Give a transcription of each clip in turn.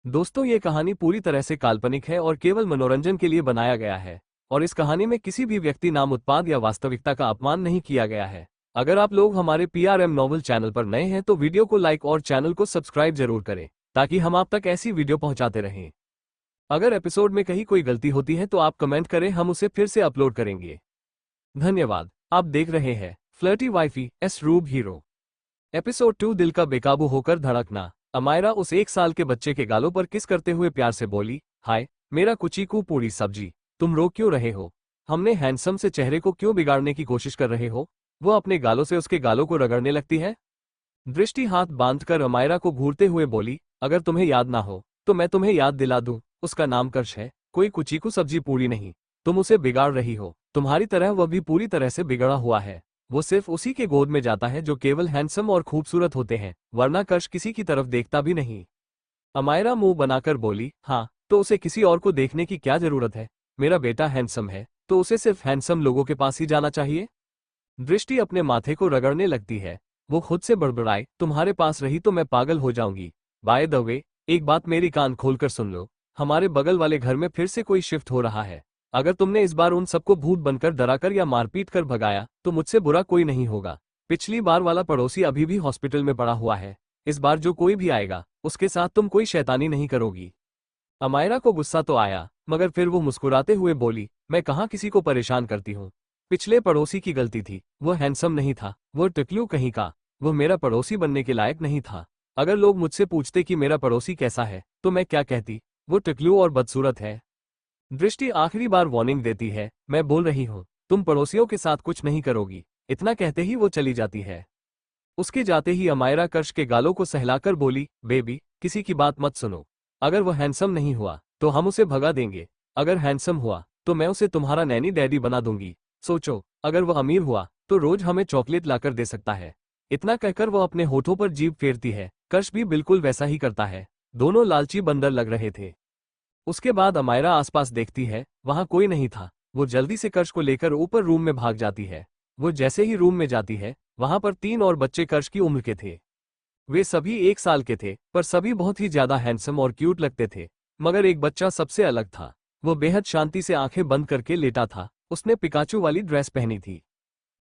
दोस्तों, ये कहानी पूरी तरह से काल्पनिक है और केवल मनोरंजन के लिए बनाया गया है। और इस कहानी में किसी भी व्यक्ति, नाम, उत्पाद या वास्तविकता का अपमान नहीं किया गया है। अगर आप लोग हमारे PRM नॉवल चैनल पर नए हैं तो वीडियो को लाइक और चैनल को सब्सक्राइब जरूर करें, ताकि हम आप तक ऐसी वीडियो पहुंचाते रहें। अगर एपिसोड में कहीं कोई गलती होती है तो आप कमेंट करें, हम उसे फिर से अपलोड करेंगे। धन्यवाद। आप देख रहे हैं फ्लर्टी वाइफी एस रूब हीरो। एपिसोड 2, दिल का बेकाबू होकर धड़कना। अमायरा उस 1 साल के बच्चे के गालों पर किस करते हुए प्यार से बोली, हाय मेरा कुचीकू पूरी सब्जी, तुम रो क्यों रहे हो? हमने हैंडसम से चेहरे को क्यों बिगाड़ने की कोशिश कर रहे हो? वो अपने गालों से उसके गालों को रगड़ने लगती है। दृष्टि हाथ बांधकर अमायरा को घूरते हुए बोली, अगर तुम्हें याद ना हो तो मैं तुम्हें याद दिला दूं, उसका नाम कर्ष है, कोई कुचीकू सब्जी पूरी नहीं। तुम उसे बिगाड़ रही हो, तुम्हारी तरह वह भी पूरी तरह से बिगड़ा हुआ है। वो सिर्फ उसी के गोद में जाता है जो केवल हैंडसम और खूबसूरत होते हैं, वरना कर्ष किसी की तरफ देखता भी नहीं। अमायरा मुंह बनाकर बोली, हाँ तो उसे किसी और को देखने की क्या जरूरत है? मेरा बेटा हैंडसम है तो उसे सिर्फ हैंडसम लोगों के पास ही जाना चाहिए। दृष्टि अपने माथे को रगड़ने लगती है। वो खुद से बड़बड़ाए, तुम्हारे पास रही तो मैं पागल हो जाऊंगी। बाय द वे, एक बात मेरी कान खोलकर सुन लो, हमारे बगल वाले घर में फिर से कोई शिफ्ट हो रहा है। अगर तुमने इस बार उन सबको भूत बनकर डराकर या मारपीट कर भगाया तो मुझसे बुरा कोई नहीं होगा। पिछली बार वाला पड़ोसी अभी भी हॉस्पिटल में पड़ा हुआ है। इस बार जो कोई भी आएगा उसके साथ तुम कोई शैतानी नहीं करोगी। अमायरा को गुस्सा तो आया, मगर फिर वो मुस्कुराते हुए बोली, मैं कहाँ किसी को परेशान करती हूँ। पिछले पड़ोसी की गलती थी, वो हैंडसम नहीं था, वो टिकलू कहीं का। वो मेरा पड़ोसी बनने के लायक नहीं था। अगर लोग मुझसे पूछते कि मेरा पड़ोसी कैसा है तो मैं क्या कहती? वो टिकलू और बदसूरत है। दृष्टि आखिरी बार वार्निंग देती है, मैं बोल रही हूँ, तुम पड़ोसियों के साथ कुछ नहीं करोगी। इतना कहते ही वो चली जाती है। उसके जाते ही अमायरा कर्ष के गालों को सहलाकर बोली, बेबी किसी की बात मत सुनो। अगर वो हैंडसम नहीं हुआ तो हम उसे भगा देंगे। अगर हैंडसम हुआ तो मैं उसे तुम्हारा नैनी डैडी बना दूंगी। सोचो, अगर वह अमीर हुआ तो रोज हमें चॉकलेट लाकर दे सकता है। इतना कहकर वो अपने होठों पर जीभ फेरती है। कर्ष भी बिल्कुल वैसा ही करता है। दोनों लालची बंदर लग रहे थे। उसके बाद अमायरा आसपास देखती है, वहां कोई नहीं था। वो जल्दी से कर्ष को लेकर ऊपर रूम में भाग जाती है। वो जैसे ही रूम में जाती है, वहां पर 3 और बच्चे कर्ष की उम्र के थे। वे सभी 1 साल के थे, पर सभी बहुत ही ज्यादा हैंडसम और क्यूट लगते थे। मगर एक बच्चा सबसे अलग था। वो बेहद शांति से आंखें बंद करके लेटा था। उसने पिकाचू वाली ड्रेस पहनी थी।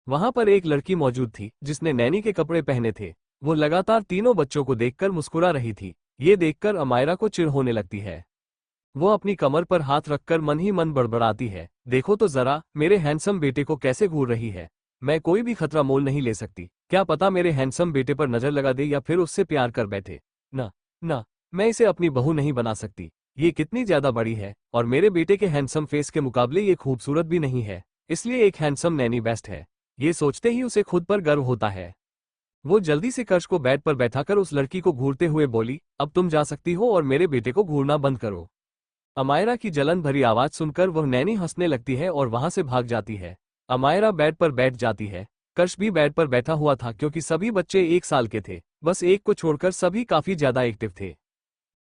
वहां पर एक लड़की मौजूद थी जिसने नैनी के कपड़े पहने थे। वो लगातार तीनों बच्चों को देखकर मुस्कुरा रही थी। ये देखकर अमायरा को चिढ़ होने लगती है। वो अपनी कमर पर हाथ रखकर मन ही मन बड़बड़ाती है, देखो तो जरा मेरे हैंडसम बेटे को कैसे घूर रही है। मैं कोई भी खतरा मोल नहीं ले सकती। क्या पता मेरे हैंडसम बेटे पर नजर लगा दे या फिर उससे प्यार कर बैठे। ना ना, मैं इसे अपनी बहू नहीं बना सकती। ये कितनी ज्यादा बड़ी है और मेरे बेटे के हैंडसम फेस के मुकाबले ये खूबसूरत भी नहीं है, इसलिए एक हैंडसम नैनी बेस्ट है। ये सोचते ही उसे खुद पर गर्व होता है। वो जल्दी से कर्ष को बेड पर बैठाकर उस लड़की को घूरते हुए बोली, अब तुम जा सकती हो और मेरे बेटे को घूरना बंद करो। अमायरा की जलन भरी आवाज सुनकर वह नैनी हंसने लगती है और वहां से भाग जाती है। अमायरा बेड पर बैठ जाती है। कर्ष भी बेड पर बैठा हुआ था क्योंकि सभी बच्चे 1 साल के थे। बस एक को छोड़कर सभी काफी ज्यादा एक्टिव थे।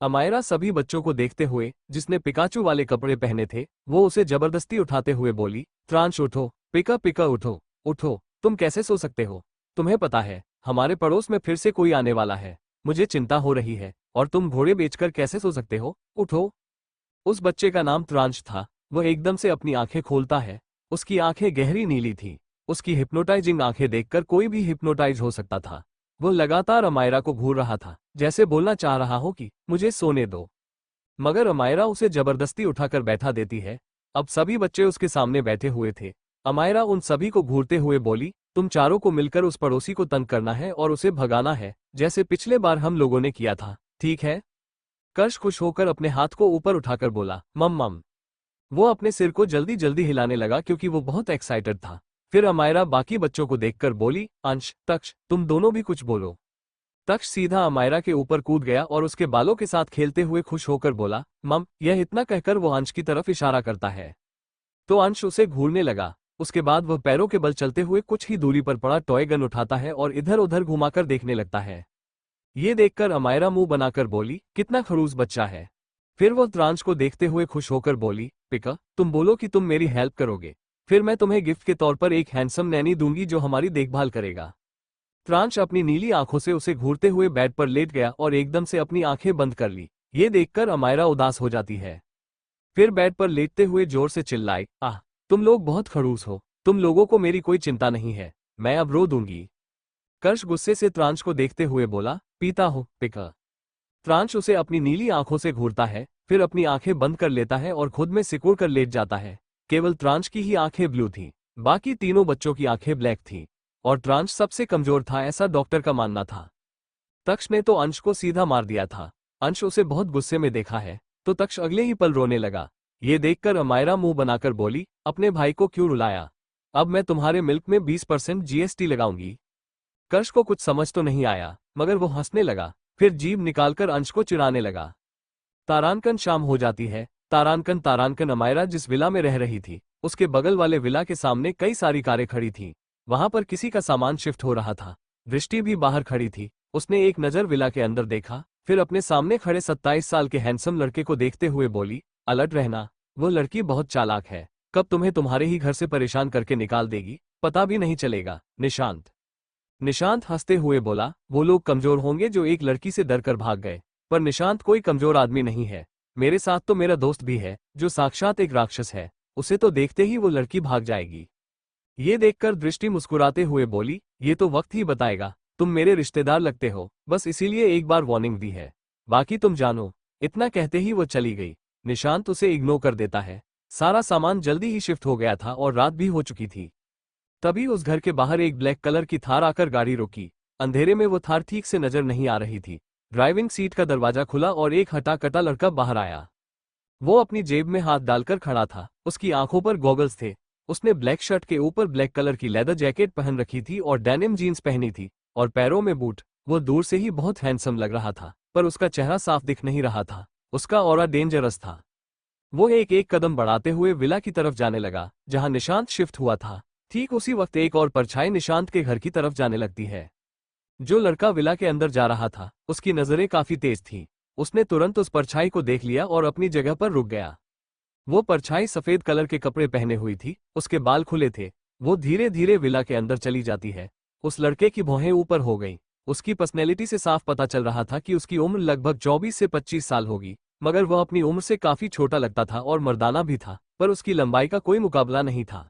अमायरा सभी बच्चों को देखते हुए, जिसने पिकाचू वाले कपड़े पहने थे, वो उसे जबरदस्ती उठाते हुए बोली, त्रांश उठो, पिका पिका उठो, उठो, तुम कैसे सो सकते हो? तुम्हें पता है हमारे पड़ोस में फिर से कोई आने वाला है। मुझे चिंता हो रही है और तुम घोड़े बेचकर कैसे सो सकते हो? उठो। उस बच्चे का नाम त्रांश था। वह एकदम से अपनी आंखें खोलता है। उसकी आंखें गहरी नीली थी। उसकी हिप्नोटाइजिंग आंखें देखकर कोई भी हिप्नोटाइज हो सकता था। वो लगातार अमायरा को घूर रहा था, जैसे बोलना चाह रहा हो कि मुझे सोने दो। मगर अमायरा उसे जबरदस्ती उठाकर बैठा देती है। अब सभी बच्चे उसके सामने बैठे हुए थे। अमायरा उन सभी को घूरते हुए बोली, तुम चारों को मिलकर उस पड़ोसी को तंग करना है और उसे भगाना है, जैसे पिछले बार हम लोगों ने किया था, ठीक है? कर्ष खुश होकर अपने हाथ को ऊपर उठाकर बोला, मम मम। वो अपने सिर को जल्दी जल्दी हिलाने लगा क्योंकि वो बहुत एक्साइटेड था। फिर अमायरा बाकी बच्चों को देखकर बोली, अंश, तक्ष, तुम दोनों भी कुछ बोलो। तक्ष सीधा अमायरा के ऊपर कूद गया और उसके बालों के साथ खेलते हुए खुश होकर बोला, मम। यह इतना कहकर वो अंश की तरफ इशारा करता है तो अंश उसे घूरने लगा। उसके बाद वह पैरों के बल चलते हुए कुछ ही दूरी पर पड़ा टॉय गन उठाता है और इधर उधर घुमाकर देखने लगता है। ये देखकर अमायरा मुंह बनाकर बोली, कितना खड़ूस बच्चा है। फिर वह त्रांश को देखते हुए खुश होकर बोली, पिका, तुम बोलो कि तुम मेरी हेल्प करोगे, फिर मैं तुम्हें गिफ्ट के तौर पर एक हैंडसम नैनी दूंगी जो हमारी देखभाल करेगा। त्रांश अपनी नीली आंखों से उसे घूरते हुए बेड पर लेट गया और एकदम से अपनी आंखें बंद कर ली। ये देखकर अमायरा उदास हो जाती है। फिर बेड पर लेटते हुए जोर से चिल्लाई, आह, तुम लोग बहुत खड़ूस हो, तुम लोगों को मेरी कोई चिंता नहीं है, मैं अब रो दूंगी। कर्श गुस्से से त्रांश को देखते हुए बोला, पीता हो, पिका। त्रांश उसे अपनी नीली आंखों से घूरता है, फिर अपनी आंखें बंद कर लेता है और खुद में सिकुड़ कर लेट जाता है। केवल त्रांश की ही आंखें ब्लू थीं, बाकी तीनों बच्चों की आंखें ब्लैक थीं, और त्रांश सबसे कमजोर था, ऐसा डॉक्टर का मानना था। तक्ष ने तो अंश को सीधा मार दिया था। अंश उसे बहुत गुस्से में देखा है, तो तक्ष अगले ही पल रोने लगा। ये देखकर अमायरा मुंह बनाकर बोली, अपने भाई को क्यों रुलाया? अब मैं तुम्हारे मिल्क में 20% जीएसटी लगाऊंगी। कर्ष को कुछ समझ तो नहीं आया, मगर वो हंसने लगा, फिर जीभ निकालकर अंश को चिढ़ाने लगा। तारांकन शाम हो जाती है। तारांकन अमायरा जिस विला में रह रही थी, उसके बगल वाले विला के सामने कई सारी कारें खड़ी थीं। वहां पर किसी का सामान शिफ्ट हो रहा था। दृष्टि भी बाहर खड़ी थी। उसने एक नजर विला के अंदर देखा, फिर अपने सामने खड़े 27 साल के हैंडसम लड़के को देखते हुए बोली, अलर्ट रहना, वो लड़की बहुत चालाक है, कब तुम्हें तुम्हारे ही घर से परेशान करके निकाल देगी, पता भी नहीं चलेगा। निशांत हंसते हुए बोला, वो लोग कमजोर होंगे जो एक लड़की से डर कर भाग गए, पर निशांत कोई कमजोर आदमी नहीं है। मेरे साथ तो मेरा दोस्त भी है, जो साक्षात एक राक्षस है, उसे तो देखते ही वो लड़की भाग जाएगी। ये देखकर दृष्टि मुस्कुराते हुए बोली, ये तो वक्त ही बताएगा, तुम मेरे रिश्तेदार लगते हो, बस इसीलिए एक बार वार्निंग दी है, बाकी तुम जानो। इतना कहते ही वो चली गई। निशांत उसे इग्नोर कर देता है। सारा सामान जल्दी ही शिफ्ट हो गया था और रात भी हो चुकी थी। तभी उस घर के बाहर एक ब्लैक कलर की थार आकर गाड़ी रोकी। अंधेरे में वो थार ठीक से नजर नहीं आ रही थी। ड्राइविंग सीट का दरवाजा खुला और एक हटा कटा लड़का बाहर आया। वो अपनी जेब में हाथ डालकर खड़ा था, उसकी आंखों पर गॉगल्स थे। उसने ब्लैक शर्ट के ऊपर ब्लैक कलर की लेदर जैकेट पहन रखी थी और डेनिम जीन्स पहनी थी, और पैरों में बूट। वो दूर से ही बहुत हैंडसम लग रहा था, पर उसका चेहरा साफ दिख नहीं रहा था। उसका ऑरा डेंजरस था। वो एक एक कदम बढ़ाते हुए विला की तरफ जाने लगा, जहां निशांत शिफ्ट हुआ था। ठीक उसी वक्त एक और परछाई निशांत के घर की तरफ जाने लगती है। जो लड़का विला के अंदर जा रहा था, उसकी नजरें काफी तेज थीं। उसने तुरंत उस परछाई को देख लिया और अपनी जगह पर रुक गया। वो परछाई सफेद कलर के कपड़े पहने हुई थी, उसके बाल खुले थे। वो धीरे धीरे विला के अंदर चली जाती है। उस लड़के की भौहें ऊपर हो गईं। उसकी पर्सनैलिटी से साफ पता चल रहा था कि उसकी उम्र लगभग 24 से 25 साल होगी, मगर वह अपनी उम्र से काफी छोटा लगता था और मर्दाना भी था, पर उसकी लंबाई का कोई मुकाबला नहीं था।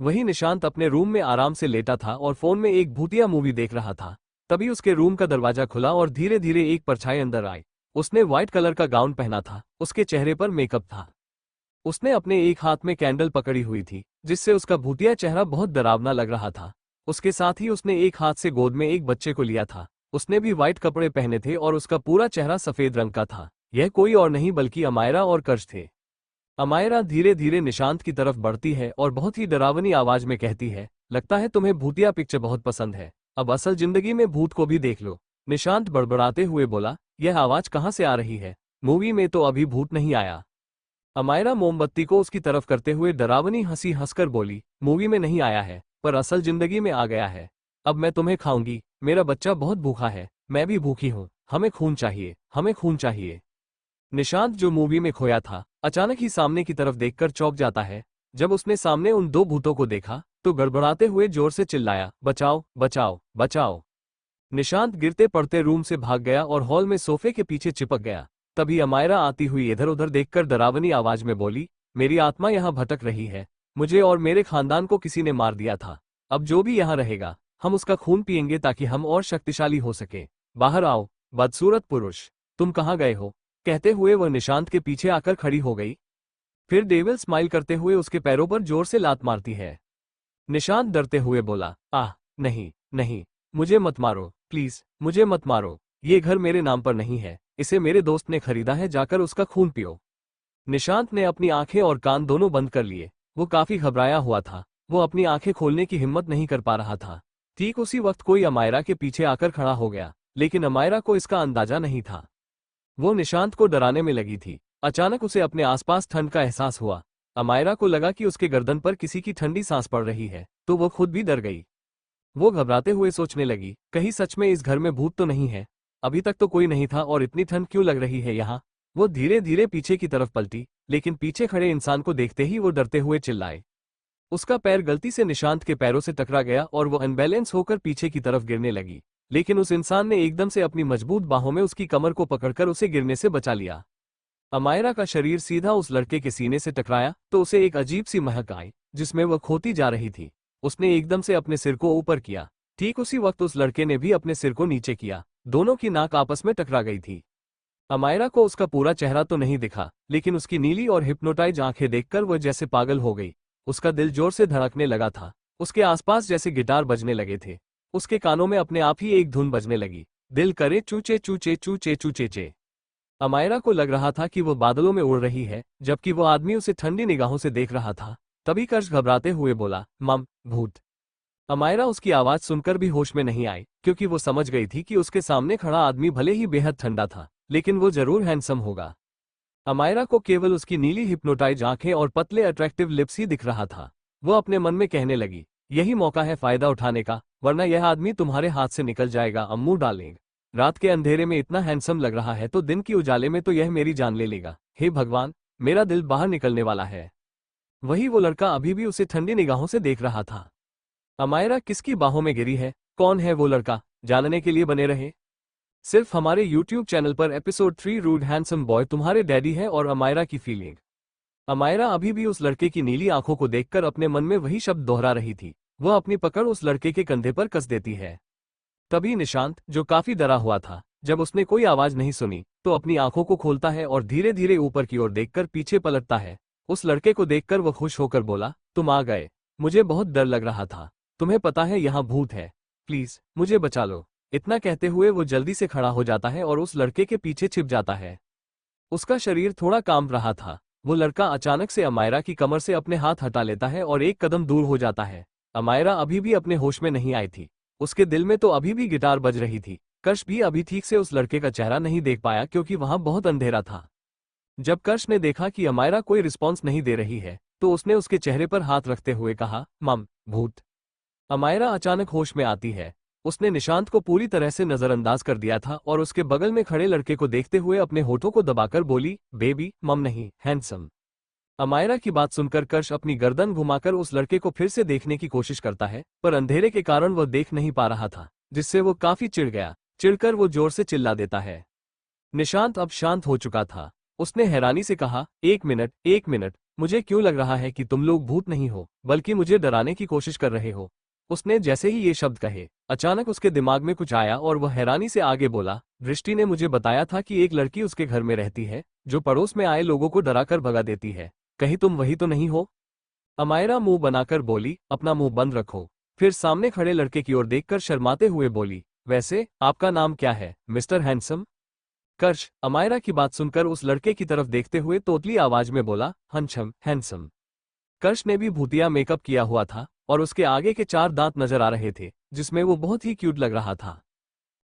वही निशांत अपने रूम में आराम से लेटा था और फोन में एक भूतिया मूवी देख रहा था। तभी उसके रूम का दरवाजा खुला और धीरे धीरे एक परछाई अंदर आई। उसने व्हाइट कलर का गाउन पहना था, उसके चेहरे पर मेकअप था। उसने अपने एक हाथ में कैंडल पकड़ी हुई थी, जिससे उसका भूतिया चेहरा बहुत डरावना लग रहा था। उसके साथ ही उसने एक हाथ से गोद में एक बच्चे को लिया था। उसने भी व्हाइट कपड़े पहने थे और उसका पूरा चेहरा सफेद रंग का था। यह कोई और नहीं बल्कि अमायरा और कर्ष थे। अमायरा धीरे धीरे निशांत की तरफ बढ़ती है और बहुत ही डरावनी आवाज में कहती है, लगता है तुम्हें भूतिया पिक्चर बहुत पसंद है, अब असल जिंदगी में भूत को भी देख लो। निशांत बड़बड़ाते हुए बोला, यह आवाज कहाँ से आ रही है? मूवी में तो अभी भूत नहीं आया। अमायरा मोमबत्ती को उसकी तरफ करते हुए डरावनी हंसी हंसकर बोली, मूवी में नहीं आया है, पर असल जिंदगी में आ गया है। अब मैं तुम्हें खाऊंगी, मेरा बच्चा बहुत भूखा है, मैं भी भूखी हूँ, हमें खून चाहिए, हमें खून चाहिए। निशांत जो मूवी में खोया था, अचानक ही सामने की तरफ देखकर चौंक जाता है। जब उसने सामने उन दो भूतों को देखा, तो गड़बड़ाते हुए जोर से चिल्लाया, बचाओ बचाओ बचाओ। निशांत गिरते पड़ते रूम से भाग गया और हॉल में सोफे के पीछे चिपक गया। तभी अमायरा आती हुई इधर उधर देखकर डरावनी आवाज में बोली, मेरी आत्मा यहाँ भटक रही है, मुझे और मेरे खानदान को किसी ने मार दिया था। अब जो भी यहाँ रहेगा, हम उसका खून पिएंगे ताकि हम और शक्तिशाली हो सके। बाहर आओ, बदसूरत पुरुष, तुम कहाँ गए हो? कहते हुए वह निशांत के पीछे आकर खड़ी हो गई। फिर डेविल स्माइल करते हुए उसके पैरों पर जोर से लात मारती है। निशांत डरते हुए बोला, आह, नहीं नहीं, मुझे मत मारो, प्लीज मुझे मत मारो। ये घर मेरे नाम पर नहीं है, इसे मेरे दोस्त ने खरीदा है, जाकर उसका खून पियो। निशांत ने अपनी आंखें और कान दोनों बंद कर लिए। वो काफी घबराया हुआ था। वो अपनी आंखें खोलने की हिम्मत नहीं कर पा रहा था। ठीक उसी वक्त कोई अमायरा के पीछे आकर खड़ा हो गया, लेकिन अमायरा को इसका अंदाजा नहीं था। वो निशांत को डराने में लगी थी। अचानक उसे अपने आसपास ठंड का एहसास हुआ। अमायरा को लगा कि उसके गर्दन पर किसी की ठंडी सांस पड़ रही है, तो वो खुद भी डर गई। वो घबराते हुए सोचने लगी, कहीं सच में इस घर में भूत तो नहीं है? अभी तक तो कोई नहीं था और इतनी ठंड क्यों लग रही है यहाँ? वो धीरे धीरे पीछे की तरफ पलटी, लेकिन पीछे खड़े इंसान को देखते ही वो डरते हुए चिल्लाए। उसका पैर गलती से निशांत के पैरों से टकरा गया और वो अनबैलेंस होकर पीछे की तरफ गिरने लगी। लेकिन उस इंसान ने एकदम से अपनी मजबूत बाहों में उसकी कमर को पकड़कर उसे गिरने से बचा लिया। अमायरा का शरीर सीधा उस लड़के के सीने से टकराया तो उसे एक अजीब सी महक आई जिसमें वह खोती जा रही थी। उसने एकदम से अपने सिर को ऊपर किया। ठीक उसी वक्त उस लड़के ने भी अपने सिर को नीचे किया। दोनों की नाक आपस में टकरा गई थी। अमायरा को उसका पूरा चेहरा तो नहीं दिखा, लेकिन उसकी नीली और हिप्नोटाइज आंखें देखकर वह जैसे पागल हो गई। उसका दिल जोर से धड़कने लगा था। उसके आसपास जैसे गिटार बजने लगे थे। उसके कानों में अपने आप ही एक धुन बजने लगी, दिल करे चूचे चूचे चूचे चूचे चे। अमायरा को लग रहा था कि वो बादलों में उड़ रही है, जबकि वो आदमी उसे ठंडी निगाहों से देख रहा था। तभी कर्श घबराते हुए बोला, मम, भूत। अमायरा उसकी आवाज सुनकर भी होश में नहीं आई, क्योंकि वो समझ गई थी कि उसके सामने खड़ा आदमी भले ही बेहद ठंडा था, लेकिन वो जरूर हैंडसम होगा। अमायरा को केवल उसकी नीली हिप्नोटाइज आंखें और पतले अट्रैक्टिव लिप्स ही दिख रहा था। वो अपने मन में कहने लगी, यही मौका है फायदा उठाने का, वरना यह आदमी तुम्हारे हाथ से निकल जाएगा अम्मू डार्लिंग। रात के अंधेरे में इतना हैंडसम लग रहा है तो दिन की उजाले में तो यह मेरी जान ले लेगा। हे भगवान, मेरा दिल बाहर निकलने वाला है। वही वो लड़का अभी भी उसे ठंडी निगाहों से देख रहा था। अमायरा किसकी बाहों में गिरी है? कौन है वो लड़का? जानने के लिए बने रहे सिर्फ हमारे YouTube चैनल पर। एपिसोड 3 रूड हैंडसम बॉय तुम्हारे डैडी है और अमायरा की फीलिंग। अमायरा अभी भी उस लड़के की नीली आंखों को देखकर अपने मन में वही शब्द दोहरा रही थी। वह अपनी पकड़ उस लड़के के कंधे पर कस देती है। तभी निशांत, जो काफी डरा हुआ था, जब उसने कोई आवाज नहीं सुनी तो अपनी आंखों को खोलता है और धीरे धीरे ऊपर की ओर देखकर पीछे पलटता है। उस लड़के को देखकर वह खुश होकर बोला, तुम आ गए। मुझे बहुत डर लग रहा था। तुम्हें पता है यहाँ भूत है, प्लीज मुझे बचा लो। इतना कहते हुए वो जल्दी से खड़ा हो जाता है और उस लड़के के पीछे छिप जाता है। उसका शरीर थोड़ा कांप रहा था। वो लड़का अचानक से अमायरा की कमर से अपने हाथ हटा लेता है और एक कदम दूर हो जाता है। अमायरा अभी भी अपने होश में नहीं आई थी। उसके दिल में तो अभी भी गिटार बज रही थी। कर्श भी अभी ठीक से उस लड़के का चेहरा नहीं देख पाया क्योंकि वहां बहुत अंधेरा था। जब कर्श ने देखा कि अमायरा कोई रिस्पॉन्स नहीं दे रही है तो उसने उसके चेहरे पर हाथ रखते हुए कहा, मम, भूत। अमायरा अचानक होश में आती है। उसने निशांत को पूरी तरह से नजरअंदाज कर दिया था और उसके बगल में खड़े लड़के को देखते हुए अपने होठों को दबाकर बोली, बेबी, मम नहीं, हैंडसम। अमायरा की बात सुनकर कर्श अपनी गर्दन घुमाकर उस लड़के को फिर से देखने की कोशिश करता है, पर अंधेरे के कारण वह देख नहीं पा रहा था, जिससे वो काफी चिढ़ गया। चिढ़कर वो जोर से चिल्ला देता है। निशांत अब शांत हो चुका था। उसने हैरानी से कहा, एक मिनट, मुझे क्यों लग रहा है कि तुम लोग भूत नहीं हो, बल्कि मुझे डराने की कोशिश कर रहे हो। उसने जैसे ही ये शब्द कहे, अचानक उसके दिमाग में कुछ आया और वह हैरानी से आगे बोला, दृष्टि ने मुझे बताया था कि एक लड़की उसके घर में रहती है, जो पड़ोस में आए लोगों को डराकर भगा देती है। कहीं तुम वही तो नहीं हो? अमायरा मुंह बनाकर बोली, अपना मुंह बंद रखो। फिर सामने खड़े लड़के की ओर देखकर शर्माते हुए बोली, वैसे आपका नाम क्या है, मिस्टर हैंडसम? कर्श, अमायरा की बात सुनकर उस लड़के की तरफ देखते हुए तोतली आवाज में बोला, हंछम, हैंडसम। कर्श ने भी भूतिया मेकअप किया हुआ था और उसके आगे के 4 दांत नजर आ रहे थे, जिसमें वो बहुत ही क्यूट लग रहा था।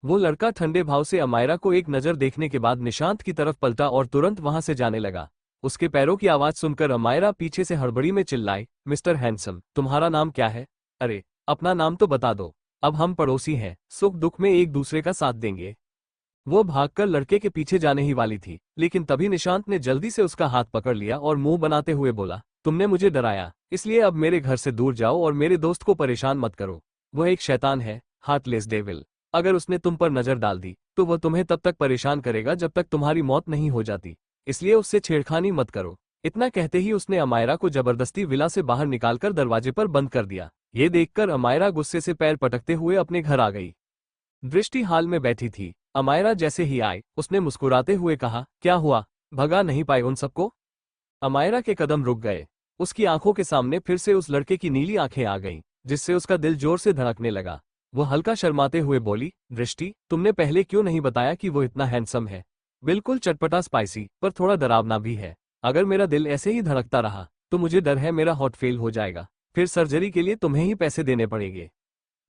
वो लड़का ठंडे भाव से अमायरा को एक नजर देखने के बाद निशांत की तरफ पलटा और तुरंत वहां से जाने लगा। उसके पैरों की आवाज सुनकर अमायरा पीछे से हड़बड़ी में चिल्लाई, मिस्टर हैंडसम, तुम्हारा नाम क्या है? अरे, अपना नाम तो बता दो। अब हम पड़ोसी हैं, सुख दुख में एक दूसरे का साथ देंगे। वो भागकर लड़के के पीछे जाने ही वाली थी, लेकिन तभी निशांत ने जल्दी से उसका हाथ पकड़ लिया और मुंह बनाते हुए बोला, तुमने मुझे डराया, इसलिए अब मेरे घर से दूर जाओ और मेरे दोस्त को परेशान मत करो। वह एक शैतान है, हार्टलेस डेविल। अगर उसने तुम पर नजर डाल दी तो वह तुम्हें तब तक परेशान करेगा जब तक तुम्हारी मौत नहीं हो जाती, इसलिए उससे छेड़खानी मत करो। इतना कहते ही उसने अमायरा को जबरदस्ती विला से बाहर निकालकर दरवाजे पर बंद कर दिया। ये देखकर अमायरा गुस्से से पैर पटकते हुए अपने घर आ गई। दृष्टि हाल में बैठी थी। अमायरा जैसे ही आई, उसने मुस्कुराते हुए कहा, क्या हुआ, भगा नहीं पाए उन सबको? अमायरा के कदम रुक गए। उसकी आंखों के सामने फिर से उस लड़के की नीली आंखें आ गईं, जिससे उसका दिल जोर से धड़कने लगा। वो हल्का शर्माते हुए बोली, दृष्टि, तुमने पहले क्यों नहीं बताया कि वो इतना हैंडसम है? बिल्कुल चटपटा स्पाइसी, पर थोड़ा डरावना भी है। अगर मेरा दिल ऐसे ही धड़कता रहा तो मुझे डर है मेरा हार्ट फेल हो जाएगा, फिर सर्जरी के लिए तुम्हें ही पैसे देने पड़ेंगे।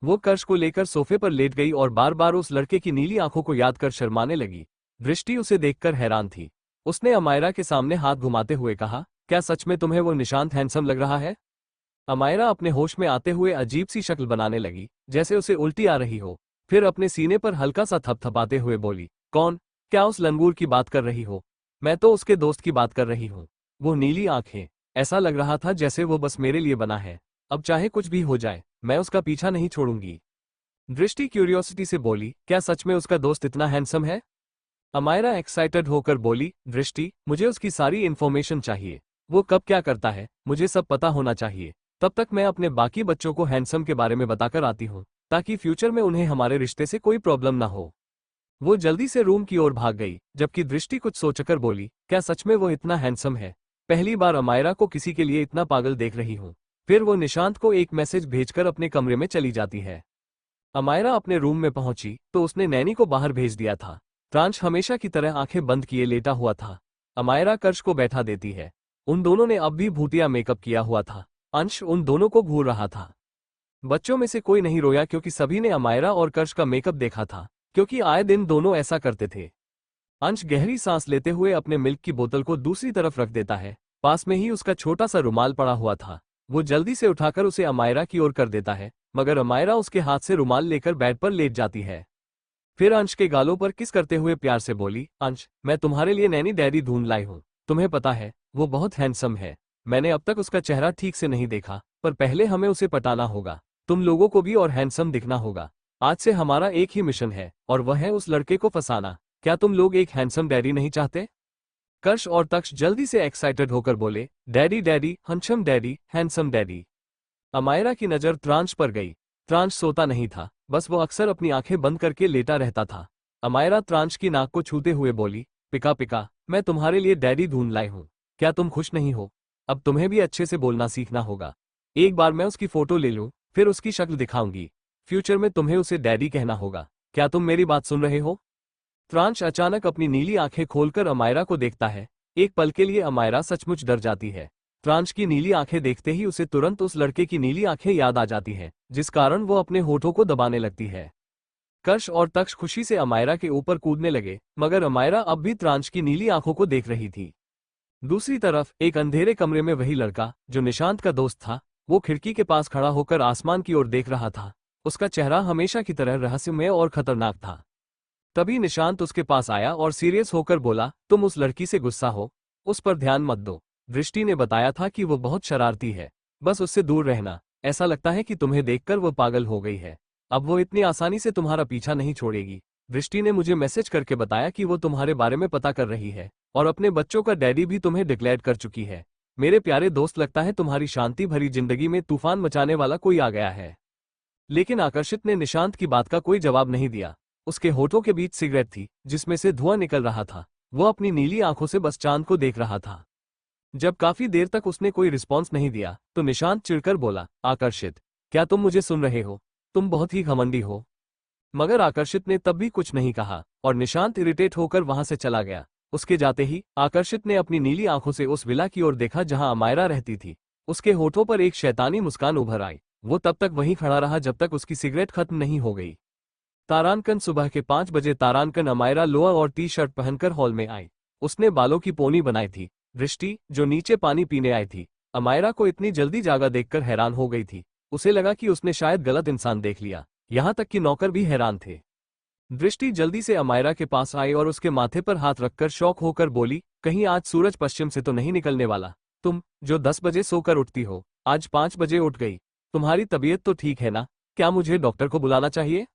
वो कर्श को लेकर सोफे पर लेट गई और बार बार उस लड़के की नीली आंखों को याद कर शर्माने लगी। दृष्टि उसे देखकर हैरान थी। उसने अमायरा के सामने हाथ घुमाते हुए कहा, क्या सच में तुम्हें वो निशांत हैंडसम लग रहा है? अमायरा अपने होश में आते हुए अजीब सी शक्ल बनाने लगी, जैसे उसे उल्टी आ रही हो। फिर अपने सीने पर हल्का सा थपथपाते हुए बोली, कौन? क्या उस लंगूर की बात कर रही हो? मैं तो उसके दोस्त की बात कर रही हूँ। वो नीली आंखें, ऐसा लग रहा था जैसे वो बस मेरे लिए बना है। अब चाहे कुछ भी हो जाए, मैं उसका पीछा नहीं छोड़ूंगी। दृष्टि क्यूरियोसिटी से बोली, क्या सच में उसका दोस्त इतना हैंडसम है? अमायरा एक्साइटेड होकर बोली, दृष्टि, मुझे उसकी सारी इन्फॉर्मेशन चाहिए। वो कब क्या करता है, मुझे सब पता होना चाहिए। तब तक मैं अपने बाकी बच्चों को हैंडसम के बारे में बताकर आती हूँ, ताकि फ्यूचर में उन्हें हमारे रिश्ते से कोई प्रॉब्लम ना हो। वो जल्दी से रूम की ओर भाग गई, जबकि दृष्टि कुछ सोचकर बोली, क्या सच में वो इतना हैंडसम है? पहली बार अमायरा को किसी के लिए इतना पागल देख रही हूँ। फिर वो निशांत को एक मैसेज भेजकर अपने कमरे में चली जाती है। अमायरा अपने रूम में पहुंची तो उसने नैनी को बाहर भेज दिया था। प्रांश हमेशा की तरह आंखें बंद किए लेटा हुआ था। अमायरा कर्श को बैठा देती है। उन दोनों ने अब भी भूतिया मेकअप किया हुआ था। अंश उन दोनों को घूर रहा था। बच्चों में से कोई नहीं रोया क्योंकि सभी ने अमायरा और कर्श का मेकअप देखा था, क्योंकि आए दिन दोनों ऐसा करते थे। अंश गहरी सांस लेते हुए अपने मिल्क की बोतल को दूसरी तरफ रख देता है। पास में ही उसका छोटा सा रुमाल पड़ा हुआ था। वो जल्दी से उठाकर उसे अमायरा की ओर कर देता है, मगर अमायरा उसके हाथ से रुमाल लेकर बेड पर लेट जाती है। फिर अंश के गालों पर किस करते हुए प्यार से बोली, अंश, मैं तुम्हारे लिए नैनी डैडी ढूंढ लाई हूँ। तुम्हें पता है, वो बहुत हैंडसम है। मैंने अब तक उसका चेहरा ठीक से नहीं देखा, पर पहले हमें उसे पटाना होगा। तुम लोगों को भी और हैंडसम दिखना होगा। आज से हमारा एक ही मिशन है, और वह है उस लड़के को फंसाना। क्या तुम लोग एक हैंडसम डैडी नहीं चाहते? कर्श और तक्ष जल्दी से एक्साइटेड होकर बोले, daddy daddy, handsome daddy, handsome daddy. Amayra की नजर त्रांश पर गई। त्रांश सोता नहीं था, बस वो अक्सर अपनी आंखें बंद करके लेटा रहता था। अमायरा त्रांश की नाक को छूते हुए बोली, पिका पिका, मैं तुम्हारे लिए डैडी ढूंढ लाई हूँ। क्या तुम खुश नहीं हो? अब तुम्हें भी अच्छे से बोलना सीखना होगा। एक बार मैं उसकी फोटो ले लूं, फिर उसकी शक्ल दिखाऊंगी। फ्यूचर में तुम्हें उसे डैडी कहना होगा। क्या तुम मेरी बात सुन रहे हो? त्रांश अचानक अपनी नीली आंखें खोलकर अमायरा को देखता है। एक पल के लिए अमायरा सचमुच डर जाती है। त्रांश की नीली आंखें देखते ही उसे तुरंत उस लड़के की नीली आंखें याद आ जाती हैं, जिस कारण वो अपने होठों को दबाने लगती है। कर्श और तक्ष खुशी से अमायरा के ऊपर कूदने लगे, मगर अमायरा अब भी त्रांश की नीली आंखों को देख रही थी। दूसरी तरफ एक अंधेरे कमरे में वही लड़का जो निशांत का दोस्त था, वो खिड़की के पास खड़ा होकर आसमान की ओर देख रहा था। उसका चेहरा हमेशा की तरह रहस्यमय और खतरनाक था। तभी निशांत उसके पास आया और सीरियस होकर बोला, तुम उस लड़की से गुस्सा हो? उस पर ध्यान मत दो। दृष्टि ने बताया था कि वो बहुत शरारती है, बस उससे दूर रहना। ऐसा लगता है कि तुम्हें देखकर वो पागल हो गई है। अब वो इतनी आसानी से तुम्हारा पीछा नहीं छोड़ेगी। दृष्टि ने मुझे मैसेज करके बताया कि वो तुम्हारे बारे में पता कर रही है, और अपने बच्चों का डैडी भी तुम्हें डिक्लेयर कर चुकी है। मेरे प्यारे दोस्त, लगता है तुम्हारी शांति भरी जिंदगी में तूफान मचाने वाला कोई आ गया है। लेकिन आकर्षित ने निशांत की बात का कोई जवाब नहीं दिया। उसके होठों के बीच सिगरेट थी, जिसमें से धुआं निकल रहा था। वो अपनी नीली आंखों से बस चांद को देख रहा था। जब काफी देर तक उसने कोई रिस्पॉन्स नहीं दिया, तो निशांत चिढ़कर बोला, आकर्षित, क्या तुम मुझे सुन रहे हो? तुम बहुत ही घमंडी हो। मगर आकर्षित ने तब भी कुछ नहीं कहा, और निशांत इरिटेट होकर वहां से चला गया। उसके जाते ही आकर्षित ने अपनी नीली आंखों से उस विला की ओर देखा जहां अमायरा रहती थी। उसके होठों पर एक शैतानी मुस्कान उभर आई। वो तब तक वहीं खड़ा रहा जब तक उसकी सिगरेट खत्म नहीं हो गई। तारांकन सुबह के 5 बजे तारांकन अमायरा लोअर और टी शर्ट पहनकर हॉल में आई। उसने बालों की पोनी बनाई थी। दृष्टि, जो नीचे पानी पीने आई थी, अमायरा को इतनी जल्दी जागा देखकर हैरान हो गई थी। उसे लगा कि उसने शायद गलत इंसान देख लिया। यहाँ तक कि नौकर भी हैरान थे। दृष्टि जल्दी से अमायरा के पास आई और उसके माथे पर हाथ रखकर शौक होकर बोली, कहीं आज सूरज पश्चिम से तो नहीं निकलने वाला? तुम, जो 10 बजे सोकर उठती हो, आज 5 बजे उठ गई। तुम्हारी तबीयत तो ठीक है ना? क्या मुझे डॉक्टर को बुलाना चाहिए?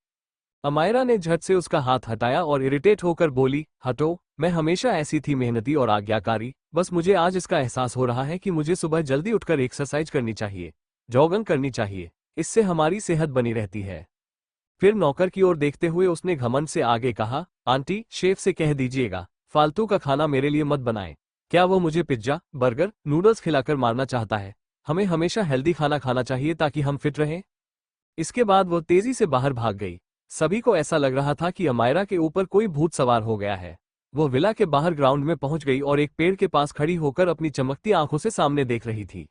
अमायरा ने झट से उसका हाथ हटाया और इरिटेट होकर बोली, हटो, मैं हमेशा ऐसी थी, मेहनती और आज्ञाकारी। बस मुझे आज इसका एहसास हो रहा है कि मुझे सुबह जल्दी उठकर एक्सरसाइज करनी चाहिए, जॉगिंग करनी चाहिए। इससे हमारी सेहत बनी रहती है। फिर नौकर की ओर देखते हुए उसने घमंड से आगे कहा, आंटी, शेफ से कह दीजिएगा फालतू का खाना मेरे लिए मत बनाएं। क्या वो मुझे पिज्जा, बर्गर, नूडल्स खिलाकर मारना चाहता है? हमें हमेशा हेल्दी खाना खाना चाहिए ताकि हम फिट रहें। इसके बाद वो तेजी से बाहर भाग गई। सभी को ऐसा लग रहा था कि अमायरा के ऊपर कोई भूत सवार हो गया है। वो विला के बाहर ग्राउंड में पहुंच गई और एक पेड़ के पास खड़ी होकर अपनी चमकती आंखों से सामने देख रही थी।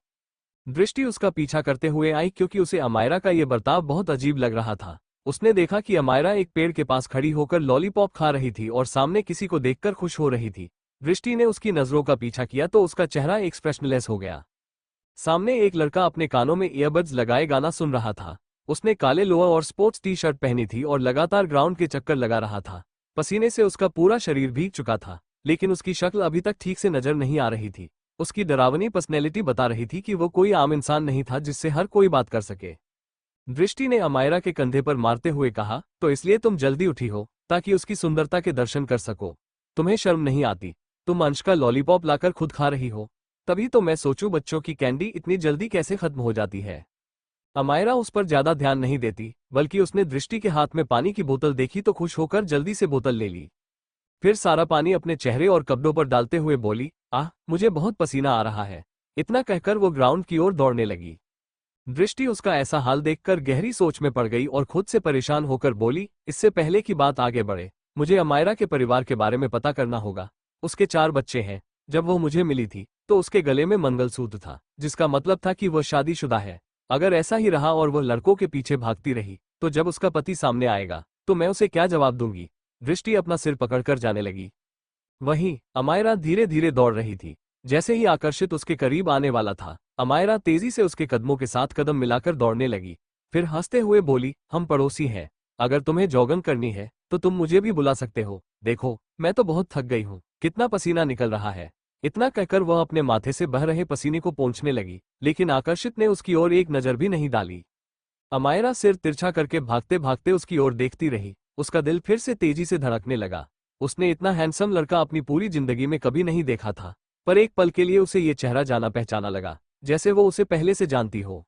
दृष्टि उसका पीछा करते हुए आई क्योंकि उसे अमायरा का यह बर्ताव बहुत अजीब लग रहा था। उसने देखा कि अमायरा एक पेड़ के पास खड़ी होकर लॉलीपॉप खा रही थी और सामने किसी को देखकर खुश हो रही थी। दृष्टि ने उसकी नजरों का पीछा किया तो उसका चेहरा एक्सप्रेशनलेस हो गया। सामने एक लड़का अपने कानों में ईयरबड्स लगाए गाना सुन रहा था। उसने काले लोअर और स्पोर्ट्स टी शर्ट पहनी थी और लगातार ग्राउंड के चक्कर लगा रहा था। पसीने से उसका पूरा शरीर भीग चुका था, लेकिन उसकी शक्ल अभी तक ठीक से नजर नहीं आ रही थी। उसकी डरावनी पर्सनैलिटी बता रही थी कि वो कोई आम इंसान नहीं था जिससे हर कोई बात कर सके। दृष्टि ने अमायरा के कंधे पर मारते हुए कहा, तो इसलिए तुम जल्दी उठी हो ताकि उसकी सुंदरता के दर्शन कर सको। तुम्हें शर्म नहीं आती? तुम अंश का लॉलीपॉप लाकर खुद खा रही हो। तभी तो मैं सोचूं बच्चों की कैंडी इतनी जल्दी कैसे खत्म हो जाती है। अमायरा उस पर ज्यादा ध्यान नहीं देती, बल्कि उसने दृष्टि के हाथ में पानी की बोतल देखी तो खुश होकर जल्दी से बोतल ले ली। फिर सारा पानी अपने चेहरे और कपड़ों पर डालते हुए बोली, आह, मुझे बहुत पसीना आ रहा है। इतना कहकर वो ग्राउंड की ओर दौड़ने लगी। दृष्टि उसका ऐसा हाल देखकर गहरी सोच में पड़ गई और खुद से परेशान होकर बोली, इससे पहले कि बात आगे बढ़े, मुझे अमायरा के परिवार के बारे में पता करना होगा। उसके 4 बच्चे हैं। जब वो मुझे मिली थी तो उसके गले में मंगलसूत्र था, जिसका मतलब था कि वह शादीशुदा है। अगर ऐसा ही रहा और वह लड़कों के पीछे भागती रही तो जब उसका पति सामने आएगा तो मैं उसे क्या जवाब दूंगी। दृष्टि अपना सिर पकड़कर जाने लगी। वहीं अमायरा धीरे धीरे दौड़ रही थी। जैसे ही आकर्षित उसके करीब आने वाला था, अमायरा तेजी से उसके कदमों के साथ कदम मिलाकर दौड़ने लगी। फिर हंसते हुए बोली, हम पड़ोसी हैं। अगर तुम्हें जॉगिंग करनी है तो तुम मुझे भी बुला सकते हो। देखो, मैं तो बहुत थक गई हूँ, कितना पसीना निकल रहा है। इतना कहकर वह अपने माथे से बह रहे पसीने को पोंछने लगी, लेकिन आकर्षित ने उसकी ओर एक नजर भी नहीं डाली। अमायरा सिर तिरछा करके भागते भागते उसकी ओर देखती रही। उसका दिल फिर से तेजी से धड़कने लगा। उसने इतना हैंडसम लड़का अपनी पूरी जिंदगी में कभी नहीं देखा था, पर एक पल के लिए उसे ये चेहरा जाना पहचाना लगा, जैसे वो उसे पहले से जानती हो।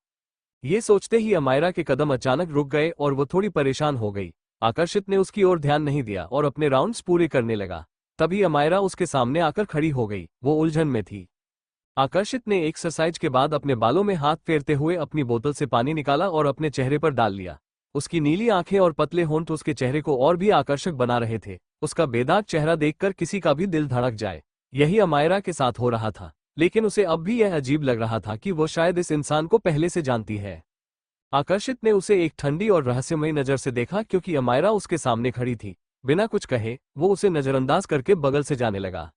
ये सोचते ही अमायरा के कदम अचानक रुक गए और वो थोड़ी परेशान हो गई। आकर्षित ने उसकी ओर ध्यान नहीं दिया और अपने राउंड्स पूरे करने लगा। तभी अमायरा उसके सामने आकर खड़ी हो गई। वो उलझन में थी। आकर्षित ने एक्सरसाइज के बाद अपने बालों में हाथ फेरते हुए अपनी बोतल से पानी निकाला और अपने चेहरे पर डाल लिया। उसकी नीली आंखें और पतले होंठ उसके चेहरे को और भी आकर्षक बना रहे थे। उसका बेदाग चेहरा देखकर किसी का भी दिल धड़क जाए। यही अमायरा के साथ हो रहा था, लेकिन उसे अब भी यह अजीब लग रहा था कि वो शायद इस इंसान को पहले से जानती है। आकर्षित ने उसे एक ठंडी और रहस्यमयी नजर से देखा, क्योंकि अमायरा उसके सामने खड़ी थी। बिना कुछ कहे वो उसे नजरअंदाज करके बगल से जाने लगा।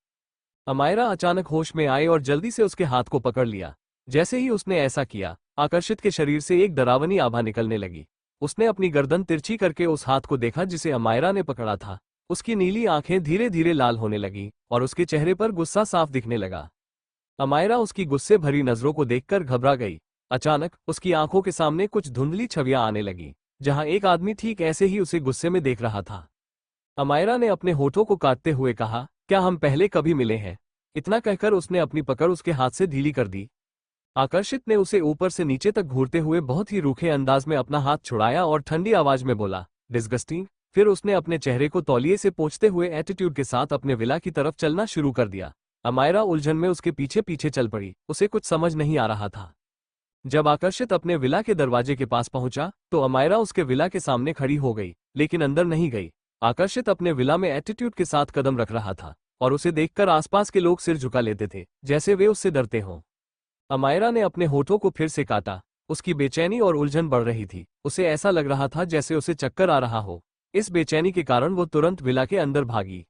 अमायरा अचानक होश में आई और जल्दी से उसके हाथ को पकड़ लिया। जैसे ही उसने ऐसा किया, आकर्षित के शरीर से एक डरावनी आभा निकलने लगी। उसने अपनी गर्दन तिरछी करके उस हाथ को देखा जिसे अमायरा ने पकड़ा था। उसकी नीली आंखें धीरे धीरे लाल होने लगी और उसके चेहरे पर गुस्सा साफ दिखने लगा। अमायरा उसकी गुस्से भरी नजरों को देखकर घबरा गई। अचानक उसकी आंखों के सामने कुछ धुंधली छवियां आने लगी, जहां एक आदमी ठीक ऐसे ही उसे गुस्से में देख रहा था। अमायरा ने अपने होठों को काटते हुए कहा, क्या हम पहले कभी मिले हैं? इतना कहकर उसने अपनी पकड़ उसके हाथ से ढीली कर दी। आकर्षित ने उसे ऊपर से नीचे तक घूरते हुए बहुत ही रूखे अंदाज में अपना हाथ छुड़ाया और ठंडी आवाज में बोला, डिस्गस्टिंग। फिर उसने अपने चेहरे को तौलिए से पोंछते हुए एटीट्यूड के साथ अपने विला की तरफ चलना शुरू कर दिया। अमायरा उलझन में उसके पीछे पीछे चल पड़ी। उसे कुछ समझ नहीं आ रहा था। जब आकर्षित अपने विला के दरवाजे के पास पहुंचा तो अमायरा उसके विला के सामने खड़ी हो गई, लेकिन अंदर नहीं गई। आकर्षित अपने विला में एटीट्यूड के साथ कदम रख रहा था और उसे देखकर आसपास के लोग सिर झुका लेते थे, जैसे वे उससे डरते हों। अमायरा ने अपने होठों को फिर से काटा। उसकी बेचैनी और उलझन बढ़ रही थी। उसे ऐसा लग रहा था जैसे उसे चक्कर आ रहा हो। इस बेचैनी के कारण वो तुरंत विला के अंदर भागी।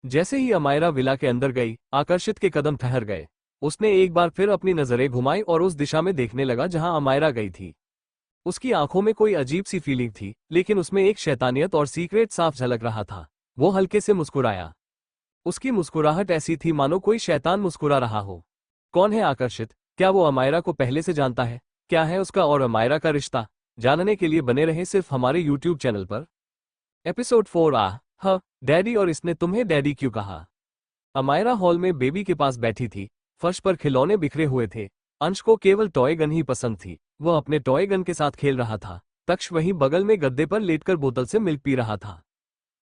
जैसे ही अमायरा विला के अंदर गई, आकर्षित के कदम ठहर गए। उसने एक बार फिर अपनी नजरें घुमाई और उस दिशा में देखने लगा जहां अमायरा गई थी। उसकी आंखों में कोई अजीब सी फीलिंग थी, लेकिन उसमें एक शैतानियत और सीक्रेट साफ झलक रहा था। वो हल्के से मुस्कुराया। उसकी मुस्कुराहट ऐसी थी मानो कोई शैतान मुस्कुरा रहा हो। कौन है आकर्षित? क्या वो अमायरा को पहले से जानता है? क्या है उसका और अमायरा का रिश्ता? जानने के लिए बने रहे सिर्फ हमारे YouTube चैनल पर। एपिसोड 4। डैडी और इसने तुम्हें डैडी क्यों कहा? अमायरा हॉल में बेबी के पास बैठी थी। फर्श पर खिलौने बिखरे हुए थे। अंश को केवल टॉय गन ही पसंद थी। वह अपने टॉय गन के साथ खेल रहा था। तक्ष वहीं बगल में गद्दे पर लेटकर बोतल से मिल्क पी रहा था।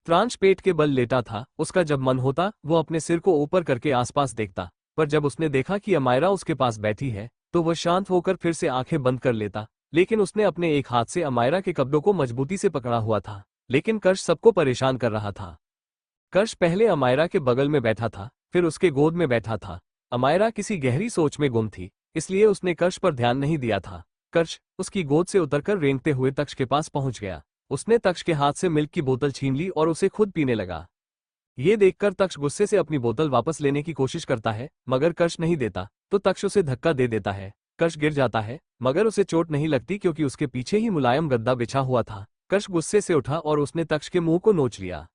त्रांश पेट के बल लेटा था। उसका जब मन होता वो अपने सिर को ऊपर करके आसपास देखता, पर जब उसने देखा कि अमायरा उसके पास बैठी है तो वह शांत होकर फिर से आंखें बंद कर लेता। लेकिन उसने अपने एक हाथ से अमायरा के कपड़ों को मजबूती से पकड़ा हुआ था। लेकिन कर्ष सबको परेशान कर रहा था। कर्ष पहले अमायरा के बगल में बैठा था, फिर उसके गोद में बैठा था। अमायरा किसी गहरी सोच में गुम थी, इसलिए उसने कर्ष पर ध्यान नहीं दिया था। कर्ष उसकी गोद से उतरकर रेंगते हुए तक्ष के पास पहुंच गया। उसने तक्ष के हाथ से मिल्क की बोतल छीन ली और उसे खुद पीने लगा। ये देखकर तक्ष गुस्से से अपनी बोतल वापस लेने की कोशिश करता है, मगर कर्ष नहीं देता तो तक्ष उसे धक्का दे देता है। कर्ष गिर जाता है, मगर उसे चोट नहीं लगती क्योंकि उसके पीछे ही मुलायम गद्दा बिछा हुआ था। कर्ष गुस्से से उठा और उसने तक्ष के मुंह को नोच लिया।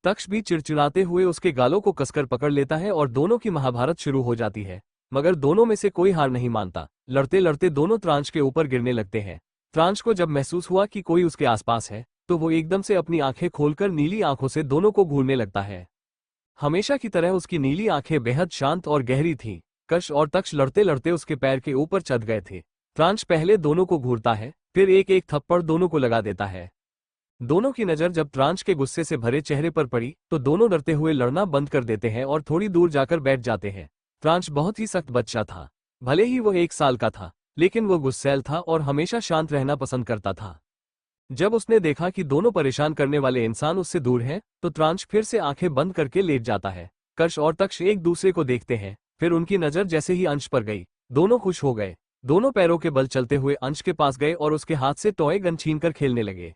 तक्ष भी चिड़चिड़ाते हुए उसके गालों को कसकर पकड़ लेता है और दोनों की महाभारत शुरू हो जाती है। मगर दोनों में से कोई हार नहीं मानता। लड़ते लड़ते दोनों त्रांश के ऊपर गिरने लगते हैं। त्रांश को जब महसूस हुआ कि कोई उसके आसपास है, तो वो एकदम से अपनी आंखें खोलकर नीली आंखों से दोनों को घूरने लगता है। हमेशा की तरह उसकी नीली आंखें बेहद शांत और गहरी थीं। कश और तक्ष लड़ते लड़ते उसके पैर के ऊपर चढ़ गए थे। त्रांश पहले दोनों को घूरता है, फिर एक एक थप्पड़ दोनों को लगा देता है। दोनों की नजर जब त्रांश के गुस्से से भरे चेहरे पर पड़ी, तो दोनों डरते हुए लड़ना बंद कर देते हैं और थोड़ी दूर जाकर बैठ जाते हैं। त्रांश बहुत ही सख्त बच्चा था। भले ही वो 1 साल का था, लेकिन वो गुस्सैल था और हमेशा शांत रहना पसंद करता था। जब उसने देखा कि दोनों परेशान करने वाले इंसान उससे दूर हैं, तो त्रांश फिर से आंखें बंद करके लेट जाता है। कर्ष और तक्ष एक दूसरे को देखते हैं, फिर उनकी नजर जैसे ही अंश पर गई, दोनों खुश हो गए। दोनों पैरों के बल चलते हुए अंश के पास गए और उसके हाथ से टॉय गन छीनकर खेलने लगे।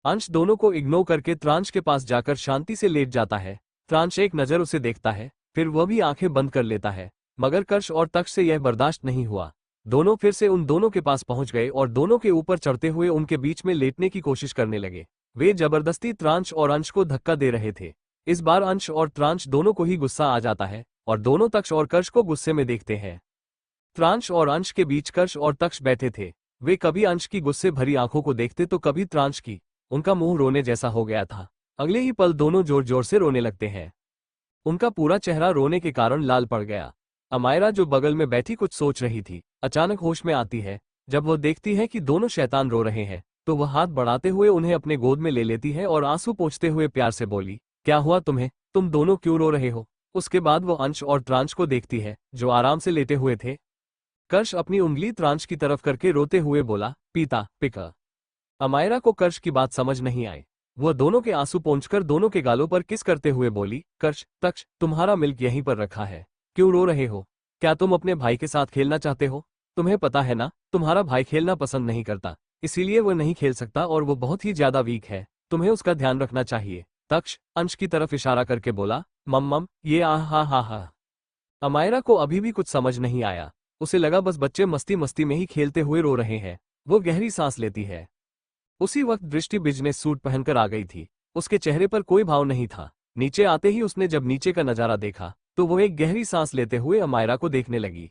अंश दोनों को इग्नोर करके त्रांश के पास जाकर शांति से लेट जाता है। त्रांश एक नजर उसे देखता है, फिर वह भी आंखें बंद कर लेता है, मगर कर्ष और तक्ष से यह बर्दाश्त नहीं हुआ। दोनों फिर से उन दोनों के पास पहुंच गए और दोनों के ऊपर चढ़ते हुए उनके बीच में लेटने की कोशिश करने लगे। वे जबरदस्ती त्रांश और अंश को धक्का दे रहे थे। इस बार अंश और त्रांश दोनों को ही गुस्सा आ जाता है और दोनों तक्ष और कर्ष को गुस्से में देखते हैं। त्रांश और अंश के बीच कर्ष और तक्ष बैठे थे। वे कभी अंश की गुस्से भरी आंखों को देखते तो कभी त्रांश की। उनका मुंह रोने जैसा हो गया था। अगले ही पल दोनों जोर जोर से रोने लगते हैं। उनका पूरा चेहरा रोने के कारण लाल पड़ गया। अमायरा जो बगल में बैठी कुछ सोच रही थी, अचानक होश में आती है। जब वो देखती है कि दोनों शैतान रो रहे हैं, तो वह हाथ बढ़ाते हुए उन्हें अपने गोद में ले लेती है और आंसू पोंछते हुए प्यार से बोली, क्या हुआ तुम्हें? तुम दोनों क्यों रो रहे हो? उसके बाद वो अंश और त्रांश को देखती है, जो आराम से लेटे हुए थे। कर्ष अपनी उंगली त्रांश की तरफ करके रोते हुए बोला, पीता पिका। अमायरा को कर्ष की बात समझ नहीं आई। वह दोनों के आंसू पोंछकर दोनों के गालों पर किस करते हुए बोली, कर्ष, तक्ष, तुम्हारा मिल्क यहीं पर रखा है, क्यों रो रहे हो? क्या तुम अपने भाई के साथ खेलना चाहते हो? तुम्हें पता है ना, तुम्हारा भाई खेलना पसंद नहीं करता, इसीलिए वह नहीं खेल सकता और वो बहुत ही ज्यादा वीक है। तुम्हें उसका ध्यान रखना चाहिए। तक्ष अंश की तरफ इशारा करके बोला, मम्मम, ये हा। अमायरा को अभी भी कुछ समझ नहीं आया। उसे लगा बस बच्चे मस्ती मस्ती में ही खेलते हुए रो रहे हैं। वो गहरी सांस लेती है। उसी वक्त दृष्टि बिजनेस सूट पहनकर आ गई थी। उसके चेहरे पर कोई भाव नहीं था। नीचे आते ही उसने जब नीचे का नजारा देखा, तो वो एक गहरी सांस लेते हुए अमायरा को देखने लगी।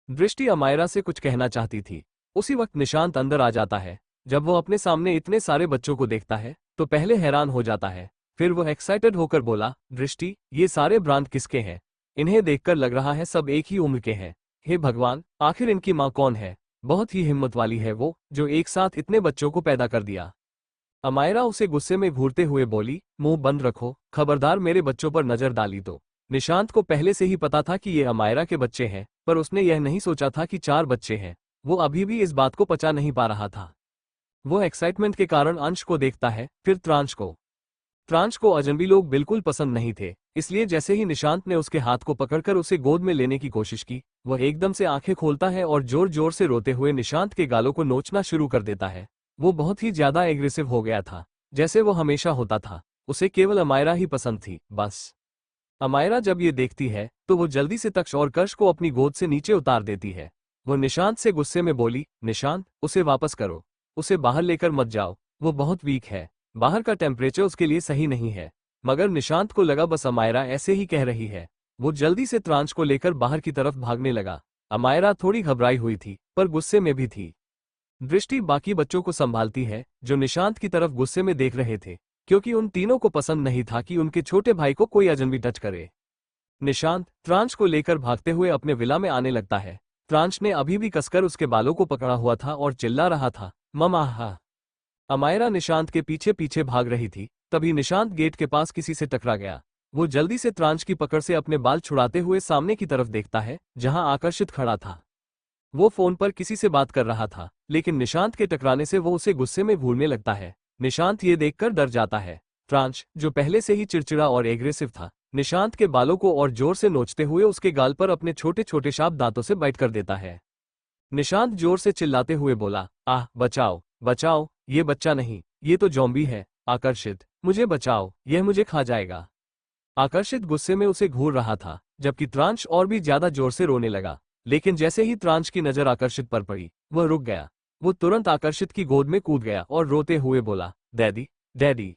दृष्टि अमायरा से कुछ कहना चाहती थी। उसी वक्त निशांत अंदर आ जाता है। जब वो अपने सामने इतने सारे बच्चों को देखता है, तो पहले हैरान हो जाता है, फिर वो एक्साइटेड होकर बोला, दृष्टि, ये सारे ब्रांड किसके हैं? इन्हें देखकर लग रहा है सब एक ही उम्र के हैं। हे भगवान, आखिर इनकी माँ कौन है? बहुत ही हिम्मत वाली है वो, जो एक साथ इतने बच्चों को पैदा कर दिया। अमायरा उसे गुस्से में घूरते हुए बोली, मुंह बंद रखो, खबरदार मेरे बच्चों पर नजर डाली तो। निशांत को पहले से ही पता था कि ये अमायरा के बच्चे हैं, पर उसने यह नहीं सोचा था कि 4 बच्चे हैं। वो अभी भी इस बात को पचा नहीं पा रहा था। वो एक्साइटमेंट के कारण अंश को देखता है, फिर त्रांश को। त्रांश को अजनबी लोग बिल्कुल पसंद नहीं थे, इसलिए जैसे ही निशांत ने उसके हाथ को पकड़कर उसे गोद में लेने की कोशिश की, वह एकदम से आंखें खोलता है और जोर जोर से रोते हुए निशांत के गालों को नोचना शुरू कर देता है। वो बहुत ही ज्यादा एग्रेसिव हो गया था, जैसे वो हमेशा होता था। उसे केवल अमायरा ही पसंद थी, बस। अमायरा जब ये देखती है, तो वो जल्दी से तक्ष और कर्ष को अपनी गोद से नीचे उतार देती है। वो निशांत से गुस्से में बोली, निशांत, उसे वापस करो, उसे बाहर लेकर मत जाओ, वो बहुत वीक है। बाहर का टेम्परेचर उसके लिए सही नहीं है। मगर निशांत को लगा बस अमायरा ऐसे ही कह रही है। वो जल्दी से त्रांश को लेकर बाहर की तरफ भागने लगा। अमायरा थोड़ी घबराई हुई थी, पर गुस्से में भी थी। दृष्टि बाकी बच्चों को संभालती है, जो निशांत की तरफ गुस्से में देख रहे थे, क्योंकि उन तीनों को पसंद नहीं था कि उनके छोटे भाई को कोई अजनबी टच करे। निशांत त्रांश को लेकर भागते हुए अपने विला में आने लगता है। त्रांश ने अभी भी कसकर उसके बालों को पकड़ा हुआ था और चिल्ला रहा था, ममा। अमायरा निशांत के पीछे पीछे भाग रही थी। तभी निशांत गेट के पास किसी से टकरा गया। वो जल्दी से त्रांश की पकड़ से अपने बाल छुड़ाते हुए सामने की तरफ देखता है, जहां आकर्षित खड़ा था। वो फोन पर किसी से बात कर रहा था, लेकिन निशांत के टकराने से वो उसे गुस्से में घूरने लगता है। निशांत ये देखकर डर जाता है। त्रांश, जो पहले से ही चिड़चिड़ा और एग्रेसिव था, निशांत के बालों को और जोर से नोचते हुए उसके गाल पर अपने छोटे छोटे शार्प दांतों से बाइट कर देता है। निशांत जोर से चिल्लाते हुए बोला, आह, बचाओ बचाओ, ये बच्चा नहीं, ये तो ज़ॉम्बी है। आकर्षित, मुझे बचाओ, यह मुझे खा जाएगा। आकर्षित गुस्से में उसे घूर रहा था, जबकि त्रांश और भी ज्यादा जोर से रोने लगा। लेकिन जैसे ही त्रांश की नजर आकर्षित पर पड़ी, वह रुक गया। वो तुरंत आकर्षित की गोद में कूद गया और रोते हुए बोला, डैडी, डैडी।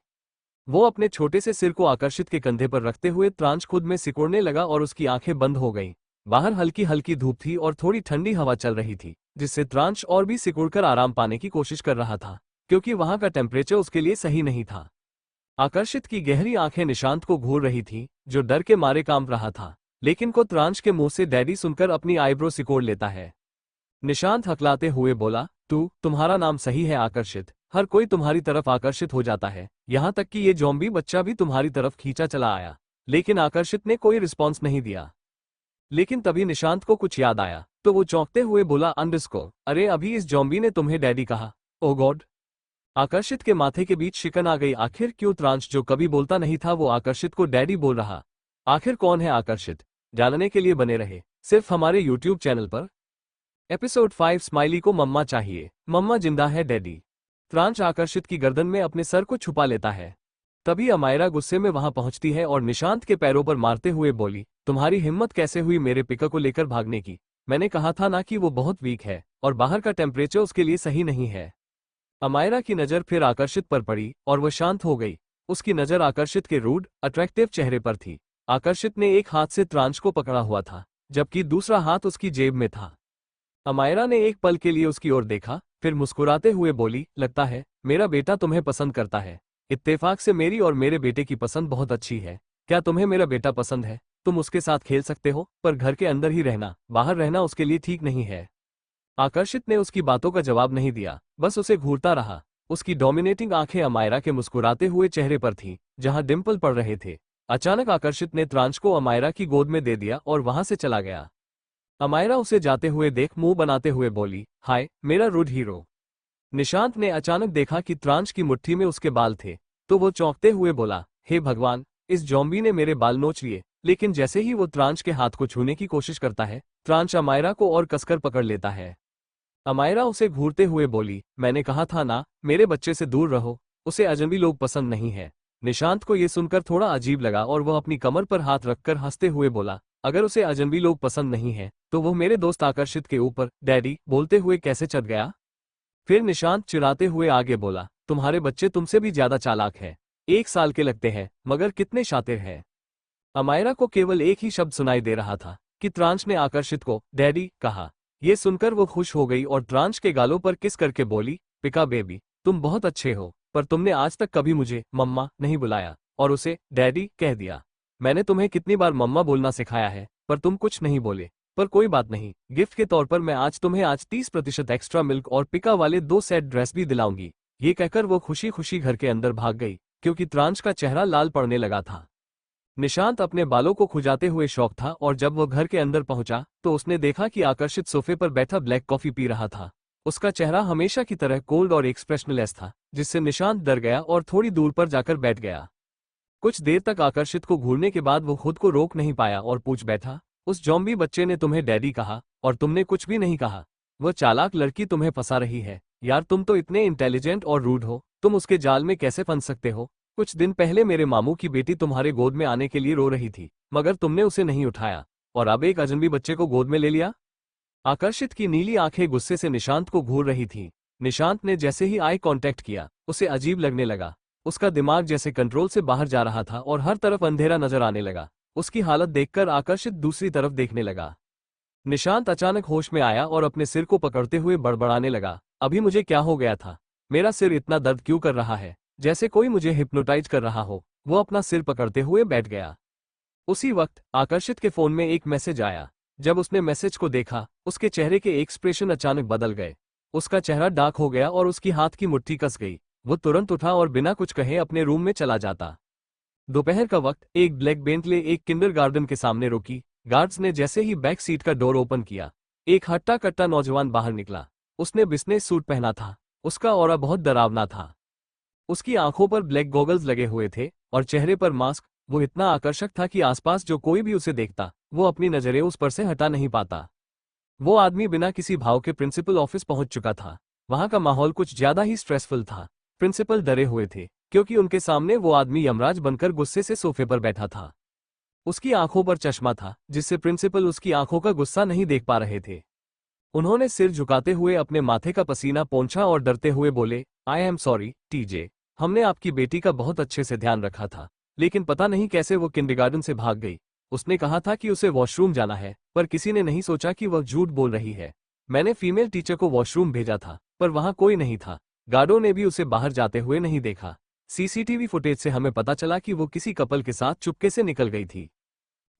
वो अपने छोटे से सिर को आकर्षित के कंधे पर रखते हुए त्रांश खुद में सिकुड़ने लगा और उसकी आंखें बंद हो गईं। बाहर हल्की हल्की धूप थी और थोड़ी ठंडी हवा चल रही थी। जिससे त्रांश और भी सिकुड़कर आराम पाने की कोशिश कर रहा था, क्योंकि वहां का टेम्परेचर उसके लिए सही नहीं था। आकर्षित की गहरी आंखें निशांत को घूर रही थी, जो डर के मारे कांप रहा था, लेकिन को त्रांश के मुंह से डैडी सुनकर अपनी आईब्रो सिकोड़ लेता है। निशांत हकलाते हुए बोला, तुम्हारा नाम सही है आकर्षित, हर कोई तुम्हारी तरफ आकर्षित हो जाता है, यहां तक कि ये ज़ॉम्बी बच्चा भी तुम्हारी तरफ खींचा चला आया। लेकिन आकर्षित ने कोई रिस्पॉन्स नहीं दिया। लेकिन तभी निशांत को कुछ याद आया, तो वो चौंकते हुए बोला, अंडरस्कोर, अरे अभी इस ज़ॉम्बी ने तुम्हें डैडी कहा। ओ गॉड। आकर्षित के माथे के बीच शिकन आ गई। आखिर क्यों त्रांश, जो कभी बोलता नहीं था, वो आकर्षित को डैडी बोल रहा। आखिर कौन है आकर्षित, जानने के लिए बने रहे सिर्फ हमारे यूट्यूब चैनल पर। एपिसोड 5 स्माइली को मम्मा चाहिए, मम्मा जिंदा है डैडी। त्रांश आकर्षित की गर्दन में अपने सर को छुपा लेता है। तभी अमायरा गुस्से में वहां पहुंचती है और निशांत के पैरों पर मारते हुए बोली, तुम्हारी हिम्मत कैसे हुई मेरे पिका को लेकर भागने की? मैंने कहा था ना कि वो बहुत वीक है और बाहर का टेम्परेचर उसके लिए सही नहीं है। अमायरा की नजर फिर आकर्षित पर पड़ी और वह शांत हो गई। उसकी नजर आकर्षित के रूड अट्रैक्टिव चेहरे पर थी। आकर्षित ने एक हाथ से त्रांश को पकड़ा हुआ था, जबकि दूसरा हाथ उसकी जेब में था। अमायरा ने एक पल के लिए उसकी ओर देखा, फिर मुस्कुराते हुए बोली, लगता है मेरा बेटा तुम्हें पसंद करता है। इत्तेफाक से मेरी और मेरे बेटे की पसंद बहुत अच्छी है। क्या तुम्हें मेरा बेटा पसंद है? तुम उसके साथ खेल सकते हो, पर घर के अंदर ही रहना, बाहर रहना उसके लिए ठीक नहीं है। आकर्षित ने उसकी बातों का जवाब नहीं दिया, बस उसे घूरता रहा। उसकी डोमिनेटिंग आंखें अमायरा के मुस्कुराते हुए चेहरे पर थीं, जहां डिंपल पड़ रहे थे। अचानक आकर्षित ने त्रांश को अमायरा की गोद में दे दिया और वहां से चला गया। अमायरा उसे जाते हुए देख मुंह बनाते हुए बोली, हाय मेरा रूड हीरो। निशांत ने अचानक देखा कि त्रांश की मुट्ठी में उसके बाल थे, तो वो चौंकते हुए बोला, हे भगवान, इस ज़ॉम्बी ने मेरे बाल नोच लिए। लेकिन जैसे ही वो त्रांश के हाथ को छूने की कोशिश करता है, त्रांश अमायरा को और कसकर पकड़ लेता है। अमायरा उसे घूरते हुए बोली, मैंने कहा था ना, मेरे बच्चे से दूर रहो, उसे अजनबी लोग पसंद नहीं है। निशांत को ये सुनकर थोड़ा अजीब लगा और वह अपनी कमर पर हाथ रखकर हंसते हुए बोला, अगर उसे अजनबी लोग पसंद नहीं है, तो वो मेरे दोस्त आकर्षित के ऊपर डैडी बोलते हुए कैसे चढ़ गया? फिर निशांत चिढ़ाते हुए आगे बोला, तुम्हारे बच्चे तुमसे भी ज्यादा चालाक है। 1 साल के लगते हैं, मगर कितने शातिर हैं। अमायरा को केवल एक ही शब्द सुनाई दे रहा था कि त्रांश ने आकर्षित को डैडी कहा। ये सुनकर वो खुश हो गई और त्रांश के गालों पर किस करके बोली, पिका बेबी, तुम बहुत अच्छे हो, पर तुमने आज तक कभी मुझे मम्मा नहीं बुलाया और उसे डैडी कह दिया। मैंने तुम्हें कितनी बार मम्मा बोलना सिखाया है, पर तुम कुछ नहीं बोले। पर कोई बात नहीं, गिफ्ट के तौर पर मैं आज तुम्हें 30% एक्स्ट्रा मिल्क और पिका वाले 2 सेट ड्रेस भी दिलाऊंगी। ये कहकर वो खुशी खुशी घर के अंदर भाग गई, क्योंकि त्रांश का चेहरा लाल पड़ने लगा था। निशांत अपने बालों को खुजाते हुए शौक था और जब वो घर के अंदर पहुंचा तो उसने देखा कि आकर्षित सोफे पर बैठा ब्लैक कॉफी पी रहा था। उसका चेहरा हमेशा की तरह कोल्ड और एक्सप्रेशनलेस था, जिससे निशांत डर गया और थोड़ी दूर पर जाकर बैठ गया। कुछ देर तक आकर्षित को घूरने के बाद वो खुद को रोक नहीं पाया और पूछ बैठा, उस ज़ॉम्बी बच्चे ने तुम्हें डैडी कहा और तुमने कुछ भी नहीं कहा। वह चालाक लड़की तुम्हें फंसा रही है। यार तुम तो इतने इंटेलिजेंट और रूड हो, तुम उसके जाल में कैसे फंस सकते हो? कुछ दिन पहले मेरे मामू की बेटी तुम्हारे गोद में आने के लिए रो रही थी, मगर तुमने उसे नहीं उठाया और अब एक अजनबी बच्चे को गोद में ले लिया। आकर्षित की नीली आंखें गुस्से से निशांत को घूर रही थीं। निशांत ने जैसे ही आई कांटेक्ट किया, उसे अजीब लगने लगा। उसका दिमाग जैसे कंट्रोल से बाहर जा रहा था और हर तरफ अंधेरा नजर आने लगा। उसकी हालत देखकर आकर्षित दूसरी तरफ देखने लगा। निशांत अचानक होश में आया और अपने सिर को पकड़ते हुए बड़बड़ाने लगा, अभी मुझे क्या हो गया था? मेरा सिर इतना दर्द क्यों कर रहा है? जैसे कोई मुझे हिप्नोटाइज कर रहा हो। वो अपना सिर पकड़ते हुए बैठ गया। उसी वक्त आकर्षित के फोन में एक मैसेज आया। जब उसने मैसेज को देखा, उसके चेहरे के एक्सप्रेशन अचानक बदल गए। उसका चेहरा डार्क हो गया और उसकी हाथ की मुट्ठी कस गई। वो तुरंत उठा और बिना कुछ कहे अपने रूम में चला जाता। दोपहर का वक्त, एक ब्लैक बेंटले एक किंडरगार्टन के सामने रुकी। गार्ड्स ने जैसे ही बैक सीट का डोर ओपन किया, एक हट्टा कट्टा नौजवान बाहर निकला। उसने बिजनेस सूट पहना था। उसका ऑरा बहुत डरावना था। उसकी आंखों पर ब्लैक गॉगल्स लगे हुए थे और चेहरे पर मास्क। वो इतना आकर्षक था कि आसपास जो कोई भी उसे देखता, वो अपनी नजरें उस पर से हटा नहीं पाता। वो आदमी बिना किसी भाव के प्रिंसिपल ऑफिस पहुंच चुका था। वहां का माहौल कुछ ज्यादा ही स्ट्रेसफुल था। प्रिंसिपल डरे हुए थे, क्योंकि उनके सामने वो आदमी यमराज बनकर गुस्से से सोफे पर बैठा था। उसकी आंखों पर चश्मा था, जिससे प्रिंसिपल उसकी आंखों का गुस्सा नहीं देख पा रहे थे। उन्होंने सिर झुकाते हुए अपने माथे का पसीना पोंछा और डरते हुए बोले, आई एम सॉरी टीजे, हमने आपकी बेटी का बहुत अच्छे से ध्यान रखा था, लेकिन पता नहीं कैसे वो किंडरगार्टन से भाग गई। उसने कहा था कि उसे वॉशरूम जाना है, पर किसी ने नहीं सोचा कि वह झूठ बोल रही है। मैंने फीमेल टीचर को वॉशरूम भेजा था, पर वहां कोई नहीं था। गार्डों ने भी उसे बाहर जाते हुए नहीं देखा। सीसीटीवी फुटेज से हमें पता चला कि वो किसी कपल के साथ चुपके से निकल गई थी।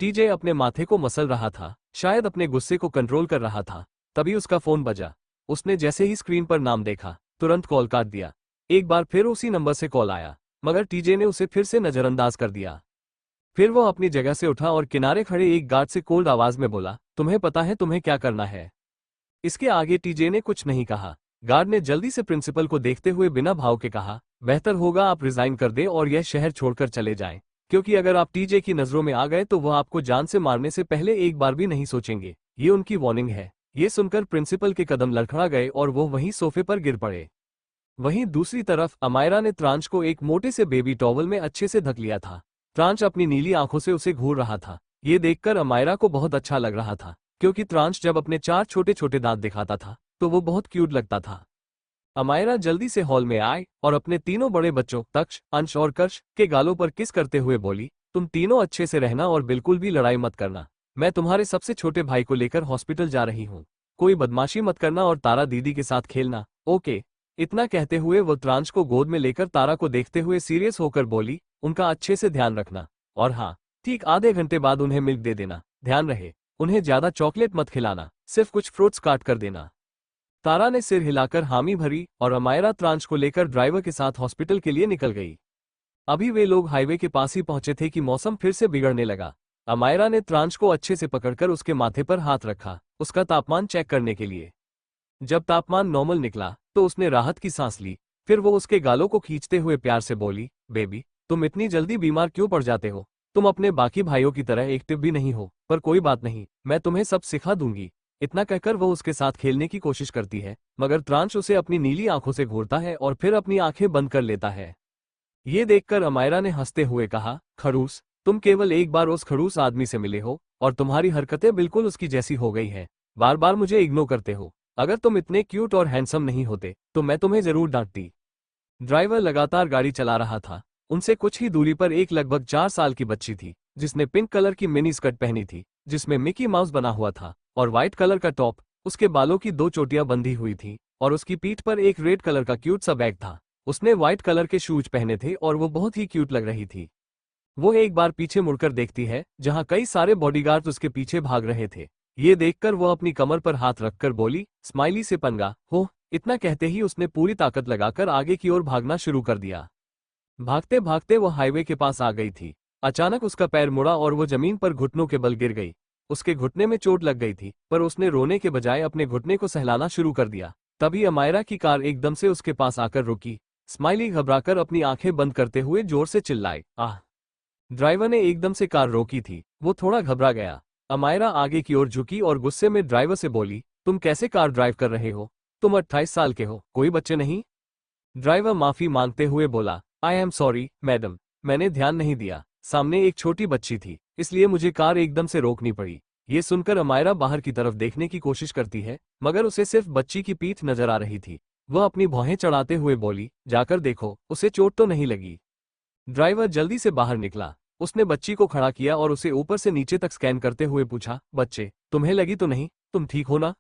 टीजे अपने माथे को मसल रहा था, शायद अपने गुस्से को कंट्रोल कर रहा था। तभी उसका फोन बजा। उसने जैसे ही स्क्रीन पर नाम देखा, तुरंत कॉल काट दिया। एक बार फिर उसी नंबर से कॉल आया, मगर टीजे ने उसे फिर से नजरअंदाज कर दिया। फिर वो अपनी जगह से उठा और किनारे खड़े एक गार्ड से कोल्ड आवाज में बोला, तुम्हें पता है तुम्हें क्या करना है? इसके आगे टीजे ने कुछ नहीं कहा। गार्ड ने जल्दी से प्रिंसिपल को देखते हुए बिना भाव के कहा, बेहतर होगा आप रिजाइन कर दें और यह शहर छोड़कर चले जाएं, क्योंकि अगर आप टीजे की नजरों में आ गए तो वह आपको जान से मारने से पहले एक बार भी नहीं सोचेंगे। ये उनकी वार्निंग है। ये सुनकर प्रिंसिपल के कदम लड़खड़ा गए और वो वहीं सोफे पर गिर पड़े। वहीं दूसरी तरफ अमायरा ने त्रांच को एक मोटे से बेबी टॉवल में अच्छे से ढक लिया था। त्रांच अपनी नीली आंखों से उसे घूर रहा था। ये देखकर अमायरा को बहुत अच्छा लग रहा था, क्योंकि त्रांच जब अपने 4 छोटे छोटे दांत दिखाता था तो वो बहुत क्यूट लगता था। अमायरा जल्दी से हॉल में आई और अपने तीनों बड़े बच्चों तक्ष, अंश और कर्ष के गालों पर किस करते हुए बोली, तुम तीनों अच्छे से रहना और बिल्कुल भी लड़ाई मत करना। मैं तुम्हारे सबसे छोटे भाई को लेकर हॉस्पिटल जा रही हूँ। कोई बदमाशी मत करना और तारा दीदी के साथ खेलना, ओके? इतना कहते हुए वो त्रांच को गोद में लेकर तारा को देखते हुए सीरियस होकर बोली, उनका अच्छे से ध्यान रखना, और हाँ, ठीक आधे घंटे बाद उन्हें मिल्क दे देना। ध्यान रहे, उन्हें ज्यादा चॉकलेट मत खिलाना, सिर्फ कुछ फ्रूट्स काट कर देना। तारा ने सिर हिलाकर हामी भरी और अमायरा त्रांच को लेकर ड्राइवर के साथ हॉस्पिटल के लिए निकल गई। अभी वे लोग हाईवे के पास ही पहुंचे थे कि मौसम फिर से बिगड़ने लगा। अमायरा ने त्रांच को अच्छे से पकड़कर उसके माथे पर हाथ रखा, उसका तापमान चेक करने के लिए। जब तापमान नॉर्मल निकला तो उसने राहत की सांस ली। फिर वो उसके गालों को खींचते हुए प्यार से बोली, बेबी, तुम इतनी जल्दी बीमार क्यों पड़ जाते हो? तुम अपने बाकी भाइयों की तरह एक्टिव भी नहीं हो, पर कोई बात नहीं, मैं तुम्हें सब सिखा दूंगी। इतना कहकर वो उसके साथ खेलने की कोशिश करती है, मगर त्रांच उसे अपनी नीली आंखों से घूरता है और फिर अपनी आंखें बंद कर लेता है। ये देखकर अमायरा ने हंसते हुए कहा, खड़ूस, तुम केवल एक बार उस खड़ूस आदमी से मिले हो और तुम्हारी हरकतें बिल्कुल उसकी जैसी हो गई हैं। बार बार मुझे इग्नोर करते हो। अगर तुम इतने क्यूट और हैंडसम नहीं होते तो मैं तुम्हें जरूर डांटती। ड्राइवर लगातार गाड़ी चला रहा था। उनसे कुछ ही दूरी पर एक लगभग 4 साल की बच्ची थी, जिसने पिंक कलर की मिनी स्कर्ट पहनी थी, जिसमें मिकी माउस बना हुआ था, और व्हाइट कलर का टॉप। उसके बालों की 2 चोटियां बंधी हुई थी और उसकी पीठ पर एक रेड कलर का क्यूट सा बैग था। उसने व्हाइट कलर के शूज पहने थे और वो बहुत ही क्यूट लग रही थी। वो एक बार पीछे मुड़कर देखती है, जहां कई सारे बॉडीगार्ड्स उसके पीछे भाग रहे थे। ये देखकर वो अपनी कमर पर हाथ रखकर बोली, स्माइली से पंगा हो। इतना कहते ही उसने पूरी ताकत लगाकर आगे की ओर भागना शुरू कर दिया। भागते भागते वो हाईवे के पास आ गई थी। अचानक उसका पैर मुड़ा और वो जमीन पर घुटनों के बल गिर गई। उसके घुटने में चोट लग गई थी, पर उसने रोने के बजाय अपने घुटने को सहलाना शुरू कर दिया। तभी अमायरा की कार एकदम से उसके पास आकर रुकी। स्माइली घबराकर अपनी आंखें बंद करते हुए जोर से चिल्लाई, आह! ड्राइवर ने एकदम से कार रोकी थी। वो थोड़ा घबरा गया। अमायरा आगे की ओर झुकी और गुस्से में ड्राइवर से बोली, तुम कैसे कार ड्राइव कर रहे हो? तुम 28 साल के हो, कोई बच्चे नहीं? ड्राइवर माफी मांगते हुए बोला, आई एम सॉरी मैडम, मैंने ध्यान नहीं दिया। सामने एक छोटी बच्ची थी, इसलिए मुझे कार एकदम से रोकनी पड़ी। ये सुनकर अमायरा बाहर की तरफ देखने की कोशिश करती है, मगर उसे सिर्फ बच्ची की पीठ नजर आ रही थी। वह अपनी भौहें चढ़ाते हुए बोली, जाकर देखो, उसे चोट तो नहीं लगी। ड्राइवर जल्दी से बाहर निकला। उसने बच्ची को खड़ा किया और उसे ऊपर से नीचे तक स्कैन करते हुए पूछा, बच्चे, तुम्हें लगी तो नहीं? तुम ठीक हो ना?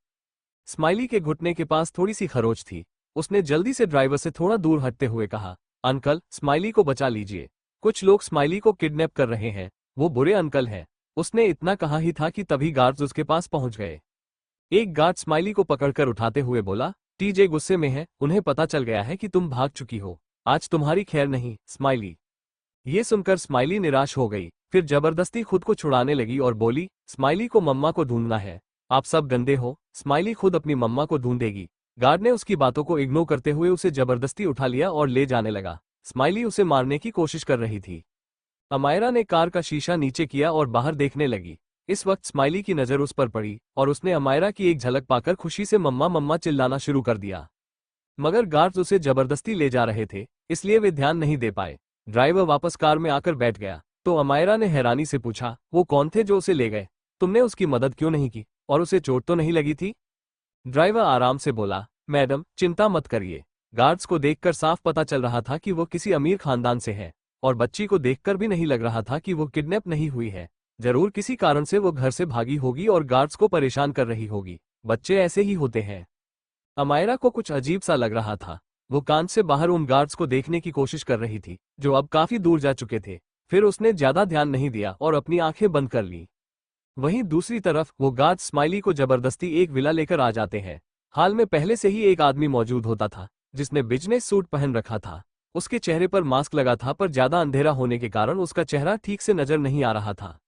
स्माइली के घुटने के पास थोड़ी सी खरोच थी। उसने जल्दी से ड्राइवर से थोड़ा दूर हटते हुए कहा, अंकल, स्माइली को बचा लीजिए। कुछ लोग स्माइली को किडनैप कर रहे हैं। वो बुरे अंकल हैं। उसने इतना कहा ही था कि तभी गार्ड्स उसके पास पहुंच गए। एक गार्ड स्माइली को पकड़कर उठाते हुए बोला, टीजे गुस्से में है, उन्हें पता चल गया है कि तुम भाग चुकी हो। आज तुम्हारी खैर नहीं, स्माइली। ये सुनकर स्माइली निराश हो गई। फिर जबरदस्ती खुद को छुड़ाने लगी और बोली, स्माइली को मम्मा को ढूंढना है। आप सब गंदे हो, स्माइली खुद अपनी मम्मा को ढूंढेगी। गार्ड ने उसकी बातों को इग्नोर करते हुए उसे जबरदस्ती उठा लिया और ले जाने लगा। स्माइली उसे मारने की कोशिश कर रही थी। अमायरा ने कार का शीशा नीचे किया और बाहर देखने लगी। इस वक्त स्माइली की नजर उस पर पड़ी और उसने अमायरा की एक झलक पाकर खुशी से मम्मा मम्मा चिल्लाना शुरू कर दिया। मगर गार्ड्स उसे जबरदस्ती ले जा रहे थे, इसलिए वे ध्यान नहीं दे पाए। ड्राइवर वापस कार में आकर बैठ गया तो अमायरा ने हैरानी से पूछा, वो कौन थे जो उसे ले गए? तुमने उसकी मदद क्यों नहीं की? और उसे चोट तो नहीं लगी थी? ड्राइवर आराम से बोला, मैडम, चिंता मत करिए। गार्ड्स को देखकर साफ पता चल रहा था कि वो किसी अमीर खानदान से है, और बच्ची को देखकर भी नहीं लग रहा था कि वो किडनैप नहीं हुई है। जरूर किसी कारण से वो घर से भागी होगी और गार्ड्स को परेशान कर रही होगी। बच्चे ऐसे ही होते हैं। अमायरा को कुछ अजीब सा लग रहा था। वो कांच से बाहर उन गार्ड्स को देखने की कोशिश कर रही थी जो अब काफी दूर जा चुके थे। फिर उसने ज्यादा ध्यान नहीं दिया और अपनी आंखें बंद कर ली। वहीं दूसरी तरफ वो गार्ड्स स्माइली को जबरदस्ती एक विला लेकर आ जाते हैं। हाल में पहले से ही एक आदमी मौजूद होता था जिसने बिजनेस सूट पहन रखा था। उसके चेहरे पर मास्क लगा था पर ज्यादा अंधेरा होने के कारण उसका चेहरा ठीक से नजर नहीं आ रहा था।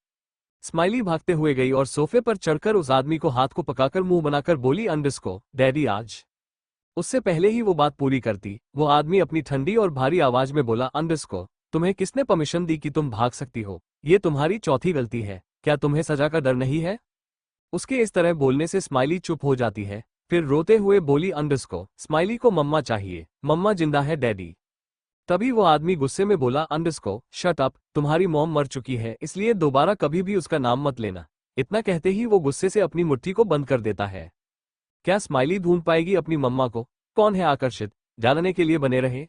स्माइली भागते हुए गई और सोफे पर चढ़कर उस आदमी को हाथ को पकाकर मुंह बनाकर बोली, अंडरस्को डैडी आज। उससे पहले ही वो बात पूरी करती, वो आदमी अपनी ठंडी और भारी आवाज में बोला, अंडरस्को तुम्हें किसने परमिशन दी कि तुम भाग सकती हो? ये तुम्हारी चौथी गलती है। क्या तुम्हें सजा का डर नहीं है? उसके इस तरह बोलने से स्माइली चुप हो जाती है। फिर रोते हुए बोली, अंडरस्को स्माइली को मम्मा चाहिए, मम्मा जिंदा है डैडी। तभी वो आदमी गुस्से में बोला, अंडरस्को शट अप, तुम्हारी मॉम मर चुकी है इसलिए दोबारा कभी भी उसका नाम मत लेना। इतना कहते ही वो गुस्से से अपनी मुट्ठी को बंद कर देता है। क्या स्माइली ढूंढ पाएगी अपनी मम्मा को? कौन है आकर्षित? जानने के लिए बने रहे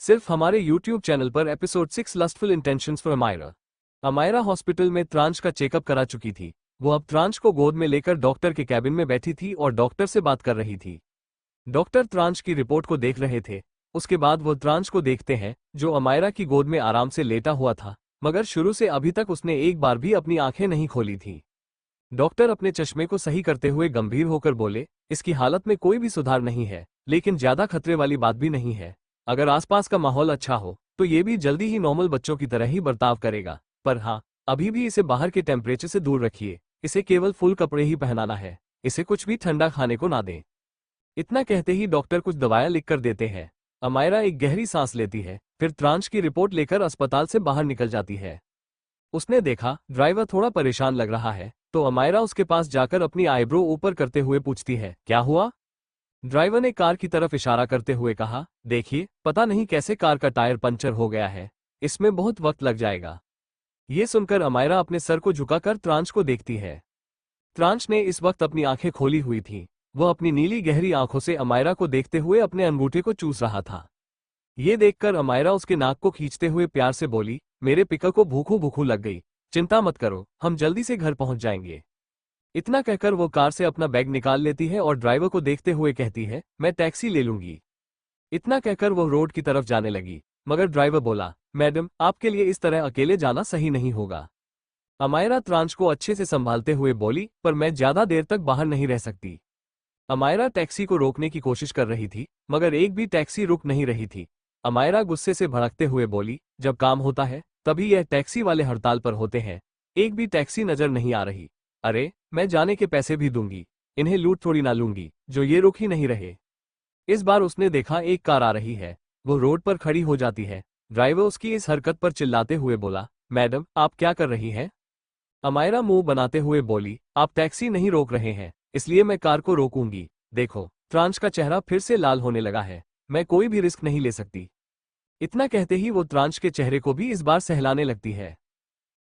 सिर्फ हमारे YouTube चैनल पर episode 6 lustful intentions for Amayra. Amayra hospital में त्रांश का चेकअप करा चुकी थी। वो अब त्रांश को गोद में लेकर डॉक्टर के कैबिन में बैठी थी और डॉक्टर से बात कर रही थी। डॉक्टर त्रांश की रिपोर्ट को देख रहे थे। उसके बाद वो त्रांश को देखते हैं जो अमायरा की गोद में आराम से लेटा हुआ था, मगर शुरू से अभी तक उसने एक बार भी अपनी आंखें नहीं खोली थी। डॉक्टर अपने चश्मे को सही करते हुए गंभीर होकर बोले, इसकी हालत में कोई भी सुधार नहीं है, लेकिन ज्यादा खतरे वाली बात भी नहीं है। अगर आसपास का माहौल अच्छा हो तो ये भी जल्दी ही नॉर्मल बच्चों की तरह ही बर्ताव करेगा। पर हाँ, अभी भी इसे बाहर के टेम्परेचर से दूर रखिए। इसे केवल फुल कपड़े ही पहनाना है। इसे कुछ भी ठंडा खाने को ना दें। इतना कहते ही डॉक्टर कुछ दवाएं लिखकर देते हैं। अमायरा एक गहरी सांस लेती है, फिर त्रांश की रिपोर्ट लेकर अस्पताल से बाहर निकल जाती है। उसने देखा ड्राइवर थोड़ा परेशान लग रहा है, तो अमायरा उसके पास जाकर अपनी आईब्रो ऊपर करते हुए पूछती है, क्या हुआ? ड्राइवर ने कार की तरफ इशारा करते हुए कहा, देखिए पता नहीं कैसे कार का टायर पंचर हो गया है, इसमें बहुत वक्त लग जाएगा। ये सुनकर अमायरा अपने सर को झुकाकर त्रांश को देखती है। त्रांश ने इस वक्त अपनी आंखें खोली हुई थी। वह अपनी नीली गहरी आंखों से अमायरा को देखते हुए अपने अंगूठे को चूस रहा था। ये देखकर अमायरा उसके नाक को खींचते हुए प्यार से बोली, मेरे पिका को भूखू भूखू लग गई, चिंता मत करो, हम जल्दी से घर पहुंच जाएंगे। इतना कहकर वो कार से अपना बैग निकाल लेती है और ड्राइवर को देखते हुए कहती है, मैं टैक्सी ले लूंगी। इतना कहकर वो रोड की तरफ जाने लगी, मगर ड्राइवर बोला, मैडम आपके लिए इस तरह अकेले जाना सही नहीं होगा। अमायरा त्रांश को अच्छे से संभालते हुए बोली, पर मैं ज्यादा देर तक बाहर नहीं रह सकती। अमायरा टैक्सी को रोकने की कोशिश कर रही थी, मगर एक भी टैक्सी रुक नहीं रही थी। अमायरा गुस्से से भड़कते हुए बोली, जब काम होता है तभी यह टैक्सी वाले हड़ताल पर होते हैं, एक भी टैक्सी नजर नहीं आ रही। अरे मैं जाने के पैसे भी दूंगी, इन्हें लूट थोड़ी ना लूंगी जो ये रुक ही नहीं रहे। इस बार उसने देखा एक कार आ रही है। वो रोड पर खड़ी हो जाती है। ड्राइवर उसकी इस हरकत पर चिल्लाते हुए बोला, मैडम आप क्या कर रही हैं? अमायरा मुंह बनाते हुए बोली, आप टैक्सी नहीं रोक रहे हैं इसलिए मैं कार को रोकूंगी। देखो त्रांश का चेहरा फिर से लाल होने लगा है, मैं कोई भी रिस्क नहीं ले सकती। इतना कहते ही वो त्रांश के चेहरे को भी इस बार सहलाने लगती है।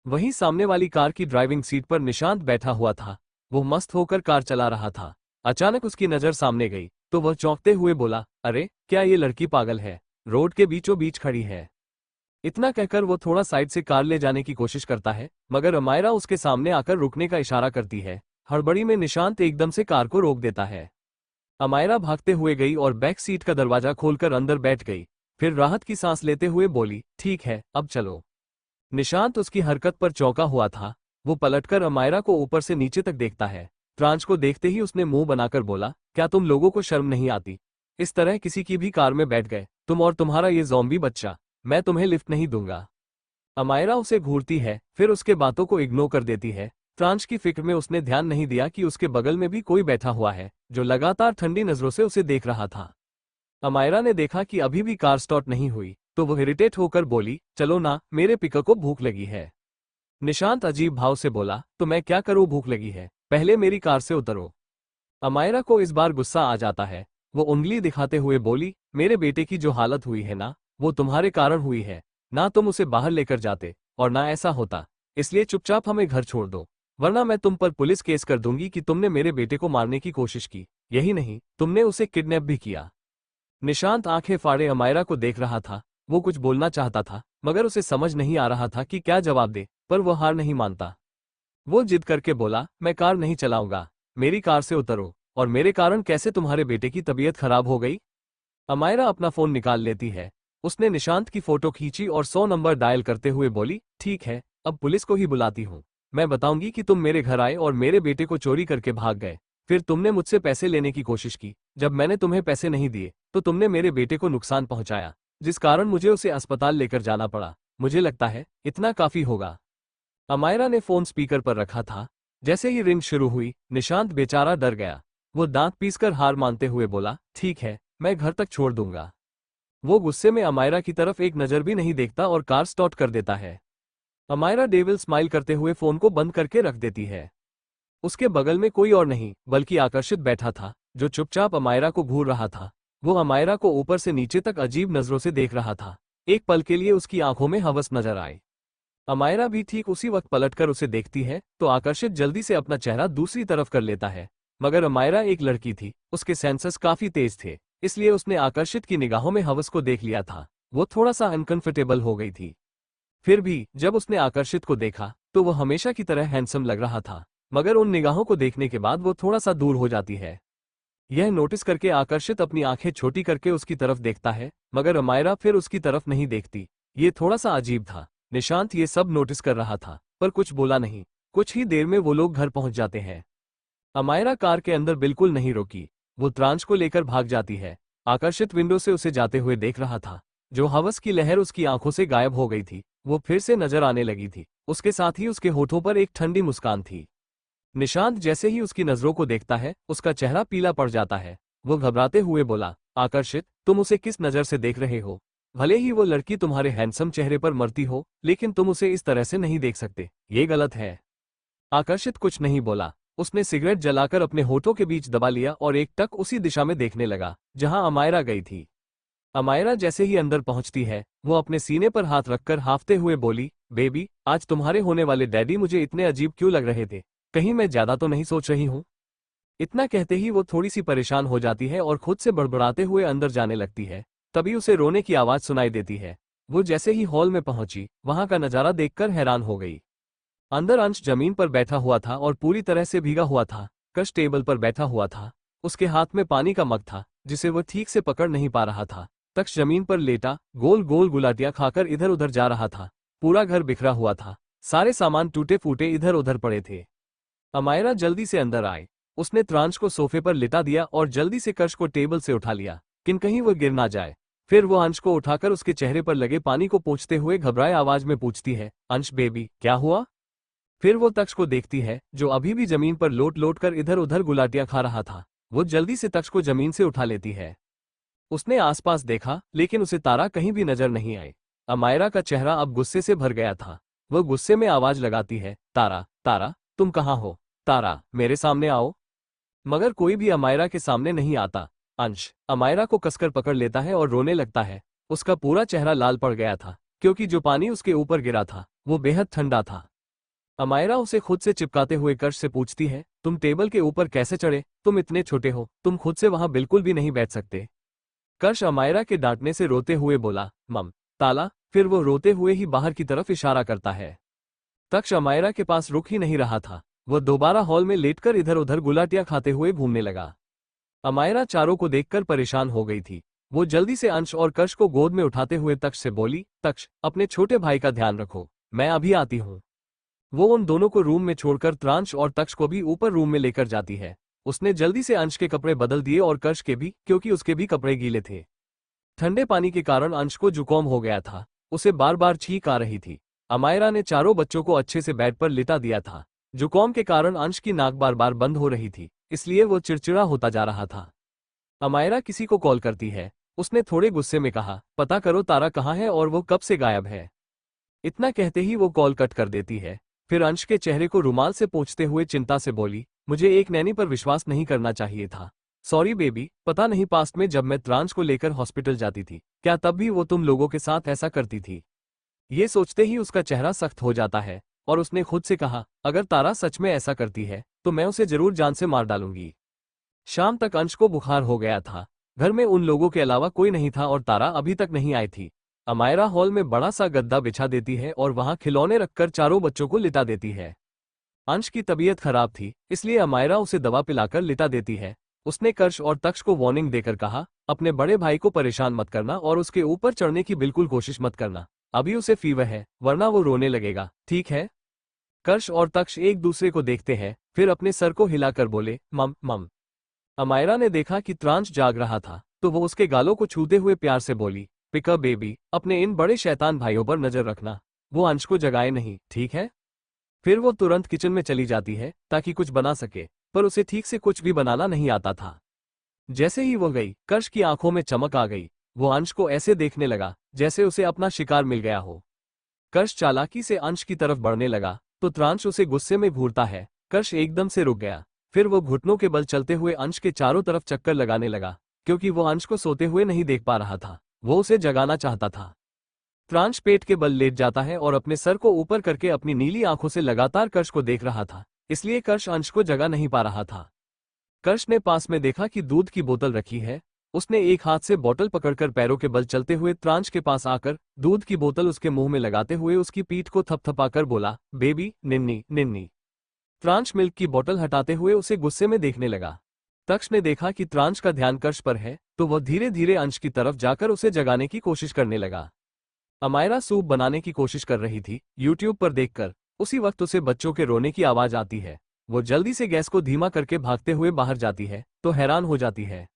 वहीं सामने वाली कार की ड्राइविंग सीट पर निशांत बैठा हुआ था। वो मस्त होकर कार चला रहा था। अचानक उसकी नजर सामने गई तो वह चौंकते हुए बोला, अरे क्या ये लड़की पागल है, रोड के बीचों बीच खड़ी है। इतना कहकर वो थोड़ा साइड से कार ले जाने की कोशिश करता है, मगर अमायरा उसके सामने आकर रुकने का इशारा करती है। हड़बड़ी में निशांत एकदम से कार को रोक देता है। अमायरा भागते हुए गई और बैक सीट का दरवाजा खोलकर अंदर बैठ गई। फिर राहत की सांस लेते हुए बोली, ठीक है अब चलो। निशांत उसकी हरकत पर चौंका हुआ था। वो पलटकर अमायरा को ऊपर से नीचे तक देखता है। त्रांश को देखते ही उसने मुंह बनाकर बोला, क्या तुम लोगों को शर्म नहीं आती? इस तरह किसी की भी कार में बैठ गए, तुम और तुम्हारा ये ज़ॉम्बी बच्चा। मैं तुम्हें लिफ्ट नहीं दूंगा। अमायरा उसे घूरती है, फिर उसके बातों को इग्नोर कर देती है। त्रांश की फिक्र में उसने ध्यान नहीं दिया कि उसके बगल में भी कोई बैठा हुआ है जो लगातार ठंडी नजरों से उसे देख रहा था। अमायरा ने देखा कि अभी भी कार स्टार्ट नहीं हुई, तो वो इरिटेट होकर बोली, चलो ना, मेरे पिका को भूख लगी है। निशांत अजीब भाव से बोला, तो मैं क्या करूं, भूख लगी है, पहले मेरी कार से उतरो। अमायरा को इस बार गुस्सा आ जाता है। वो उंगली दिखाते हुए बोली, मेरे बेटे की जो हालत हुई है ना, वो तुम्हारे कारण हुई है। ना तुम उसे बाहर लेकर जाते और ना ऐसा होता, इसलिए चुपचाप हमें घर छोड़ दो, वरना मैं तुम पर पुलिस केस कर दूंगी कि तुमने मेरे बेटे को मारने की कोशिश की। यही नहीं, तुमने उसे किडनैप भी किया। निशांत आंखें फाड़े अमायरा को देख रहा था। वो कुछ बोलना चाहता था, मगर उसे समझ नहीं आ रहा था कि क्या जवाब दे, पर वो हार नहीं मानता। वो जिद करके बोला, मैं कार नहीं चलाऊंगा, मेरी कार से उतरो। और मेरे कारण कैसे तुम्हारे बेटे की तबीयत खराब हो गई? अमायरा अपना फोन निकाल लेती है। उसने निशांत की फोटो खींची और 100 नंबर डायल करते हुए बोली, ठीक है, अब पुलिस को ही बुलाती हूँ। मैं बताऊंगी कि तुम मेरे घर आए और मेरे बेटे को चोरी करके भाग गए। फिर तुमने मुझसे पैसे लेने की कोशिश की। जब मैंने तुम्हें पैसे नहीं दिए तो तुमने मेरे बेटे को नुकसान पहुंचाया, जिस कारण मुझे उसे अस्पताल लेकर जाना पड़ा। मुझे लगता है इतना काफी होगा। अमायरा ने फोन स्पीकर पर रखा था। जैसे ही रिंग शुरू हुई, निशांत बेचारा डर गया। वो दांत पीसकर हार मानते हुए बोला, ठीक है, मैं घर तक छोड़ दूंगा। वो गुस्से में अमायरा की तरफ एक नजर भी नहीं देखता और कार स्टार्ट कर देता है। अमायरा डेविल स्माइल करते हुए फोन को बंद करके रख देती है। उसके बगल में कोई और नहीं बल्कि आकर्षित बैठा था, जो चुपचाप अमायरा को घूर रहा था। वो अमायरा को ऊपर से नीचे तक अजीब नजरों से देख रहा था। एक पल के लिए उसकी आंखों में हवस नजर आई। अमायरा भी ठीक उसी वक्त पलटकर उसे देखती है तो आकर्षित जल्दी से अपना चेहरा दूसरी तरफ कर लेता है। मगर अमायरा एक लड़की थी, उसके सेंसस काफी तेज थे, इसलिए उसने आकर्षित की निगाहों में हवस को देख लिया था। वो थोड़ा सा अनकंफर्टेबल हो गई थी। फिर भी जब उसने आकर्षित को देखा तो वो हमेशा की तरह हैंडसम लग रहा था, मगर उन निगाहों को देखने के बाद वो थोड़ा सा दूर हो जाती है। यह नोटिस करके आकर्षित अपनी आंखें छोटी करके उसकी तरफ देखता है, मगर अमायरा फिर उसकी तरफ नहीं देखती। ये थोड़ा सा अजीब था। निशांत ये सब नोटिस कर रहा था पर कुछ बोला नहीं। कुछ ही देर में वो लोग घर पहुंच जाते हैं। अमायरा कार के अंदर बिल्कुल नहीं रोकी। वो त्रांश को लेकर भाग जाती है। आकर्षित विंडो से उसे जाते हुए देख रहा था। जो हवस की लहर उसकी आंखों से गायब हो गई थी वो फिर से नजर आने लगी थी। उसके साथ ही उसके होठों पर एक ठंडी मुस्कान थी। निशांत जैसे ही उसकी नजरों को देखता है उसका चेहरा पीला पड़ जाता है। वो घबराते हुए बोला, आकर्षित, तुम उसे किस नजर से देख रहे हो? भले ही वो लड़की तुम्हारे हैंडसम चेहरे पर मरती हो, लेकिन तुम उसे इस तरह से नहीं देख सकते। ये गलत है। आकर्षित कुछ नहीं बोला। उसने सिगरेट जलाकर अपने होठों के बीच दबा लिया और एक टक उसी दिशा में देखने लगा जहां अमायरा गई थी। अमायरा जैसे ही अंदर पहुंचती है वो अपने सीने पर हाथ रखकर हाफते हुए बोली, बेबी, आज तुम्हारे होने वाले डैडी मुझे इतने अजीब क्यों लग रहे थे? कहीं मैं ज्यादा तो नहीं सोच रही हूँ? इतना कहते ही वो थोड़ी सी परेशान हो जाती है और खुद से बड़बड़ाते हुए अंदर जाने लगती है। तभी उसे रोने की आवाज सुनाई देती है। वो जैसे ही हॉल में पहुंची वहां का नजारा देखकर हैरान हो गई। अंदर अंश जमीन पर बैठा हुआ था और पूरी तरह से भीगा हुआ था। कश टेबल पर बैठा हुआ था। उसके हाथ में पानी का मग था जिसे वो ठीक से पकड़ नहीं पा रहा था। तक्ष जमीन पर लेटा गोल गोल गुलाटियां खाकर इधर उधर जा रहा था। पूरा घर बिखरा हुआ था। सारे सामान टूटे फूटे इधर उधर पड़े थे। अमायरा जल्दी से अंदर आई। उसने त्रांश को सोफे पर लिटा दिया और जल्दी से कर्श को टेबल से उठा लिया किन कहीं वो गिर ना जाए। फिर वो अंश को उठाकर उसके चेहरे पर लगे पानी को पोंछते हुए घबराए आवाज में पूछती है, अंश बेबी, क्या हुआ? फिर वो तक्ष को देखती है जो अभी भी जमीन पर लोट लोट कर इधर उधर गुलाटियां खा रहा था। वो जल्दी से तक्ष को जमीन से उठा लेती है। उसने आसपास देखा लेकिन उसे तारा कहीं भी नजर नहीं आई। अमायरा का चेहरा अब गुस्से से भर गया था। वह गुस्से में आवाज लगाती है, तारा, तारा, तुम कहाँ हो? तारा, मेरे सामने आओ। मगर कोई भी अमायरा के सामने नहीं आता। अंश अमायरा को कसकर पकड़ लेता है और रोने लगता है। उसका पूरा चेहरा लाल पड़ गया था क्योंकि जो पानी उसके ऊपर गिरा था वो बेहद ठंडा था। अमायरा उसे खुद से चिपकाते हुए कर्श से पूछती है, तुम टेबल के ऊपर कैसे चढ़े? तुम इतने छोटे हो, तुम खुद से वहां बिल्कुल भी नहीं बैठ सकते। कर्श अमायरा के डांटने से रोते हुए बोला, मम, ताला। फिर वो रोते हुए ही बाहर की तरफ इशारा करता है। तक्ष अमायरा के पास रुक ही नहीं रहा था। वह दोबारा हॉल में लेटकर इधर उधर गुलाटियां खाते हुए घूमने लगा। अमायरा चारों को देखकर परेशान हो गई थी। वो जल्दी से अंश और कर्श को गोद में उठाते हुए तक्ष से बोली, तक्ष, अपने छोटे भाई का ध्यान रखो, मैं अभी आती हूँ। वो उन दोनों को रूम में छोड़कर त्रांश और तक्ष को भी ऊपर रूम में लेकर जाती है। उसने जल्दी से अंश के कपड़े बदल दिए और कर्श के भी, क्योंकि उसके भी कपड़े गीले थे। ठंडे पानी के कारण अंश को जुकाम हो गया था। उसे बार बार छींक आ रही थी। अमायरा ने चारों बच्चों को अच्छे से बेड पर लिटा दिया था। जुकाम के कारण अंश की नाक बार बार बंद हो रही थी, इसलिए वो चिड़चिड़ा होता जा रहा था। अमायरा किसी को कॉल करती है। उसने थोड़े गुस्से में कहा, पता करो तारा कहाँ है और वो कब से गायब है। इतना कहते ही वो कॉल कट कर देती है। फिर अंश के चेहरे को रुमाल से पोंछते हुए चिंता से बोली, मुझे एक नैनी पर विश्वास नहीं करना चाहिए था। सॉरी बेबी, पता नहीं पास्ट में जब मैं त्रांश को लेकर हॉस्पिटल जाती थी क्या तब भी वो तुम लोगों के साथ ऐसा करती थी। ये सोचते ही उसका चेहरा सख्त हो जाता है और उसने खुद से कहा, अगर तारा सच में ऐसा करती है तो मैं उसे जरूर जान से मार डालूंगी। शाम तक अंश को बुखार हो गया था। घर में उन लोगों के अलावा कोई नहीं था और तारा अभी तक नहीं आई थी। अमायरा हॉल में बड़ा सा गद्दा बिछा देती है और वहां खिलौने रखकर चारों बच्चों को लिटा देती है। अंश की तबीयत खराब थी, इसलिए अमायरा उसे दवा पिलाकर लिटा देती है उसने कर्ष और तक्ष को वार्निंग देकर कहा, अपने बड़े भाई को परेशान मत करना और उसके ऊपर चढ़ने की बिल्कुल कोशिश मत करना। अभी उसे फीवर है, वरना वो रोने लगेगा, ठीक है? कर्ष और तक्ष एक दूसरे को देखते हैं, फिर अपने सर को हिलाकर बोले, मम मम। अमायरा ने देखा कि त्रांश जाग रहा था, तो वो उसके गालों को छूते हुए प्यार से बोली, पिकअप बेबी, अपने इन बड़े शैतान भाइयों पर नजर रखना, वो अंश को जगाए नहीं, ठीक है? फिर वो तुरंत किचन में चली जाती है ताकि कुछ बना सके, पर उसे ठीक से कुछ भी बनाना नहीं आता था। जैसे ही वो गई, कर्ष की आंखों में चमक आ गई। वो अंश को ऐसे देखने लगा जैसे उसे अपना शिकार मिल गया हो। कर्ष चालाकी से अंश की तरफ बढ़ने लगा तो त्रांश उसे गुस्से में घूरता है। कर्ष एकदम से रुक गया। फिर वो घुटनों के बल चलते हुए अंश के चारों तरफ चक्कर लगाने लगा, क्योंकि वो अंश को सोते हुए नहीं देख पा रहा था, वो उसे जगाना चाहता था। त्रांश पेट के बल लेट जाता है और अपने सर को ऊपर करके अपनी नीली आंखों से लगातार कर्ष को देख रहा था, इसलिए कर्ष अंश को जगा नहीं पा रहा था। कर्ष ने पास में देखा कि दूध की बोतल रखी है। उसने एक हाथ से बोतल पकड़कर पैरों के बल चलते हुए त्रांश के पास आकर दूध की बोतल उसके मुंह में लगाते हुए उसकी पीठ को थपथपाकर बोला, बेबी निन्नी निन्नी। त्रांश मिल्क की बोतल हटाते हुए उसे गुस्से में देखने लगा। तक्ष ने देखा कि त्रांश का ध्यान कर्ष पर है, तो वह धीरे धीरे अंश की तरफ जाकर उसे जगाने की कोशिश करने लगा। अमायरा सूप बनाने की कोशिश कर रही थी, यूट्यूब पर देखकर। उसी वक्त उसे बच्चों के रोने की आवाज आती है। वो जल्दी से गैस को धीमा करके भागते हुए बाहर जाती है, तो हैरान हो जाती है।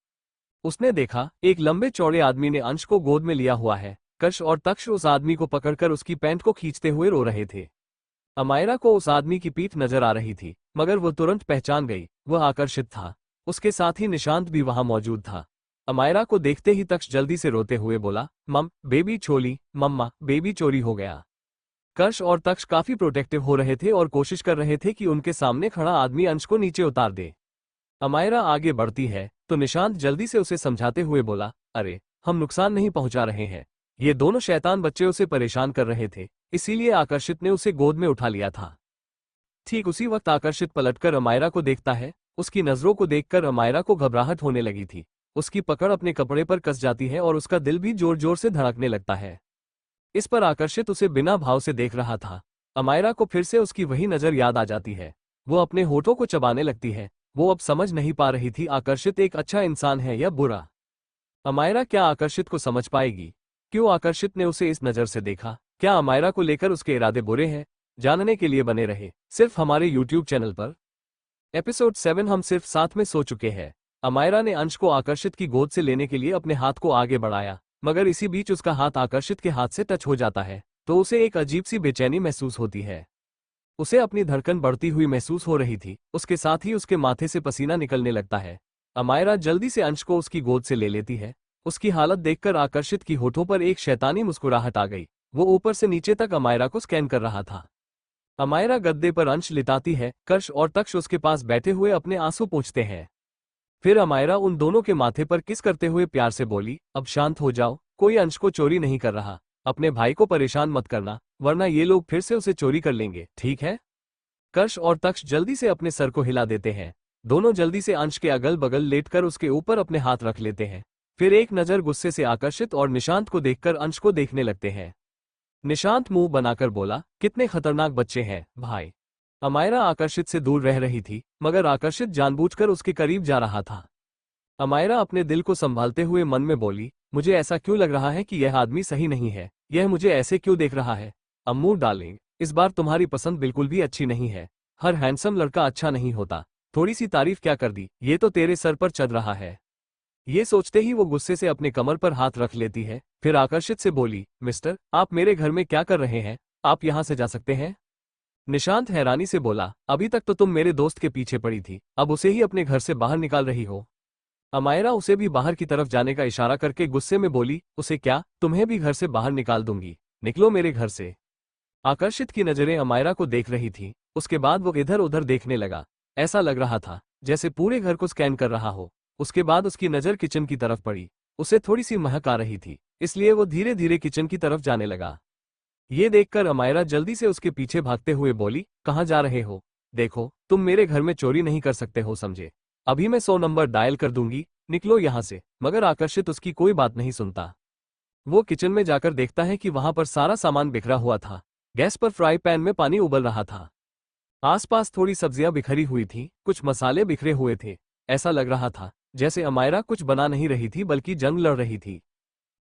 उसने देखा एक लंबे चौड़े आदमी ने अंश को गोद में लिया हुआ है। कर्ष और तक्ष उस आदमी को पकड़कर उसकी पैंट को खींचते हुए रो रहे थे। अमायरा को उस आदमी की पीठ नजर आ रही थी, मगर वो तुरंत पहचान गई, वह आकर्षित था। उसके साथ ही निशांत भी वहां मौजूद था। अमायरा को देखते ही तक्ष जल्दी से रोते हुए बोला, मम बेबी छोली, मम्मा बेबी चोरी हो गया। कर्ष और तक्ष काफी प्रोटेक्टिव हो रहे थे और कोशिश कर रहे थे कि उनके सामने खड़ा आदमी अंश को नीचे उतार दे। अमायरा आगे बढ़ती है तो निशांत जल्दी से उसे समझाते हुए बोला, अरे हम नुकसान नहीं पहुंचा रहे हैं, ये दोनों शैतान बच्चे उसे परेशान कर रहे थे, इसीलिए आकर्षित ने उसे गोद में उठा लिया था। ठीक उसी वक्त आकर्षित पलटकर अमायरा को देखता है। उसकी नजरों को देखकर अमायरा को घबराहट होने लगी थी। उसकी पकड़ अपने कपड़े पर कस जाती है और उसका दिल भी जोर जोर से धड़कने लगता है। इस पर आकर्षित उसे बिना भाव से देख रहा था। अमायरा को फिर से उसकी वही नजर याद आ जाती है। वो अपने होठों को चबाने लगती है। वो अब समझ नहीं पा रही थी आकर्षित एक अच्छा इंसान है या बुरा। अमायरा क्या आकर्षित को समझ पाएगी? क्यों आकर्षित ने उसे इस नजर से देखा? क्या अमायरा को लेकर उसके इरादे बुरे हैं? जानने के लिए बने रहे सिर्फ हमारे YouTube चैनल पर। एपिसोड 7 हम सिर्फ साथ में सो चुके हैं। अमायरा ने अंश को आकर्षित की गोद से लेने के लिए अपने हाथ को आगे बढ़ाया, मगर इसी बीच उसका हाथ आकर्षित के हाथ से टच हो जाता है, तो उसे एक अजीब सी बेचैनी महसूस होती है। उसे अपनी धड़कन बढ़ती हुई महसूस हो रही थी, उसके साथ ही उसके माथे से पसीना निकलने लगता है। अमायरा जल्दी से अंश को उसकी गोद से ले लेती है। उसकी हालत देखकर आकर्षित की होठों पर एक शैतानी मुस्कुराहट आ गई। वो ऊपर से नीचे तक अमायरा को स्कैन कर रहा था। अमायरा गद्दे पर अंश लिटाती है। कर्ष और तक्ष उसके पास बैठे हुए अपने आंसू पोंछते हैं। फिर अमायरा उन दोनों के माथे पर किस करते हुए प्यार से बोली, अब शांत हो जाओ, कोई अंश को चोरी नहीं कर रहा। अपने भाई को परेशान मत करना, वरना ये लोग फिर से उसे चोरी कर लेंगे, ठीक है? कर्ष और तक्ष जल्दी से अपने सर को हिला देते हैं। दोनों जल्दी से अंश के अगल बगल लेटकर उसके ऊपर अपने हाथ रख लेते हैं। फिर एक नजर गुस्से से आकर्षित और निशांत को देखकर अंश को देखने लगते हैं। निशांत मुंह बनाकर बोला, कितने खतरनाक बच्चे हैं भाई। अमायरा आकर्षित से दूर रह रही थी, मगर आकर्षित जानबूझकर उसके करीब जा रहा था। अमायरा अपने दिल को संभालते हुए मन में बोली, मुझे ऐसा क्यों लग रहा है कि यह आदमी सही नहीं है, यह मुझे ऐसे क्यों देख रहा है। अम्मू डार्लिंग, इस बार तुम्हारी पसंद बिल्कुल भी अच्छी नहीं है। हर हैंडसम लड़का अच्छा नहीं होता। थोड़ी सी तारीफ क्या कर दी, ये तो तेरे सर पर चढ़ रहा है। ये सोचते ही वो गुस्से से अपने कमर पर हाथ रख लेती है। फिर आकर्षित से बोली, मिस्टर, आप मेरे घर में क्या कर रहे हैं? आप यहाँ से जा सकते हैं? निशांत हैरानी से बोला, अभी तक तो तुम मेरे दोस्त के पीछे पड़ी थी, अब उसे ही अपने घर से बाहर निकाल रही हो। अमायरा उसे भी बाहर की तरफ जाने का इशारा करके गुस्से में बोली, उसे क्या, तुम्हें भी घर से बाहर निकाल दूंगी, निकलो मेरे घर से। आकर्षित की नजरें अमायरा को देख रही थी। उसके बाद वो इधर उधर देखने लगा। ऐसा लग रहा था जैसे पूरे घर को स्कैन कर रहा हो। उसके बाद उसकी नजर किचन की तरफ पड़ी। उसे थोड़ी सी महक आ रही थी, इसलिए वो धीरे धीरे किचन की तरफ जाने लगा। ये देखकर अमायरा जल्दी से उसके पीछे भागते हुए बोली, कहाँ जा रहे हो? देखो, तुम मेरे घर में चोरी नहीं कर सकते हो, समझे? अभी मैं 100 नंबर डायल कर दूंगी, निकलो यहाँ से। मगर आकर्षित उसकी कोई बात नहीं सुनता। वो किचन में जाकर देखता है कि वहां पर सारा सामान बिखरा हुआ था। गैस पर फ्राई पैन में पानी उबल रहा था। आसपास थोड़ी सब्जियां बिखरी हुई थी, कुछ मसाले बिखरे हुए थे। ऐसा लग रहा था जैसे अमायरा कुछ बना नहीं रही थी बल्कि जंग लड़ रही थी।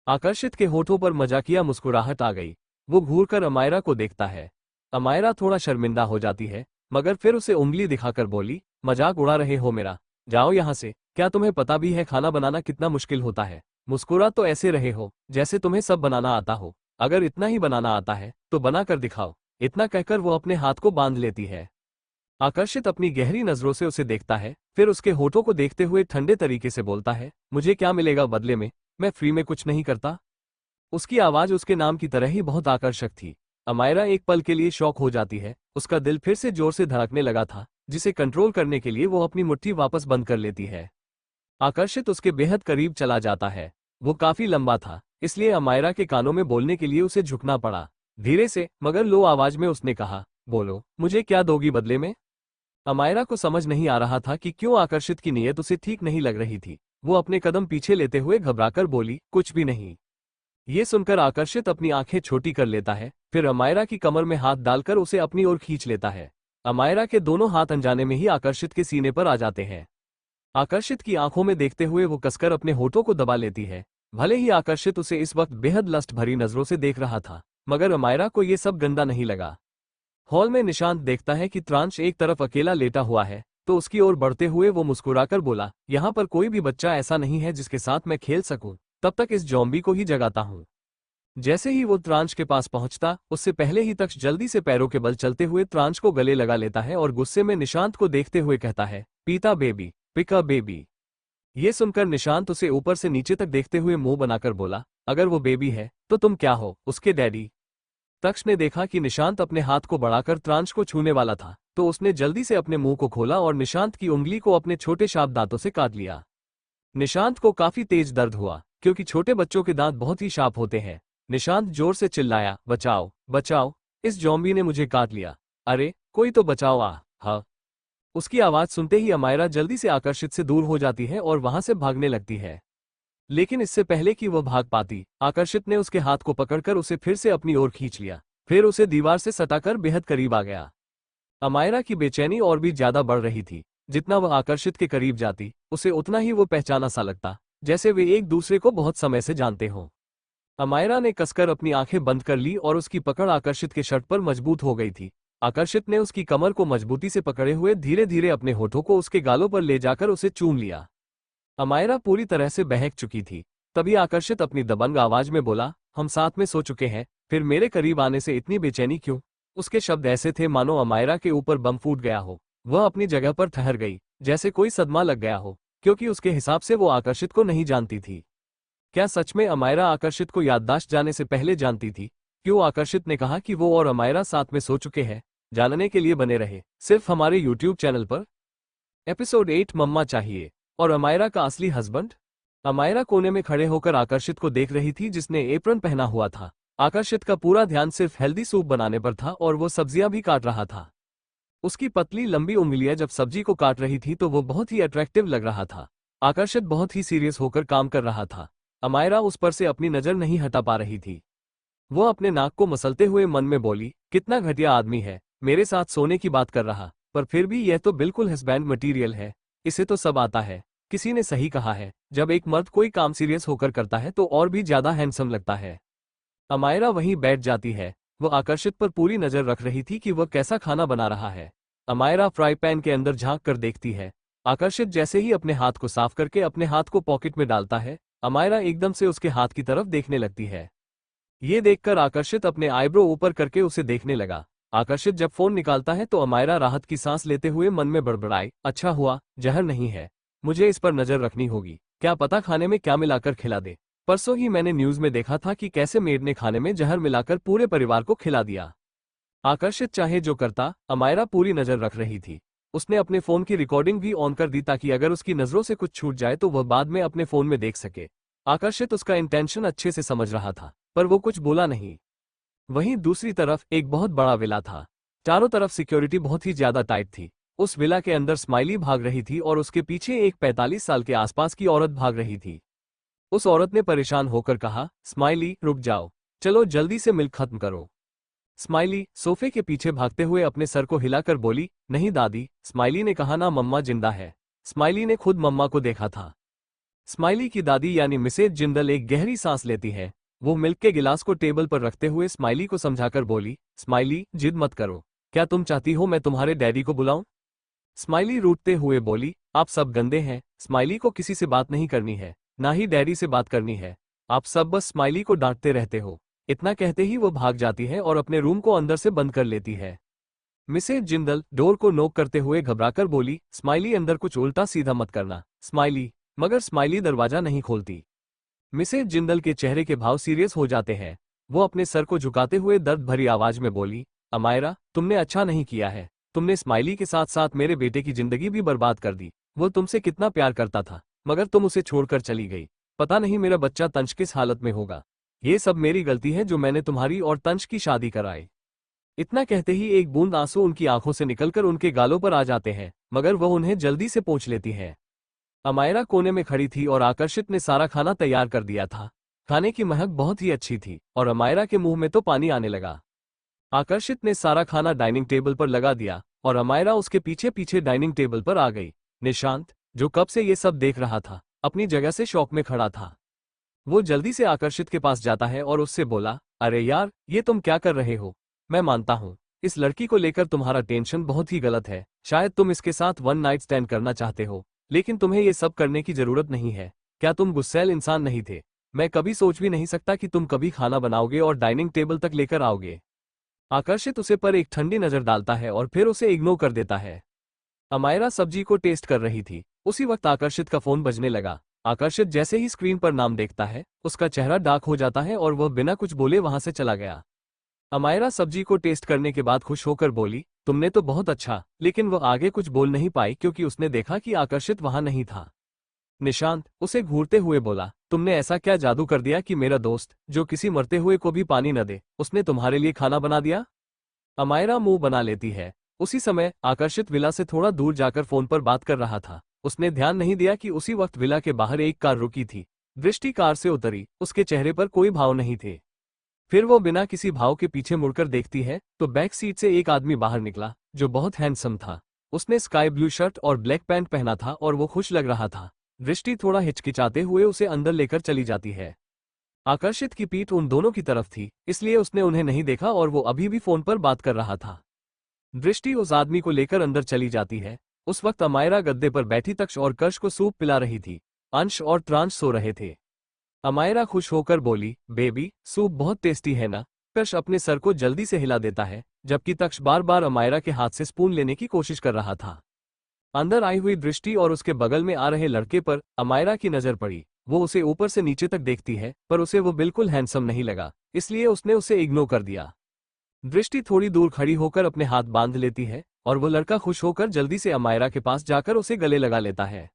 आकर्षित के होठों पर मजाकिया मुस्कुराहट आ गई। वो घूरकर अमायरा को देखता है। अमायरा थोड़ा शर्मिंदा हो जाती है, मगर फिर उसे उंगली दिखाकर बोली, मजाक उड़ा रहे हो मेरा? जाओ यहाँ से। क्या तुम्हें पता भी है खाना बनाना कितना मुश्किल होता है? मुस्कुरा तो ऐसे रहे हो जैसे तुम्हें सब बनाना आता हो। अगर इतना ही बनाना आता है तो बना कर दिखाओ। इतना कहकर वो अपने हाथ को बांध लेती है। आकर्षित अपनी गहरी नजरों से उसे देखता है, फिर उसके होठों को देखते हुए ठंडे तरीके से बोलता है, मुझे क्या मिलेगा बदले में? मैं फ्री में कुछ नहीं करता। उसकी आवाज उसके नाम की तरह ही बहुत आकर्षक थी। अमायरा एक पल के लिए शॉक हो जाती है। उसका दिल फिर से जोर से धड़कने लगा था, जिसे कंट्रोल करने के लिए वो अपनी मुट्ठी वापस बंद कर लेती है। आकर्षित उसके बेहद करीब चला जाता है। वो काफी लंबा था, इसलिए अमायरा के कानों में बोलने के लिए उसे झुकना पड़ा। धीरे से मगर लो आवाज में उसने कहा, बोलो, मुझे क्या दोगी बदले में? अमायरा को समझ नहीं आ रहा था कि क्यों आकर्षित की नीयत उसे ठीक नहीं लग रही थी। वो अपने कदम पीछे लेते हुए घबराकर बोली, कुछ भी नहीं। ये सुनकर आकर्षित अपनी आंखें छोटी कर लेता है, फिर अमायरा की कमर में हाथ डालकर उसे अपनी ओर खींच लेता है। अमायरा के दोनों हाथ अनजाने में ही आकर्षित के सीने पर आ जाते हैं। आकर्षित की आंखों में देखते हुए वो कसकर अपने होठों को दबा लेती है। भले ही आकर्षित उसे इस वक्त बेहद लस्ट भरी नजरों से देख रहा था, मगर अमायरा को ये सब गंदा नहीं लगा। हॉल में निशांत देखता है कि त्रांश एक तरफ अकेला लेटा हुआ है, तो उसकी ओर बढ़ते हुए वो मुस्कुराकर बोला, यहाँ पर कोई भी बच्चा ऐसा नहीं है जिसके साथ मैं खेल सकूं, तब तक इस जॉम्बी को ही जगाता हूँ। जैसे ही वो त्रांश के पास पहुंचता, उससे पहले ही तक्ष जल्दी से पैरों के बल चलते हुए त्रांश को गले लगा लेता है और गुस्से में निशांत को देखते हुए कहता है, पीता बेबी, पिका बेबी। ये सुनकर निशांत उसे ऊपर से नीचे तक देखते हुए मुंह बनाकर बोला, अगर वो बेबी है तो तुम क्या हो, उसके डैडी? तक्ष ने देखा कि निशांत अपने हाथ को बढ़ाकर त्रांश को छूने वाला था, तो उसने जल्दी से अपने मुंह को खोला और निशांत की उंगली को अपने छोटे शार्प दांतों से काट लिया। निशांत को काफी तेज दर्द हुआ, क्योंकि छोटे बच्चों के दांत बहुत ही शार्प होते हैं। निशांत जोर से चिल्लाया, बचाओ बचाओ, इस जॉम्बी ने मुझे काट लिया। अरे कोई तो बचाओ आ। हाँ। उसकी आवाज सुनते ही अमायरा जल्दी से आकर्षित से दूर हो जाती है और वहां से भागने लगती है। लेकिन इससे पहले कि वह भाग पाती, आकर्षित ने उसके हाथ को पकड़कर उसे फिर से अपनी ओर खींच लिया, फिर उसे दीवार से सटाकर बेहद करीब आ गया। अमायरा की बेचैनी और भी ज्यादा बढ़ रही थी। जितना वह आकर्षित के करीब जाती, उसे उतना ही वो पहचाना सा लगता, जैसे वे एक दूसरे को बहुत समय से जानते हों। अमायरा ने कसकर अपनी आंखें बंद कर ली और उसकी पकड़ आकर्षित के शर्ट पर मजबूत हो गई थी। आकर्षित ने उसकी कमर को मजबूती से पकड़े हुए धीरे धीरे अपने होठों को उसके गालों पर ले जाकर उसे चूम लिया। अमायरा पूरी तरह से बहक चुकी थी। तभी आकर्षित अपनी दबंग आवाज में बोला, हम साथ में सो चुके हैं, फिर मेरे करीब आने से इतनी बेचैनी क्यों? उसके शब्द ऐसे थे मानो अमायरा के ऊपर बम फूट गया हो। वह अपनी जगह पर ठहर गई, जैसे कोई सदमा लग गया हो, क्योंकि उसके हिसाब से वो आकर्षित को नहीं जानती थी। क्या सच में अमायरा आकर्षित को याददाश्त जाने से पहले जानती थी? क्यों आकर्षित ने कहा कि वो और अमायरा साथ में सो चुके हैं? जानने के लिए बने रहे सिर्फ हमारे यूट्यूब चैनल पर। एपिसोड 8 मम्मा चाहिए और अमायरा का असली हस्बैंड। अमायरा कोने में खड़े होकर आकर्षित को देख रही थी, जिसने एप्रन पहना हुआ था। आकर्षित का पूरा ध्यान सिर्फ हेल्दी सूप बनाने पर था और वो सब्जियां भी काट रहा था। उसकी पतली लंबी उंगलियां जब सब्जी को काट रही थी तो वो बहुत ही अट्रैक्टिव लग रहा था। आकर्षित बहुत ही सीरियस होकर काम कर रहा था। अमायरा उस पर से अपनी नजर नहीं हटा पा रही थी। वो अपने नाक को मसलते हुए मन में बोली, कितना घटिया आदमी है, मेरे साथ सोने की बात कर रहा, पर फिर भी यह तो बिल्कुल हस्बैंड मटीरियल है। इसे तो सब आता है। किसी ने सही कहा है, जब एक मर्द कोई काम सीरियस होकर करता है तो और भी ज्यादा हैंडसम लगता है। अमायरा वहीं बैठ जाती है। वो आकर्षित पर पूरी नजर रख रही थी कि वह कैसा खाना बना रहा है। अमायरा फ्राई पैन के अंदर झांक कर देखती है। आकर्षित जैसे ही अपने हाथ को साफ करके अपने हाथ को पॉकेट में डालता है, अमायरा एकदम से उसके हाथ की तरफ देखने लगती है। ये देखकर आकर्षित अपने आईब्रो ऊपर करके उसे देखने लगा। आकर्षित जब फोन निकालता है तो अमायरा राहत की सांस लेते हुए मन में बड़बड़ाई, अच्छा हुआ जहर नहीं है, मुझे इस पर नजर रखनी होगी, क्या पता खाने में क्या मिलाकर खिला दे। परसों ही मैंने न्यूज में देखा था कि कैसे मेड ने खाने में जहर मिलाकर पूरे परिवार को खिला दिया। आकर्षित चाहे जो करता, अमायरा पूरी नजर रख रही थी। उसने अपने फोन की रिकॉर्डिंग भी ऑन कर दी ताकि अगर उसकी नजरों से कुछ छूट जाए तो वह बाद में अपने फोन में देख सके। आकर्षित उसका इंटेंशन अच्छे से समझ रहा था, पर वो कुछ बोला नहीं। वहीं दूसरी तरफ एक बहुत बड़ा विला था। चारों तरफ सिक्योरिटी बहुत ही ज्यादा टाइट थी। उस विला के अंदर स्माइली भाग रही थी और उसके पीछे एक 45 साल के आसपास की औरत भाग रही थी। उस औरत ने परेशान होकर कहा, स्माइली रुक जाओ, चलो जल्दी से मिल्क खत्म करो। स्माइली सोफे के पीछे भागते हुए अपने सर को हिलाकर बोली, नहीं दादी। स्माइली ने कहा, ना मम्मा जिंदा है। स्माइली ने खुद मम्मा को देखा था। स्माइली की दादी यानी मिसेज जिंदल एक गहरी सांस लेती है। वो मिल्क के गिलास को टेबल पर रखते हुए स्माइली को समझाकर बोली, स्माइली जिद मत करो। क्या तुम चाहती हो मैं तुम्हारे डैडी को बुलाऊं? स्माइली रूठते हुए बोली, आप सब गंदे हैं। स्माइली को किसी से बात नहीं करनी है, ना ही डैडी से बात करनी है। आप सब बस स्माइली को डांटते रहते हो। इतना कहते ही वो भाग जाती है और अपने रूम को अंदर से बंद कर लेती है। मिसेज जिंदल डोर को नोक करते हुए घबराकर बोली, स्माइली अंदर कुछ उल्टा सीधा मत करना। स्माइली। मगर स्माइली दरवाजा नहीं खोलती। मिसेज जिंदल के चेहरे के भाव सीरियस हो जाते हैं। वो अपने सर को झुकाते हुए दर्द भरी आवाज में बोली, अमायरा तुमने अच्छा नहीं किया है। तुमने स्माइली के साथ साथ मेरे बेटे की जिंदगी भी बर्बाद कर दी। वो तुमसे कितना प्यार करता था, मगर तुम उसे छोड़कर चली गई। पता नहीं मेरा बच्चा तंश किस हालत में होगा। ये सब मेरी गलती है जो मैंने तुम्हारी और तंश की शादी कराई। इतना कहते ही एक बूंद आंसू उनकी आंखों से निकलकर उनके गालों पर आ जाते हैं, मगर वह उन्हें जल्दी से पोंछ लेती है। अमायरा कोने में खड़ी थी और आकर्षित ने सारा खाना तैयार कर दिया था। खाने की महक बहुत ही अच्छी थी और अमायरा के मुंह में तो पानी आने लगा। आकर्षित ने सारा खाना डाइनिंग टेबल पर लगा दिया और अमायरा उसके पीछे पीछे डाइनिंग टेबल पर आ गई। निशांत, जो कब से ये सब देख रहा था, अपनी जगह से शॉक में खड़ा था। वो जल्दी से आकर्षित के पास जाता है और उससे बोला, अरे यार, ये तुम क्या कर रहे हो? मैं मानता हूँ इस लड़की को लेकर तुम्हारा टेंशन बहुत ही गलत है। शायद तुम इसके साथ वन नाइट स्टैंड करना चाहते हो, लेकिन तुम्हें ये सब करने की जरूरत नहीं है। क्या तुम गुस्सैल इंसान नहीं थे? मैं कभी सोच भी नहीं सकता कि तुम कभी खाना बनाओगे और डाइनिंग टेबल तक लेकर आओगे। आकर्षित उसे पर एक ठंडी नजर डालता है और फिर उसे इग्नोर कर देता है। अमायरा सब्जी को टेस्ट कर रही थी। उसी वक्त आकर्षित का फोन बजने लगा। आकर्षित जैसे ही स्क्रीन पर नाम देखता है, उसका चेहरा डार्क हो जाता है और वह बिना कुछ बोले वहां से चला गया। अमायरा सब्जी को टेस्ट करने के बाद खुश होकर बोली, तुमने तो बहुत अच्छा। लेकिन वह आगे कुछ बोल नहीं पाई क्योंकि उसने देखा कि आकर्षित वहां नहीं था। निशांत उसे घूरते हुए बोला, तुमने ऐसा क्या जादू कर दिया कि मेरा दोस्त, जो किसी मरते हुए को भी पानी न दे, उसने तुम्हारे लिए खाना बना दिया? अमायरा मुंह बना लेती है। उसी समय आकर्षित विला से थोड़ा दूर जाकर फोन पर बात कर रहा था। उसने ध्यान नहीं दिया कि उसी वक्त विला के बाहर एक कार रुकी थी। दृष्टि कार से उतरी, उसके चेहरे पर कोई भाव नहीं थे। फिर वो बिना किसी भाव के पीछे मुड़कर देखती है तो बैक सीट से एक आदमी बाहर निकला, जो बहुत हैंडसम था। उसने स्काई ब्लू शर्ट और ब्लैक पैंट पहना था और वो खुश लग रहा था। दृष्टि थोड़ा हिचकिचाते हुए उसे अंदर लेकर चली जाती है। आकर्षित की पीठ उन दोनों की तरफ थी, इसलिए उसने उन्हें नहीं देखा और वो अभी भी फोन पर बात कर रहा था। दृष्टि उस आदमी को लेकर अंदर चली जाती है। उस वक्त अमायरा गद्दे पर बैठी तक्ष और कर्ष को सूप पिला रही थी। अंश और ट्रांश सो रहे थे। अमायरा खुश होकर बोली, बेबी, सूप बहुत टेस्टी है ना? कर्ष अपने सर को जल्दी से हिला देता है, जबकि तक्ष बार बार अमायरा के हाथ से स्पून लेने की कोशिश कर रहा था। अंदर आई हुई दृष्टि और उसके बगल में आ रहे लड़के पर अमायरा की नजर पड़ी। वो उसे ऊपर से नीचे तक देखती है, पर उसे वो बिल्कुल हैंडसम नहीं लगा, इसलिए उसने उसे इग्नोर कर दिया। दृष्टि थोड़ी दूर खड़ी होकर अपने हाथ बांध लेती है और वो लड़का खुश होकर जल्दी से अमायरा के पास जाकर उसे गले लगा लेता है।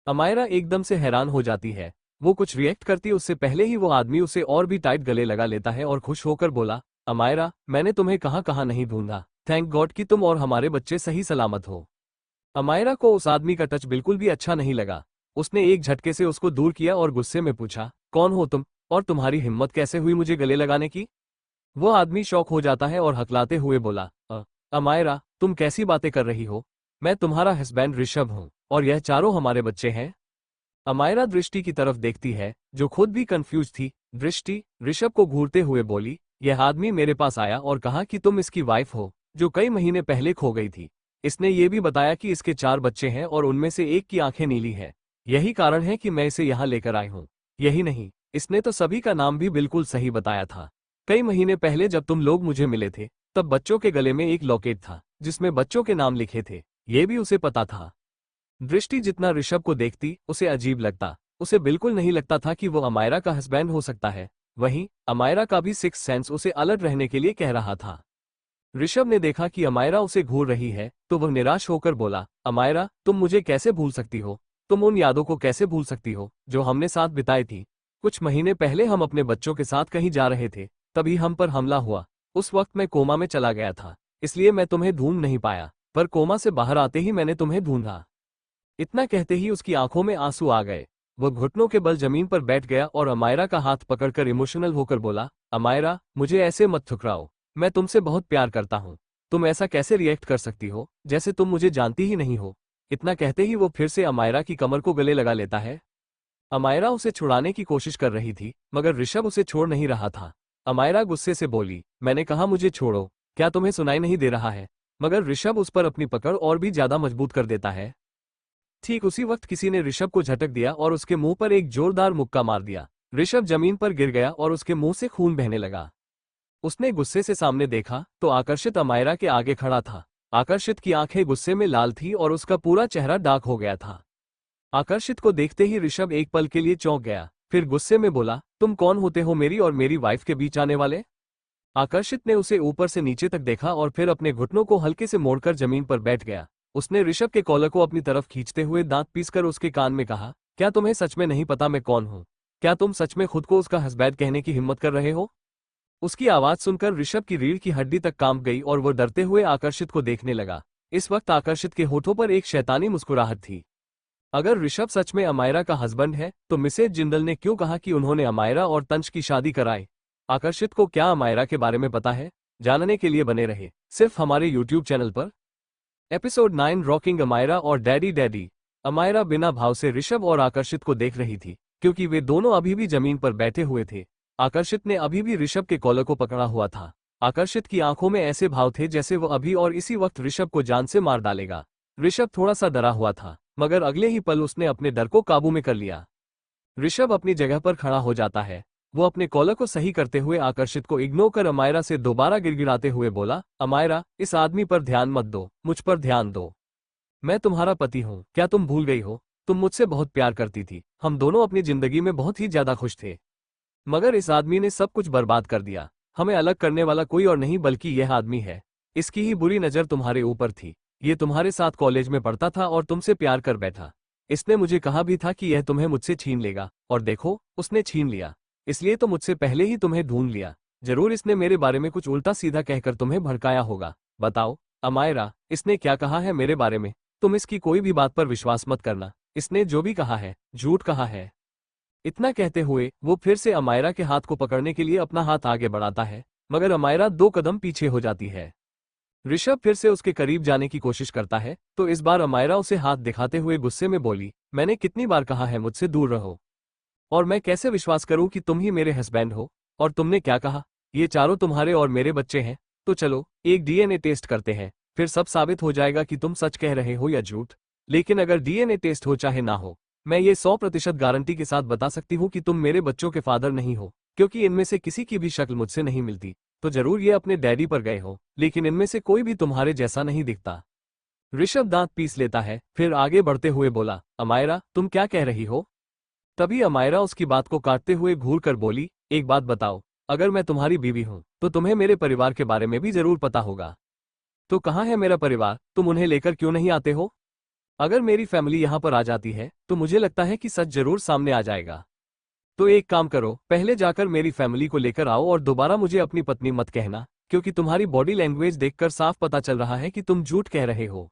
अमायरा एकदम से हैरान हो जाती है। वो कुछ रिएक्ट करती उससे पहले ही वो आदमी उसे और भी टाइट गले लगा लेता है और खुश होकर बोला, अमायरा, मैंने तुम्हें कहाँ कहाँ नहीं ढूंढा। थैंक गॉड कि तुम और हमारे बच्चे सही सलामत हो। अमायरा को उस आदमी का टच बिल्कुल भी अच्छा नहीं लगा। उसने एक झटके से उसको दूर किया और गुस्से में पूछा, कौन हो तुम और तुम्हारी हिम्मत कैसे हुई मुझे गले लगाने की? वो आदमी शॉक हो जाता है और हकलाते हुए बोला, अमायरा, तुम कैसी बातें कर रही हो? मैं तुम्हारा हस्बैंड ऋषभ हूँ और यह चारों हमारे बच्चे हैं। अमायरा दृष्टि की तरफ देखती है, जो खुद भी कंफ्यूज थी। दृष्टि ऋषभ को घूरते हुए बोली, यह आदमी मेरे पास आया और कहा कि तुम इसकी वाइफ हो, जो कई महीने पहले खो गई थी। इसने ये भी बताया कि इसके 4 बच्चे हैं और उनमें से एक की आंखें नीली है। यही कारण है कि मैं इसे यहाँ लेकर आई हूँ। यही नहीं, इसने तो सभी का नाम भी बिल्कुल सही बताया था। कई महीने पहले जब तुम लोग मुझे मिले थे, तब बच्चों के गले में एक लॉकेट था जिसमें बच्चों के नाम लिखे थे। ये भी उसे पता था। दृष्टि जितना ऋषभ को देखती उसे अजीब लगता। उसे बिल्कुल नहीं लगता था कि वो अमायरा का हस्बैंड हो सकता है। वहीं अमायरा का भी सिक्स सेंस उसे अलर्ट रहने के लिए कह रहा था। ऋषभ ने देखा कि अमायरा उसे घूर रही है तो वह निराश होकर बोला, अमायरा, तुम मुझे कैसे भूल सकती हो? तुम उन यादों को कैसे भूल सकती हो जो हमने साथ बिताई थी? कुछ महीने पहले हम अपने बच्चों के साथ कहीं जा रहे थे, तभी हम पर हमला हुआ। उस वक्त मैं कोमा में चला गया था, इसलिए मैं तुम्हें ढूंढ नहीं पाया, पर कोमा से बाहर आते ही मैंने तुम्हें ढूंढा। इतना कहते ही उसकी आंखों में आंसू आ गए। वह घुटनों के बल जमीन पर बैठ गया और अमायरा का हाथ पकड़कर इमोशनल होकर बोला, अमायरा, मुझे ऐसे मत ठुकराओ। मैं तुमसे बहुत प्यार करता हूँ। तुम ऐसा कैसे रिएक्ट कर सकती हो, जैसे तुम मुझे जानती ही नहीं हो? इतना कहते ही वो फिर से अमायरा की कमर को गले लगा लेता है। अमायरा उसे छुड़ाने की कोशिश कर रही थी, मगर ऋषभ उसे छोड़ नहीं रहा था। अमायरा गुस्से से बोली, मैंने कहा मुझे छोड़ो, क्या तुम्हें सुनाई नहीं दे रहा है? मगर ऋषभ उस पर अपनी पकड़ और भी ज्यादा मजबूत कर देता है। ठीक उसी वक्त किसी ने ऋषभ को झटक दिया और उसके मुंह पर एक जोरदार मुक्का मार दिया। ऋषभ जमीन पर गिर गया और उसके मुंह से खून बहने लगा। उसने गुस्से से सामने देखा तो आकर्षित अमायरा के आगे खड़ा था। आकर्षित की आंखें गुस्से में लाल थी और उसका पूरा चेहरा डार्क हो गया था। आकर्षित को देखते ही ऋषभ एक पल के लिए चौंक गया, फिर गुस्से में बोला, तुम कौन होते हो मेरी और मेरी वाइफ के बीच आने वाले? आकर्षित ने उसे ऊपर से नीचे तक देखा और फिर अपने घुटनों को हल्के से मोड़कर जमीन पर बैठ गया। उसने ऋषभ के कॉलर को अपनी तरफ खींचते हुए दांत पीसकर उसके कान में कहा, क्या तुम्हें सच में नहीं पता मैं कौन हूं? क्या तुम सच में खुद को उसका हस्बैंड कहने की हिम्मत कर रहे हो? उसकी आवाज सुनकर ऋषभ की रीढ़ की हड्डी तक कांप गई और वो डरते हुए आकर्षित को देखने लगा। इस वक्त आकर्षित के होठों पर एक शैतानी मुस्कुराहट थी। अगर ऋषभ सच में अमायरा का हस्बैंड है तो मिसेज जिंदल ने क्यों कहा कि उन्होंने अमायरा और तंज की शादी कराई? आकर्षित को क्या अमायरा के बारे में पता है? जानने के लिए बने रहे सिर्फ हमारे यूट्यूब चैनल पर। एपिसोड 9 रॉकिंग अमायरा और डैडी डैडी। अमायरा बिना भाव से ऋषभ और आकर्षित को देख रही थी, क्योंकि वे दोनों अभी भी जमीन पर बैठे हुए थे। आकर्षित ने अभी भी ऋषभ के कॉलर को पकड़ा हुआ था। आकर्षित की आंखों में ऐसे भाव थे जैसे वो अभी और इसी वक्त ऋषभ को जान से मार डालेगा। ऋषभ थोड़ा सा डरा हुआ था, मगर अगले ही पल उसने अपने डर को काबू में कर लिया। ऋषभ अपनी जगह पर खड़ा हो जाता है। वो अपने कॉलर को सही करते हुए आकर्षित को इग्नोर कर अमायरा से दोबारा गिड़गिड़ाते हुए बोला, अमायरा, इस आदमी पर ध्यान मत दो, मुझ पर ध्यान दो। मैं तुम्हारा पति हूं, क्या तुम भूल गई हो? तुम मुझसे बहुत प्यार करती थी, हम दोनों अपनी जिंदगी में बहुत ही ज्यादा खुश थे। मगर इस आदमी ने सब कुछ बर्बाद कर दिया। हमें अलग करने वाला कोई और नहीं बल्कि यह आदमी है। इसकी ही बुरी नजर तुम्हारे ऊपर थी। ये तुम्हारे साथ कॉलेज में पढ़ता था और तुमसे प्यार कर बैठा। इसने मुझे कहा भी था कि यह तुम्हें मुझसे छीन लेगा, और देखो उसने छीन लिया। इसलिए तो मुझसे पहले ही तुम्हें ढूंढ लिया। जरूर इसने मेरे बारे में कुछ उल्टा सीधा कहकर तुम्हें भड़काया होगा। बताओ अमायरा, इसने क्या कहा है मेरे बारे में? तुम इसकी कोई भी बात पर विश्वास मत करना। इसने जो भी कहा है झूठ कहा है। इतना कहते हुए वो फिर से अमायरा के हाथ को पकड़ने के लिए अपना हाथ आगे बढ़ाता है, मगर अमायरा 2 कदम पीछे हो जाती है। ऋषभ फिर से उसके करीब जाने की कोशिश करता है तो इस बार अमायरा उसे हाथ दिखाते हुए गुस्से में बोली, मैंने कितनी बार कहा है मुझसे दूर रहो, और मैं कैसे विश्वास करूं कि तुम ही मेरे हस्बैंड हो? और तुमने क्या कहा? ये चारों तुम्हारे और मेरे बच्चे हैं। तो चलो एक डीएनए टेस्ट करते हैं, फिर सब साबित हो जाएगा कि तुम सच कह रहे हो या झूठ। लेकिन अगर डीएनए टेस्ट हो चाहे ना हो, मैं ये 100% गारंटी के साथ बता सकती हूँ कि तुम मेरे बच्चों के फादर नहीं हो, क्योंकि इनमें से किसी की भी शक्ल मुझसे नहीं मिलती। तो जरूर ये अपने डैडी पर गए हो, लेकिन इनमें से कोई भी तुम्हारे जैसा नहीं दिखता। ऋषभ दांत पीस लेता है, फिर आगे बढ़ते हुए बोला, अमायरा, तुम क्या कह रही हो? तभी अमायरा उसकी बात को काटते हुए घूर कर बोली, एक बात बताओ, अगर मैं तुम्हारी बीवी हूं तो तुम्हें मेरे परिवार के बारे में भी जरूर पता होगा। तो कहाँ है मेरा परिवार? तुम उन्हें लेकर क्यों नहीं आते हो? अगर मेरी फैमिली यहाँ पर आ जाती है तो मुझे लगता है कि सच जरूर सामने आ जाएगा। तो एक काम करो, पहले जाकर मेरी फैमिली को लेकर आओ और दोबारा मुझे अपनी पत्नी मत कहना, क्योंकि तुम्हारी बॉडी लैंग्वेज देखकर साफ पता चल रहा है कि तुम झूठ कह रहे हो।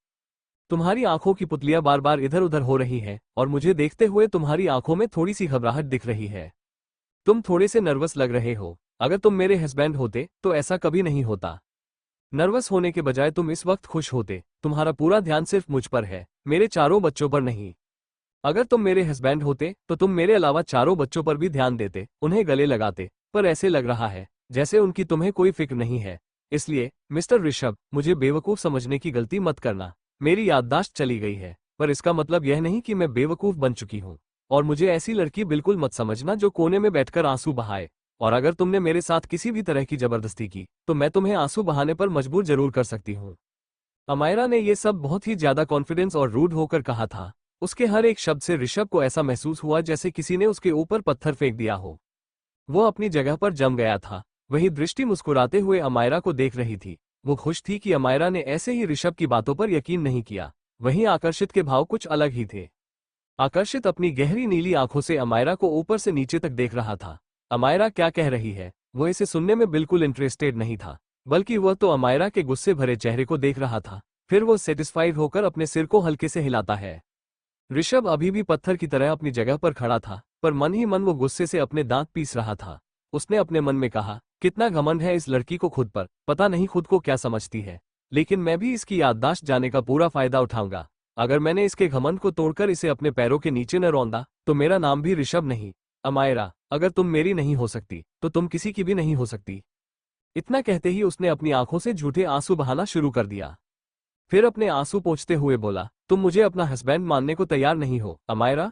तुम्हारी आंखों की पुतलियां बार बार इधर उधर हो रही हैं और मुझे देखते हुए तुम्हारी आंखों में थोड़ी सी घबराहट दिख रही है। तुम थोड़े से नर्वस लग रहे हो। अगर तुम मेरे हस्बैंड होते तो ऐसा कभी नहीं होता। नर्वस होने के बजाय तुम इस वक्त खुश होते। तुम्हारा पूरा ध्यान सिर्फ मुझ पर है, मेरे चारों बच्चों पर नहीं। अगर तुम मेरे हस्बैंड होते तो तुम मेरे अलावा चारों बच्चों पर भी ध्यान देते, उन्हें गले लगाते, पर ऐसे लग रहा है जैसे उनकी तुम्हें कोई फिक्र नहीं है। इसलिए मिस्टर ऋषभ, मुझे बेवकूफ समझने की गलती मत करना। मेरी याददाश्त चली गई है, पर इसका मतलब यह नहीं कि मैं बेवकूफ बन चुकी हूँ। और मुझे ऐसी लड़की बिल्कुल मत समझना जो कोने में बैठकर आंसू बहाए। और अगर तुमने मेरे साथ किसी भी तरह की जबरदस्ती की तो मैं तुम्हें आंसू बहाने पर मजबूर जरूर कर सकती हूँ। अमायरा ने यह सब बहुत ही ज्यादा कॉन्फिडेंस और रूड होकर कहा था। उसके हर एक शब्द से ऋषभ को ऐसा महसूस हुआ जैसे किसी ने उसके ऊपर पत्थर फेंक दिया हो। वो अपनी जगह पर जम गया था। वही दृष्टि मुस्कुराते हुए अमायरा को देख रही थी। वो खुश थी कि अमायरा ने ऐसे ही ऋषभ की बातों पर यकीन नहीं किया। वहीं आकर्षित के भाव कुछ अलग ही थे। आकर्षित अपनी गहरी नीली आंखों से अमायरा को ऊपर से नीचे तक देख रहा था। अमायरा क्या कह रही है वो इसे सुनने में बिल्कुल इंटरेस्टेड नहीं था, बल्कि वह तो अमायरा के गुस्से भरे चेहरे को देख रहा था। फिर वो सेटिस्फाइड होकर अपने सिर को हल्के से हिलाता है। ऋषभ अभी भी पत्थर की तरह अपनी जगह पर खड़ा था, पर मन ही मन वो गुस्से से अपने दांत पीस रहा था। उसने अपने मन में कहा, कितना घमंड है इस लड़की को खुद पर, पता नहीं खुद को क्या समझती है। लेकिन मैं भी इसकी याददाश्त जाने का पूरा फायदा उठाऊंगा। अगर मैंने इसके घमंड को तोड़कर इसे अपने पैरों के नीचे न रौंदा तो मेरा नाम भी ऋषभ नहीं। अमायरा, अगर तुम मेरी नहीं हो सकती तो तुम किसी की भी नहीं हो सकती। इतना कहते ही उसने अपनी आंखों से झूठे आंसू बहाना शुरू कर दिया। फिर अपने आंसू पोंछते हुए बोला, तुम मुझे अपना हस्बैंड मानने को तैयार नहीं हो अमायरा।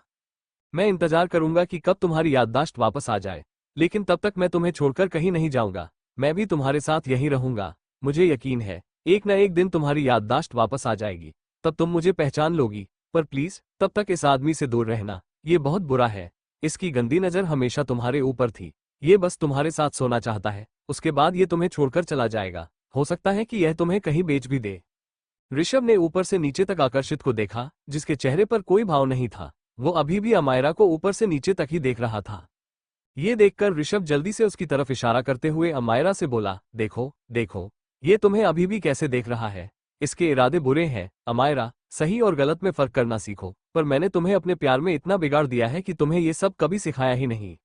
मैं इंतजार करूंगा कि कब तुम्हारी याददाश्त वापस आ जाए, लेकिन तब तक मैं तुम्हें छोड़कर कहीं नहीं जाऊंगा। मैं भी तुम्हारे साथ यहीं रहूंगा। मुझे यकीन है एक न एक दिन तुम्हारी याददाश्त वापस आ जाएगी, तब तुम मुझे पहचान लोगी। पर प्लीज तब तक इस आदमी से दूर रहना, ये बहुत बुरा है। इसकी गंदी नजर हमेशा तुम्हारे ऊपर थी। ये बस तुम्हारे साथ सोना चाहता है, उसके बाद ये तुम्हें छोड़कर चला जाएगा। हो सकता है कि यह तुम्हें कहीं बेच भी दे। ऋषभ ने ऊपर से नीचे तक आकर्षित को देखा, जिसके चेहरे पर कोई भाव नहीं था। वो अभी भी अमायरा को ऊपर से नीचे तक ही देख रहा था। ये देखकर ऋषभ जल्दी से उसकी तरफ इशारा करते हुए अमायरा से बोला, देखो देखो, ये तुम्हें अभी भी कैसे देख रहा है। इसके इरादे बुरे हैं। अमायरा, सही और गलत में फर्क करना सीखो। पर मैंने तुम्हें अपने प्यार में इतना बिगाड़ दिया है कि तुम्हें ये सब कभी सिखाया ही नहीं।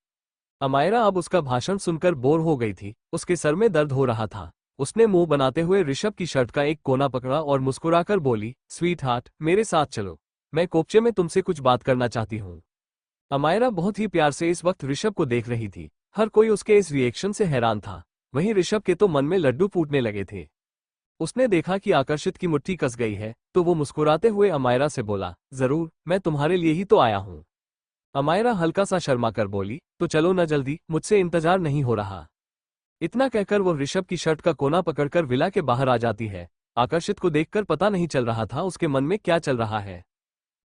अमायरा अब उसका भाषण सुनकर बोर हो गई थी। उसके सर में दर्द हो रहा था। उसने मुंह बनाते हुए ऋषभ की शर्ट का एक कोना पकड़ा और मुस्कुराकर बोली, स्वीट हार्ट, मेरे साथ चलो, मैं कोपचे में तुमसे कुछ बात करना चाहती हूँ। अमायरा बहुत ही प्यार से इस वक्त ऋषभ को देख रही थी। हर कोई उसके इस रिएक्शन से हैरान था। वहीं ऋषभ के तो मन में लड्डू फूटने लगे थे। उसने देखा कि आकर्षित की मुट्ठी कस गई है, तो वो मुस्कुराते हुए अमायरा से बोला, जरूर, मैं तुम्हारे लिए ही तो आया हूँ। अमायरा हल्का सा शर्मा कर बोली, तो चलो न जल्दी, मुझसे इंतजार नहीं हो रहा। इतना कहकर वो ऋषभ की शर्ट का कोना पकड़कर विला के बाहर आ जाती है। आकर्षित को देखकर पता नहीं चल रहा था उसके मन में क्या चल रहा है,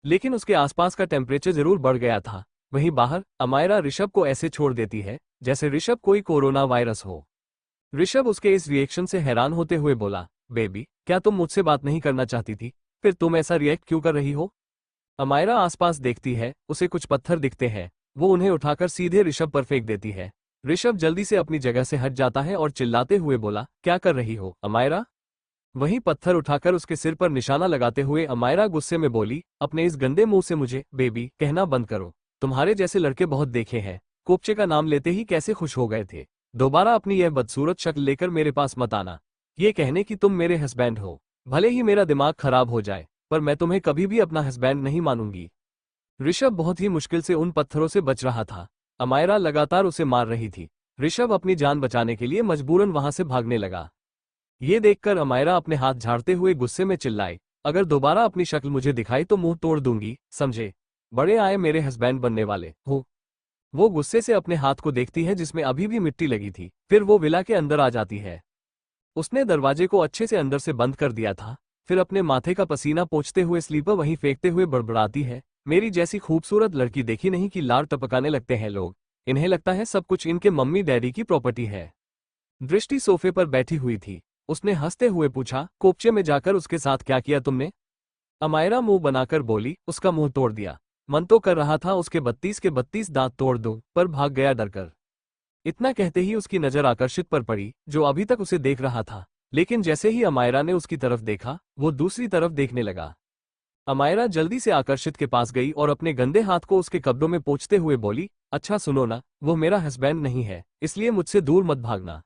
लेकिन उसके आसपास का टेम्परेचर जरूर बढ़ गया था। वहीं बाहर अमायरा ऋषभ को ऐसे छोड़ देती है जैसे ऋषभ कोई कोरोना वायरस हो। ऋषभ उसके इस रिएक्शन से हैरान होते हुए बोला, बेबी, क्या तुम मुझसे बात नहीं करना चाहती थी? फिर तुम ऐसा रिएक्ट क्यों कर रही हो? अमायरा आसपास देखती है, उसे कुछ पत्थर दिखते हैं। वो उन्हें उठाकर सीधे ऋषभ पर फेंक देती है। ऋषभ जल्दी से अपनी जगह से हट जाता है और चिल्लाते हुए बोला, क्या कर रही हो अमायरा? वहीं पत्थर उठाकर उसके सिर पर निशाना लगाते हुए अमायरा गुस्से में बोली, अपने इस गंदे मुंह से मुझे बेबी कहना बंद करो। तुम्हारे जैसे लड़के बहुत देखे हैं, कोपचे का नाम लेते ही कैसे खुश हो गए थे। दोबारा अपनी यह बदसूरत शक्ल लेकर मेरे पास मत आना। ये कहने कि तुम मेरे हस्बैंड हो, भले ही मेरा दिमाग खराब हो जाए, पर मैं तुम्हें कभी भी अपना हस्बैंड नहीं मानूंगी। ऋषभ बहुत ही मुश्किल से उन पत्थरों से बच रहा था। अमायरा लगातार उसे मार रही थी। ऋषभ अपनी जान बचाने के लिए मजबूरन वहां से भागने लगा। ये देखकर अमायरा अपने हाथ झाड़ते हुए गुस्से में चिल्लाई, अगर दोबारा अपनी शक्ल मुझे दिखाई तो मुंह तोड़ दूंगी, समझे? बड़े आए मेरे हस्बैंड बनने वाले हो। वो गुस्से से अपने हाथ को देखती है जिसमें अभी भी मिट्टी लगी थी। फिर वो विला के अंदर आ जाती है। उसने दरवाजे को अच्छे से अंदर से बंद कर दिया था। फिर अपने माथे का पसीना पोंछते हुए स्लीपर वहीं फेंकते हुए बड़बड़ाती है, मेरी जैसी खूबसूरत लड़की देखी नहीं कि लार टपकाने लगते हैं लोग। इन्हें लगता है सब कुछ इनके मम्मी डैडी की प्रॉपर्टी है। दृष्टि सोफे पर बैठी हुई थी। उसने हंसते हुए पूछा, कोपचे में जाकर उसके साथ क्या किया तुमने? अमायरा मुंह बनाकर बोली, उसका मुंह तोड़ दिया। मन तो कर रहा था उसके 32 के 32 दांत तोड़ दूं, पर भाग गया डरकर। इतना कहते ही उसकी नजर आकर्षित पर पड़ी, जो अभी तक उसे देख रहा था। लेकिन जैसे ही अमायरा ने उसकी तरफ देखा, वो दूसरी तरफ देखने लगा। अमायरा जल्दी से आकर्षित के पास गई और अपने गंदे हाथ को उसके कब्जों में पोंछते हुए बोली, अच्छा सुनो ना, वो मेरा हस्बैंड नहीं है, इसलिए मुझसे दूर मत भागना।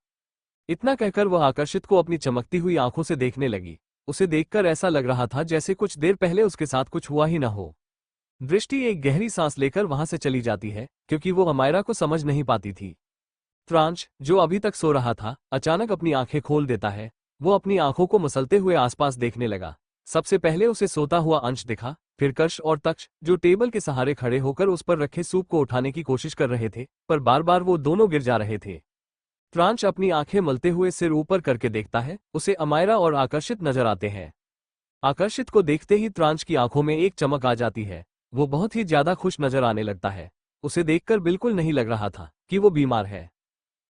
इतना कहकर वह आकर्षित को अपनी चमकती हुई आंखों से देखने लगी। उसे देखकर ऐसा लग रहा था जैसे कुछ देर पहले उसके साथ कुछ हुआ ही न हो। दृष्टि एक गहरी सांस लेकर वहां से चली जाती है, क्योंकि वो अमायरा को समझ नहीं पाती थी। त्रांश, जो अभी तक सो रहा था, अचानक अपनी आंखें खोल देता है। वो अपनी आंखों को मसलते हुए आसपास देखने लगा। सबसे पहले उसे सोता हुआ अंश दिखा, फिर कर्ष और तक्ष, जो टेबल के सहारे खड़े होकर उस पर रखे सूप को उठाने की कोशिश कर रहे थे, पर बार बार वो दोनों गिर जा रहे थे। त्रांश अपनी आंखें मलते हुए सिर ऊपर करके देखता है। उसे अमायरा और आकर्षित नजर आते हैं। आकर्षित को देखते ही त्रांश की आंखों में एक चमक आ जाती है। वो बहुत ही ज्यादा खुश नजर आने लगता है। उसे देखकर बिल्कुल नहीं लग रहा था कि वो बीमार है।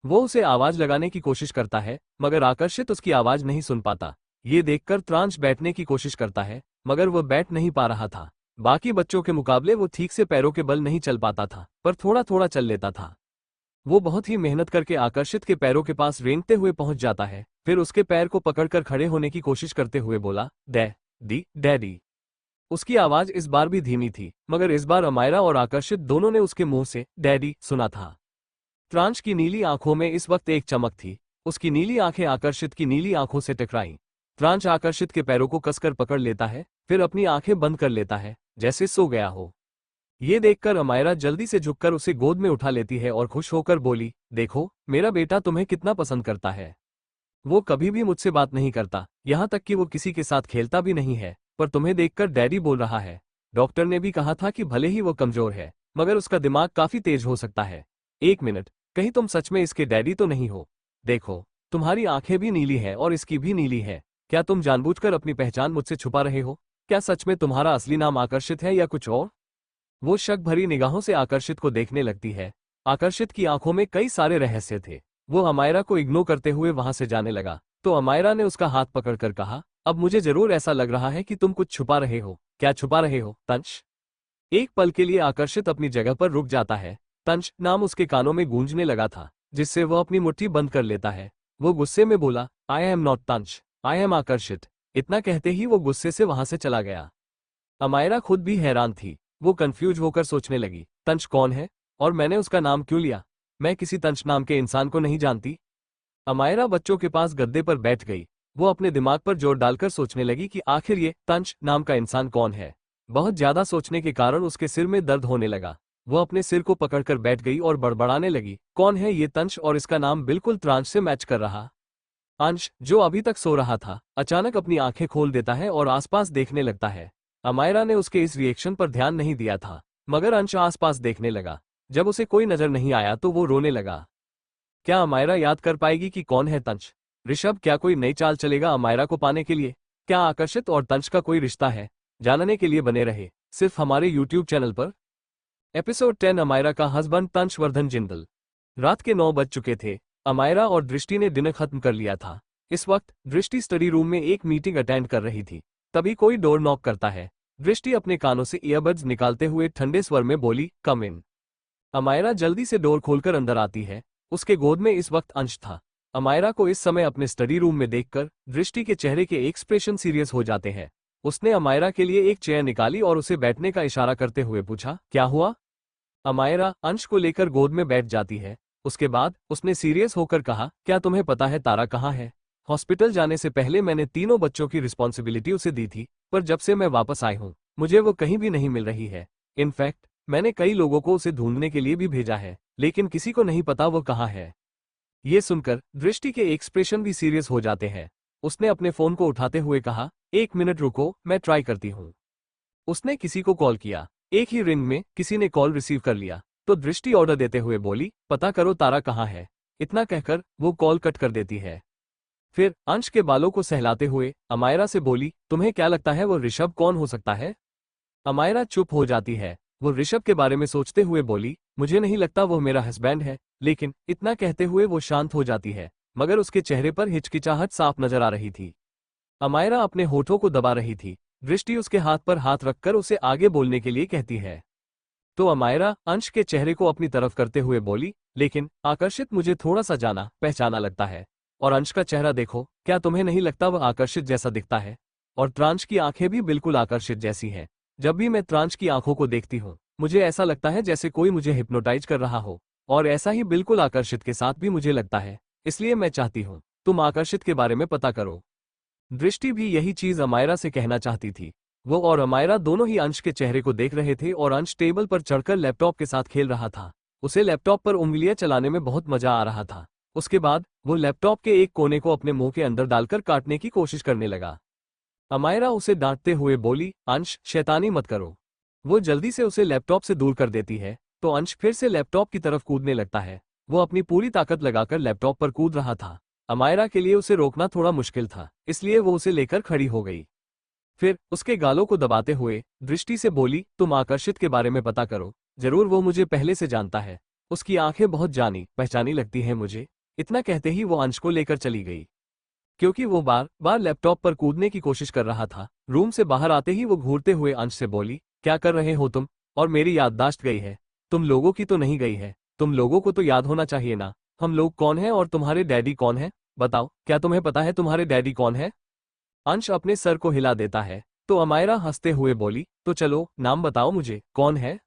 वो उसे आवाज लगाने की कोशिश करता है, मगर आकर्षित उसकी आवाज नहीं सुन पाता। ये देखकर त्रांश बैठने की कोशिश करता है, मगर वह बैठ नहीं पा रहा था। बाकी बच्चों के मुकाबले वो ठीक से पैरों के बल नहीं चल पाता था, पर थोड़ा थोड़ा चल लेता था। वो बहुत ही मेहनत करके आकर्षित के पैरों के पास रेंगते हुए पहुंच जाता है। फिर उसके पैर को पकड़कर खड़े होने की कोशिश करते हुए बोला, डैडी। उसकी आवाज इस बार भी धीमी थी, मगर इस बार अमायरा और आकर्षित दोनों ने उसके मुंह से डैडी सुना था। त्रांश की नीली आंखों में इस वक्त एक चमक थी। उसकी नीली आंखें आकर्षित की नीली आंखों से टकराईं। त्रांश आकर्षित के पैरों को कसकर पकड़ लेता है, फिर अपनी आंखें बंद कर लेता है, जैसे सो गया हो। ये देखकर अमायरा जल्दी से झुककर उसे गोद में उठा लेती है और खुश होकर बोली, देखो मेरा बेटा तुम्हें कितना पसंद करता है। वो कभी भी मुझसे बात नहीं करता, यहाँ तक कि वो किसी के साथ खेलता भी नहीं है, पर तुम्हें देखकर डैडी बोल रहा है। डॉक्टर ने भी कहा था कि भले ही वो कमजोर है, मगर उसका दिमाग काफी तेज हो सकता है। एक मिनट, कहीं तुम सच में इसके डैडी तो नहीं हो? देखो, तुम्हारी आंखें भी नीली हैं और इसकी भी नीली है। क्या तुम जानबूझकर अपनी पहचान मुझसे छुपा रहे हो? क्या सच में तुम्हारा असली नाम आकर्षित है या कुछ और? वो शक भरी निगाहों से आकर्षित को देखने लगती है। आकर्षित की आंखों में कई सारे रहस्य थे। वो अमायरा को इग्नोर करते हुए वहां से जाने लगा, तो अमायरा ने उसका हाथ पकड़कर कहा, अब मुझे जरूर ऐसा लग रहा है कि तुम कुछ छुपा रहे हो। क्या छुपा रहे हो, तंश? एक पल के लिए आकर्षित अपनी जगह पर रुक जाता है। तंश नाम उसके कानों में गूंजने लगा था, जिससे वह अपनी मुट्ठी बंद कर लेता है। वो गुस्से में बोला, आई एम नॉट तंश, आई एम आकर्षित। इतना कहते ही वो गुस्से से वहां से चला गया। अमायरा खुद भी हैरान थी। वो कंफ्यूज होकर सोचने लगी, तंश कौन है और मैंने उसका नाम क्यों लिया? मैं किसी तंश नाम के इंसान को नहीं जानती। अमायरा बच्चों के पास गद्दे पर बैठ गई। वो अपने दिमाग पर जोर डालकर सोचने लगी कि आखिर ये तंश नाम का इंसान कौन है। बहुत ज्यादा सोचने के कारण उसके सिर में दर्द होने लगा। वो अपने सिर को पकड़कर बैठ गई और बड़बड़ाने लगी, कौन है ये तंश और इसका नाम बिल्कुल त्रांश से मैच कर रहा। अंश, जो अभी तक सो रहा था, अचानक अपनी आंखें खोल देता है और आसपास देखने लगता है। अमायरा ने उसके इस रिएक्शन पर ध्यान नहीं दिया था, मगर अंश आसपास देखने लगा। जब उसे कोई नजर नहीं आया तो वो रोने लगा। क्या अमायरा याद कर पाएगी कि कौन है तंश? ऋषभ, क्या कोई नई चाल चलेगा अमायरा को पाने के लिए? क्या आकर्षित और तंश का कोई रिश्ता है? जानने के लिए बने रहे सिर्फ हमारे YouTube चैनल पर। एपिसोड 10, अमायरा का हस्बैंड तंश वर्धन जिंदल। रात के 9 बज चुके थे। अमायरा और दृष्टि ने डिनर खत्म कर लिया था। इस वक्त दृष्टि स्टडी रूम में एक मीटिंग अटेंड कर रही थी। तभी कोई डोर नॉक करता है। दृष्टि अपने कानों से ईयरबड्स निकालते हुए ठंडे स्वर में बोली, कम इन। अमायरा जल्दी से डोर खोलकर अंदर आती है। उसके गोद में इस वक्त अंश था। अमायरा को इस समय अपने स्टडी रूम में देखकर दृष्टि के चेहरे के एक्सप्रेशन सीरियस हो जाते हैं। उसने अमायरा के लिए एक चेयर निकाली और उसे बैठने का इशारा करते हुए पूछा, क्या हुआ? अमायरा अंश को लेकर गोद में बैठ जाती है। उसके बाद उसने सीरियस होकर कहा, क्या तुम्हें पता है तारा कहाँ है? हॉस्पिटल जाने से पहले मैंने तीनों बच्चों की रिस्पॉन्सिबिलिटी उसे दी थी, पर जब से मैं वापस आई हूँ मुझे वो कहीं भी नहीं मिल रही है। इनफैक्ट मैंने कई लोगों को उसे ढूंढने के लिए भी भेजा है, लेकिन किसी को नहीं पता वो कहाँ है। ये सुनकर दृष्टि के एक्सप्रेशन भी सीरियस हो जाते हैं। उसने अपने फोन को उठाते हुए कहा, एक मिनट रुको, मैं ट्राई करती हूँ। उसने किसी को कॉल किया। एक ही रिंग में किसी ने कॉल रिसीव कर लिया, तो दृष्टि ऑर्डर देते हुए बोली, पता करो तारा कहाँ है। इतना कहकर वो कॉल कट कर देती है। फिर अंश के बालों को सहलाते हुए अमायरा से बोली, तुम्हें क्या लगता है वो ऋषभ कौन हो सकता है? अमायरा चुप हो जाती है। वो ऋषभ के बारे में सोचते हुए बोली, मुझे नहीं लगता वो मेरा हस्बैंड है। लेकिन इतना कहते हुए वो शांत हो जाती है, मगर उसके चेहरे पर हिचकिचाहट साफ नजर आ रही थी। अमायरा अपने होठों को दबा रही थी। दृष्टि उसके हाथ पर हाथ रखकर उसे आगे बोलने के लिए कहती है। तो अमायरा अंश के चेहरे को अपनी तरफ करते हुए बोली, लेकिन आकर्षित मुझे थोड़ा सा जाना पहचाना लगता है। और अंश का चेहरा देखो, क्या तुम्हें नहीं लगता वह आकर्षित जैसा दिखता है? और त्रांश की आंखें भी बिल्कुल आकर्षित जैसी हैं। जब भी मैं त्रांश की आंखों को देखती हूँ मुझे ऐसा लगता है जैसे कोई मुझे हिप्नोटाइज कर रहा हो, और ऐसा ही बिल्कुल आकर्षित के साथ भी मुझे लगता है। इसलिए मैं चाहती हूँ तुम आकर्षित के बारे में पता करो। दृष्टि भी यही चीज अमायरा से कहना चाहती थी। वो और अमायरा दोनों ही अंश के चेहरे को देख रहे थे और अंश टेबल पर चढ़कर लैपटॉप के साथ खेल रहा था। उसे लैपटॉप पर उंगलियां चलाने में बहुत मजा आ रहा था। उसके बाद वो लैपटॉप के एक कोने को अपने मुंह के अंदर डालकर काटने की कोशिश करने लगा। अमायरा उसे डांटते हुए बोली, अंश शैतानी मत करो। वो जल्दी से उसे लैपटॉप से दूर कर देती है, तो अंश फिर से लैपटॉप की तरफ कूदने लगता है। वो अपनी पूरी ताकत लगाकर लैपटॉप पर कूद रहा था। अमायरा के लिए उसे रोकना थोड़ा मुश्किल था, इसलिए वो उसे लेकर खड़ी हो गई। फिर उसके गालों को दबाते हुए दृष्टि से बोली, तुम आकर्षित के बारे में पता करो, जरूर वो मुझे पहले से जानता है। उसकी आंखें बहुत जानी पहचानी लगती हैं मुझे। इतना कहते ही वो अंश को लेकर चली गई। क्योंकि वो बार बार लैपटॉप पर कूदने की कोशिश कर रहा था, रूम से बाहर आते ही वो घूरते हुए अंश से बोली, क्या कर रहे हो तुम? और मेरी याददाश्त गई है? तुम लोगों की तो नहीं गई है। तुम लोगों को तो याद होना चाहिए ना, हम लोग कौन हैं और तुम्हारे डैडी कौन है? बताओ, क्या तुम्हें पता है तुम्हारे डैडी कौन है? अंश अपने सर को हिला देता है, तो अमायरा हंसते हुए बोली, तो चलो नाम बताओ मुझे, कौन है?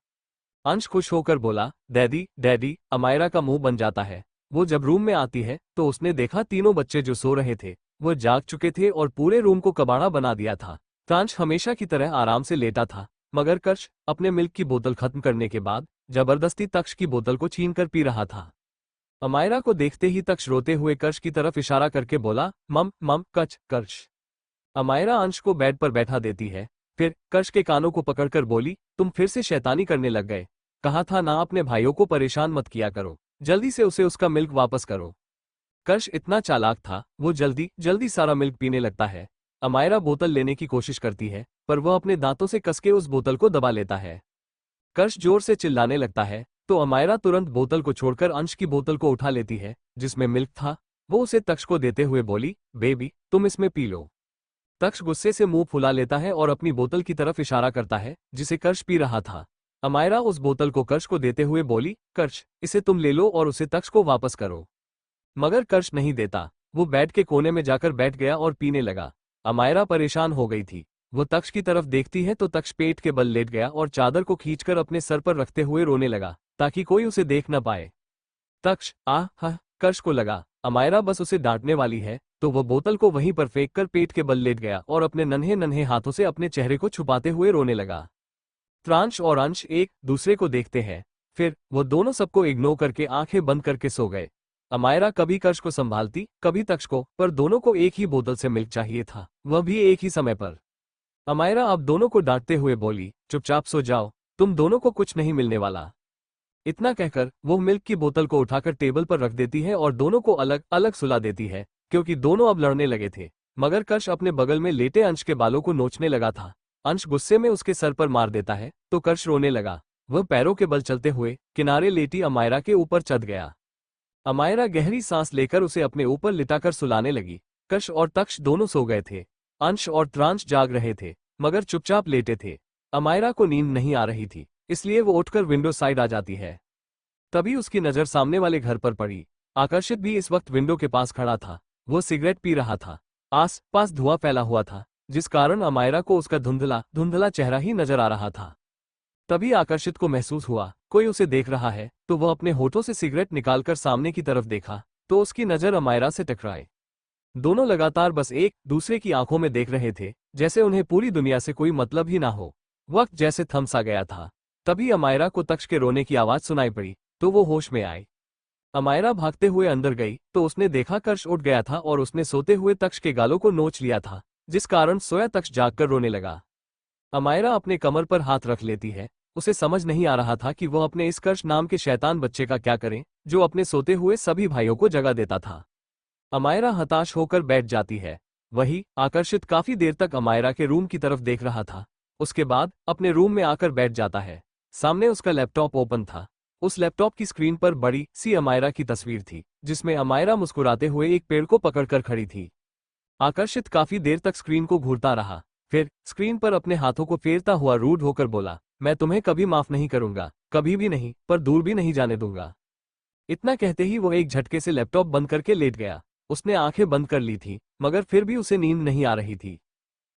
अंश खुश होकर बोला, डैडी डैडी। अमायरा का मुंह बन जाता है। वो जब रूम में आती है तो उसने देखा तीनों बच्चे जो सो रहे थे वो जाग चुके थे और पूरे रूम को कबाड़ा बना दिया था। प्रांश हमेशा की तरह आराम से लेटा था, मगर कर्श अपने मिल्क की बोतल खत्म करने के बाद जबरदस्ती तक्ष की बोतल को छीन कर पी रहा था। अमायरा को देखते ही तक्ष रोते हुए कर्श की तरफ इशारा करके बोला, मम मम कच कर्श। अमायरा अंश को बेड पर बैठा देती है, फिर कर्श के कानों को पकड़कर बोली, तुम फिर से शैतानी करने लग गए। कहा था ना अपने भाइयों को परेशान मत किया करो, जल्दी से उसे उसका मिल्क वापस करो। कर्श इतना चालाक था, वो जल्दी जल्दी सारा मिल्क पीने लगता है। अमायरा बोतल लेने की कोशिश करती है, पर वह अपने दांतों से कसके उस बोतल को दबा लेता है। कर्श जोर से चिल्लाने लगता है, तो अमायरा तुरंत बोतल को छोड़कर अंश की बोतल को उठा लेती है, जिसमें मिल्क था। वो उसे तक्ष को देते हुए बोली, बेबी तुम इसमें पी लो। तक्ष गुस्से से मुंह फुला लेता है और अपनी बोतल की तरफ इशारा करता है, जिसे कर्श पी रहा था। अमायरा उस बोतल को कर्श को देते हुए बोली, कर्श इसे तुम ले लो और उसे तक्ष को वापस करो। मगर कर्श नहीं देता। वो बेड के कोने में जाकर बैठ गया और पीने लगा। अमायरा परेशान हो गई थी। वो तक्ष की तरफ देखती है तो तक्ष पेट के बल लेट गया और चादर को खींचकर अपने सर पर रखते हुए रोने लगा, ताकि कोई उसे देख न पाए। तक्ष कर्श को लगा अमायरा बस उसे डांटने वाली है, तो वह बोतल को वहीं पर फेंककर पेट के बल लेट गया और अपने नन्हे नन्हे हाथों से अपने चेहरे को छुपाते हुए रोने लगा। प्रांश और अंश एक दूसरे को देखते हैं, फिर वो दोनों सबको इग्नोर करके आंखें बंद करके सो गए। अमायरा कभी कर्श को संभालती, कभी तक्ष को, पर दोनों को एक ही बोतल से मिल्क चाहिए था, वह भी एक ही समय पर। अमायरा अब दोनों को डांटते हुए बोली, चुपचाप सो जाओ, तुम दोनों को कुछ नहीं मिलने वाला। इतना कहकर वो मिल्क की बोतल को उठाकर टेबल पर रख देती है और दोनों को अलग अलग सुला देती है, क्योंकि दोनों अब लड़ने लगे थे। मगर कर्श अपने बगल में लेटे अंश के बालों को नोचने लगा था। अंश गुस्से में उसके सर पर मार देता है, तो कर्श रोने लगा। वह पैरों के बल चलते हुए किनारे लेटी अमायरा के ऊपर चढ़ गया। अमायरा गहरी सांस लेकर उसे अपने ऊपर लिटाकर सुलाने लगी। कर्श और तक्ष दोनों सो गए थे। अंश और त्रांश जाग रहे थे, मगर चुपचाप लेटे थे। अमायरा को नींद नहीं आ रही थी, इसलिए वो उठकर विंडो साइड आ जाती है। तभी उसकी नजर सामने वाले घर पर पड़ी। आकर्षित भी इस वक्त विंडो के पास खड़ा था। वो सिगरेट पी रहा था। आस पास धुआं फैला हुआ था, जिस कारण अमायरा को उसका धुंधला धुंधला चेहरा ही नजर आ रहा था। तभी आकर्षित को महसूस हुआ कोई उसे देख रहा है, तो वह अपने होठों से सिगरेट निकालकर सामने की तरफ देखा, तो उसकी नजर अमायरा से टकराई। दोनों लगातार बस एक दूसरे की आंखों में देख रहे थे, जैसे उन्हें पूरी दुनिया से कोई मतलब ही ना हो। वक्त जैसे थम सा गया था। तभी अमायरा को तक्ष के रोने की आवाज सुनाई पड़ी, तो वो होश में आई। अमायरा भागते हुए अंदर गई, तो उसने देखा कर्श उठ गया था और उसने सोते हुए तक्ष के गालों को नोच लिया था, जिस कारण सोया तक्ष जागकर रोने लगा। अमायरा अपने कमर पर हाथ रख लेती है। उसे समझ नहीं आ रहा था कि वह अपने इस कर्श नाम के शैतान बच्चे का क्या करे, जो अपने सोते हुए सभी भाइयों को जगा देता था। अमायरा हताश होकर बैठ जाती है। वही आकर्षित काफी देर तक अमायरा के रूम की तरफ देख रहा था। उसके बाद अपने रूम में आकर बैठ जाता है। सामने उसका लैपटॉप ओपन था। उस लैपटॉप की स्क्रीन पर बड़ी सी अमायरा की तस्वीर थी, जिसमें अमायरा मुस्कुराते हुए एक पेड़ को पकड़कर खड़ी थी। आकर्षित काफी देर तक स्क्रीन को घूरता रहा, फिर स्क्रीन पर अपने हाथों को फेरता हुआ रूड होकर बोला, मैं तुम्हें कभी माफ नहीं करूंगा, कभी भी नहीं, पर दूर भी नहीं जाने दूंगा। इतना कहते ही वो एक झटके से लैपटॉप बंद करके लेट गया। उसने आंखें बंद कर ली थी, मगर फिर भी उसे नींद नहीं आ रही थी।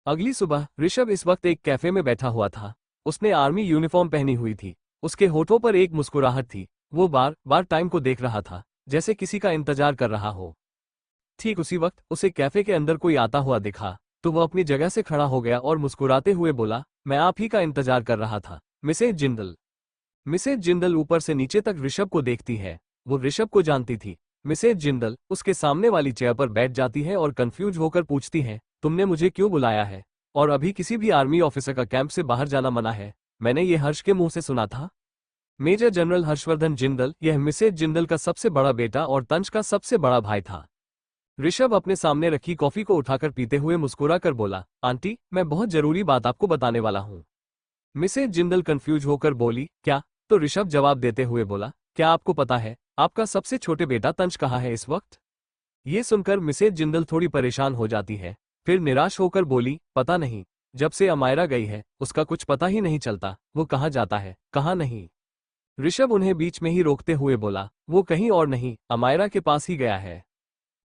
अगली सुबह ऋषभ इस वक्त एक कैफे में बैठा हुआ था। उसने आर्मी यूनिफॉर्म पहनी हुई थी। उसके होठों पर एक मुस्कुराहट थी। वो बार बार टाइम को देख रहा था, जैसे किसी का इंतजार कर रहा हो। ठीक उसी वक्त उसे कैफे के अंदर कोई आता हुआ दिखा, तो वह अपनी जगह से खड़ा हो गया और मुस्कुराते हुए बोला, मैं आप ही का इंतजार कर रहा था, मिसेज जिंदल। मिसेज जिंदल ऊपर से नीचे तक ऋषभ को देखती है। वो ऋषभ को जानती थी। मिसेज जिंदल उसके सामने वाली चेयर पर बैठ जाती है और कंफ्यूज होकर पूछती है, तुमने मुझे क्यों बुलाया है? और अभी किसी भी आर्मी ऑफिसर का कैंप से बाहर जाना मना है। मैंने ये हर्ष के मुंह से सुना था। मेजर जनरल हर्षवर्धन जिंदल, यह मिसेज जिंदल का सबसे बड़ा बेटा और तंज का सबसे बड़ा भाई था। ऋषभ अपने सामने रखी कॉफी को उठाकर पीते हुए मुस्कुरा कर बोला, आंटी, मैं बहुत जरूरी बात आपको बताने वाला हूँ। मिसेज जिंदल कंफ्यूज होकर बोली, क्या? तो ऋषभ जवाब देते हुए बोला, क्या आपको पता है आपका सबसे छोटे बेटा तंज कहाँ है इस वक्त? ये सुनकर मिसेज जिंदल थोड़ी परेशान हो जाती है, फिर निराश होकर बोली, पता नहीं। जब से अमायरा गई है उसका कुछ पता ही नहीं चलता, वो कहाँ जाता है कहाँ नहीं। ऋषभ उन्हें बीच में ही रोकते हुए बोला, वो कहीं और नहीं, अमायरा के पास ही गया है।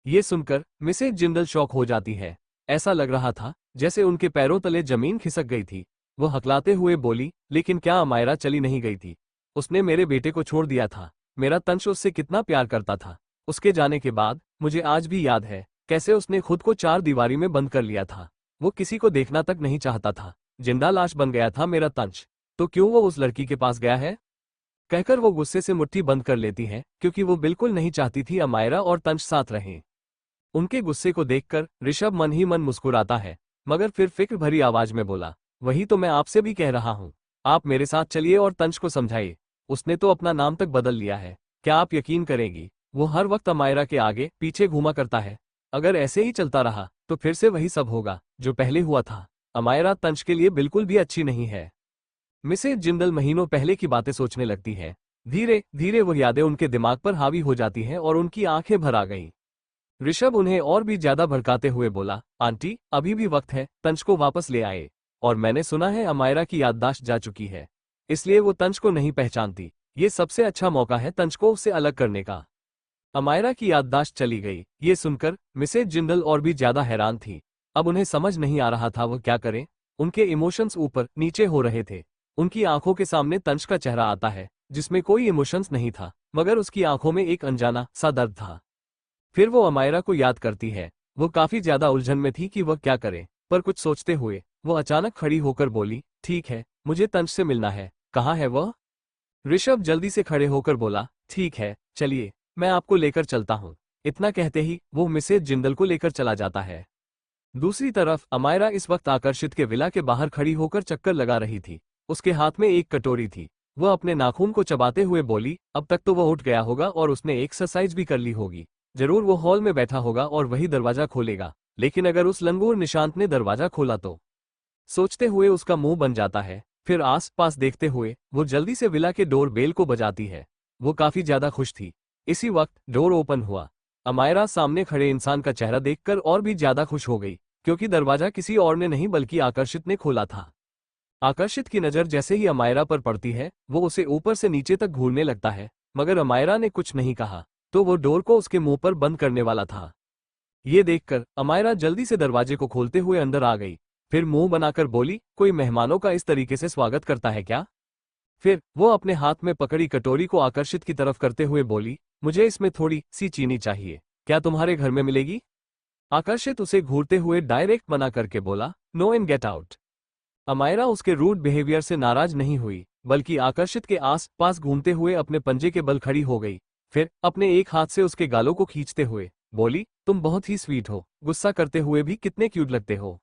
ये सुनकर मिसेज जिंदल शॉक हो जाती है। ऐसा लग रहा था जैसे उनके पैरों तले जमीन खिसक गई थी। वो हकलाते हुए बोली, लेकिन क्या अमायरा चली नहीं गई थी? उसने मेरे बेटे को छोड़ दिया था। मेरा तंश उससे कितना प्यार करता था। उसके जाने के बाद मुझे आज भी याद है। कैसे उसने खुद को 4 दीवारी में बंद कर लिया था। वो किसी को देखना तक नहीं चाहता था। जिंदा लाश बन गया था मेरा तंच। तो क्यों वो उस लड़की के पास गया है? कहकर वो गुस्से से मुट्ठी बंद कर लेती है, क्योंकि वो बिल्कुल नहीं चाहती थी अमायरा और तंच साथ रहें। उनके गुस्से को देखकर ऋषभ मन ही मन मुस्कुराता है, मगर फिर फिक्र भरी आवाज में बोला, वही तो मैं आपसे भी कह रहा हूँ। आप मेरे साथ चलिए और तंच को समझाइए। उसने तो अपना नाम तक बदल लिया है। क्या आप यकीन करेंगी, वो हर वक्त अमायरा के आगे पीछे घूमा करता है। अगर ऐसे ही चलता रहा तो फिर से वही सब होगा जो पहले हुआ था। अमायरा तंच के लिए बिल्कुल भी अच्छी नहीं है। मिसेज जिंदल महीनों पहले की बातें सोचने लगती है। धीरे धीरे वो यादें उनके दिमाग पर हावी हो जाती हैं और उनकी आंखें भर आ गईं। ऋषभ उन्हें और भी ज्यादा भड़काते हुए बोला, आंटी अभी भी वक्त है, तंच को वापस ले आए। और मैंने सुना है अमायरा की याददाश्त जा चुकी है, इसलिए वो तंच को नहीं पहचानती। ये सबसे अच्छा मौका है तंच को उससे अलग करने का। अमायरा की याददाश्त चली गई। ये सुनकर मिसेज जिंदल और भी ज्यादा हैरान थी। अब उन्हें समझ नहीं आ रहा था वो क्या करें। उनके इमोशंस ऊपर नीचे हो रहे थे। उनकी आंखों के सामने तंच का चेहरा आता है, जिसमें कोई इमोशंस नहीं था, मगर उसकी आंखों में एक अनजाना सा दर्द था। फिर वो अमायरा को याद करती है। वो काफी ज्यादा उलझन में थी कि वह क्या करे, पर कुछ सोचते हुए वो अचानक खड़ी होकर बोली, ठीक है, मुझे तंच से मिलना है। कहाँ है वह? ऋषभ जल्दी से खड़े होकर बोला, ठीक है, चलिए, मैं आपको लेकर चलता हूँ। इतना कहते ही वो मिसेज जिंदल को लेकर चला जाता है। दूसरी तरफ अमायरा इस वक्त आकर्षित के विला के बाहर खड़ी होकर चक्कर लगा रही थी। उसके हाथ में एक कटोरी थी। वह अपने नाखून को चबाते हुए बोली, अब तक तो वह उठ गया होगा और उसने एक्सरसाइज भी कर ली होगी। जरूर वो हॉल में बैठा होगा और वही दरवाजा खोलेगा। लेकिन अगर उस लंगूर निशांत ने दरवाजा खोला तो? सोचते हुए उसका मुंह बन जाता है। फिर आस पास देखते हुए वो जल्दी से विला के डोर बेल को बजाती है। वो काफी ज्यादा खुश थी। इसी वक्त डोर ओपन हुआ। अमायरा सामने खड़े इंसान का चेहरा देखकर और भी ज्यादा खुश हो गई, क्योंकि दरवाजा किसी और ने नहीं बल्कि आकर्षित ने खोला था। आकर्षित की नजर जैसे ही अमायरा पर पड़ती है, वो उसे ऊपर से नीचे तक घूरने लगता है, मगर अमायरा ने कुछ नहीं कहा, तो वो डोर को उसके मुंह पर बंद करने वाला था। ये देखकर अमायरा जल्दी से दरवाजे को खोलते हुए अंदर आ गई। फिर मुंह बनाकर बोली, कोई मेहमानों का इस तरीके से स्वागत करता है क्या? फिर वो अपने हाथ में पकड़ी कटोरी को आकर्षित की तरफ करते हुए बोली, मुझे इसमें थोड़ी सी चीनी चाहिए, क्या तुम्हारे घर में मिलेगी? आकर्षित उसे घूरते हुए डायरेक्ट मना करके बोला, no and get out. Amayra उसके रूड बिहेवियर से नाराज नहीं हुई, बल्कि आकर्षित के आस पास घूमते हुए अपने पंजे के बल खड़ी हो गई। फिर अपने एक हाथ से उसके गालों को खींचते हुए बोली, तुम बहुत ही स्वीट हो, गुस्सा करते हुए भी कितने क्यूट लगते हो।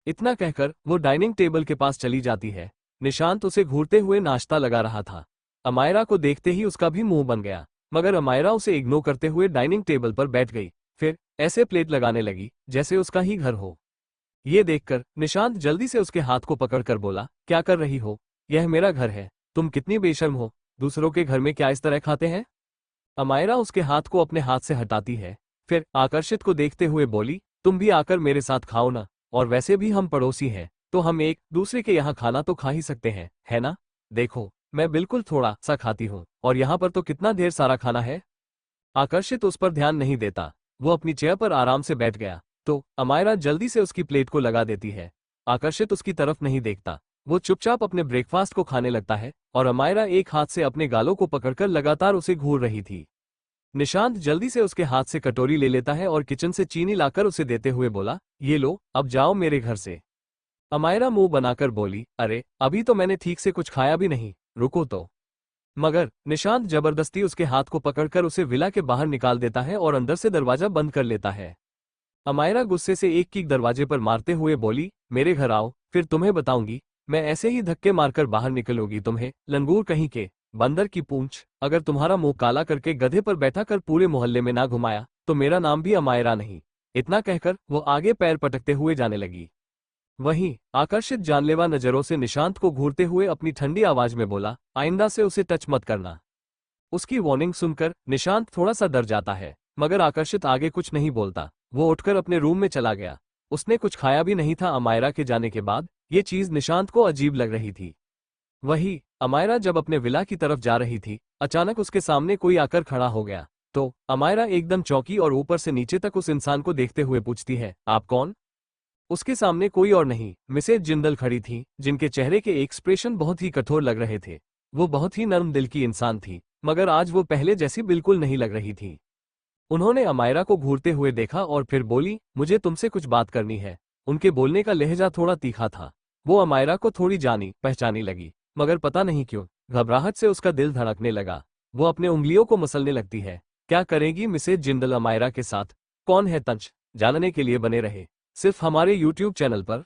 इतना कहकर वो डाइनिंग टेबल के पास चली जाती है। निशांत उसे घूरते हुए नाश्ता लगा रहा था। अमायरा को देखते ही उसका भी मुंह बन गया, मगर अमायरा उसे इग्नोर करते हुए डाइनिंग टेबल पर बैठ गई। फिर ऐसे प्लेट लगाने लगी जैसे उसका ही घर हो। ये देखकर निशांत जल्दी से उसके हाथ को पकड़कर बोला, क्या कर रही हो? यह मेरा घर है। तुम कितनी बेशर्म हो, दूसरों के घर में क्या इस तरह खाते हैं? अमायरा उसके हाथ को अपने हाथ से हटाती है। फिर आकर्षित को देखते हुए बोली, तुम भी आकर मेरे साथ खाओ ना, और वैसे भी हम पड़ोसी हैं, तो हम एक दूसरे के यहाँ खाना तो खा ही सकते हैं, है ना? देखो, मैं बिल्कुल थोड़ा सा खाती हूँ, और यहाँ पर तो कितना ढेर सारा खाना है। आकर्षित उस पर ध्यान नहीं देता। वो अपनी चेयर पर आराम से बैठ गया, तो अमायरा जल्दी से उसकी प्लेट को लगा देती है। आकर्षित उसकी तरफ नहीं देखता। वो चुपचाप अपने ब्रेकफास्ट को खाने लगता है, और अमायरा एक हाथ से अपने गालों को पकड़कर लगातार उसे घूर रही थी। निशांत जल्दी से उसके हाथ से कटोरी ले लेता है और किचन से चीनी लाकर उसे देते हुए बोला, ये लो, अब जाओ मेरे घर से। अमायरा मुंह बनाकर बोली, अरे अभी तो मैंने ठीक से कुछ खाया भी नहीं, रुको तो। मगर निशांत जबरदस्ती उसके हाथ को पकड़कर उसे विला के बाहर निकाल देता है और अंदर से दरवाजा बंद कर लेता है। अमायरा गुस्से से एक किक दरवाजे पर मारते हुए बोली, मेरे घर आओ, फिर तुम्हें बताऊंगी। मैं ऐसे ही धक्के मारकर बाहर निकलोगी तुम्हें, लंगूर कहीं के, बंदर की पूंछ। अगर तुम्हारा मुंह काला करके गधे पर बैठा कर पूरे मोहल्ले में ना घुमाया तो मेरा नाम भी अमायरा नहीं। इतना कहकर वो आगे पैर पटकते हुए जाने लगी। वहीं आकर्षित जानलेवा नजरों से निशांत को घूरते हुए अपनी ठंडी आवाज में बोला, आइंदा से उसे टच मत करना। उसकी वार्निंग सुनकर निशांत थोड़ा सा डर जाता है, मगर आकर्षित आगे कुछ नहीं बोलता। वो उठकर अपने रूम में चला गया। उसने कुछ खाया भी नहीं था अमायरा के जाने के बाद। ये चीज निशांत को अजीब लग रही थी। वही अमायरा जब अपने विला की तरफ जा रही थी, अचानक उसके सामने कोई आकर खड़ा हो गया। तो अमायरा एकदम चौंकी और ऊपर से नीचे तक उस इंसान को देखते हुए पूछती है, आप कौन? उसके सामने कोई और नहीं, मिसेज जिंदल खड़ी थी, जिनके चेहरे के एक्सप्रेशन बहुत ही कठोर लग रहे थे। वो बहुत ही नर्म दिल की इंसान थी, मगर आज वो पहले जैसी बिल्कुल नहीं लग रही थी। उन्होंने अमायरा को घूरते हुए देखा और फिर बोली, मुझे तुमसे कुछ बात करनी है। उनके बोलने का लहजा थोड़ा तीखा था। वो अमायरा को थोड़ी जानी पहचानी लगी, मगर पता नहीं क्यों घबराहट से उसका दिल धड़कने लगा। वो अपने उंगलियों को मसलने लगती है। क्या करेगी मिसेज जिंदल अमायरा के साथ? कौन है तंच? जानने के लिए बने रहे सिर्फ हमारे YouTube चैनल पर।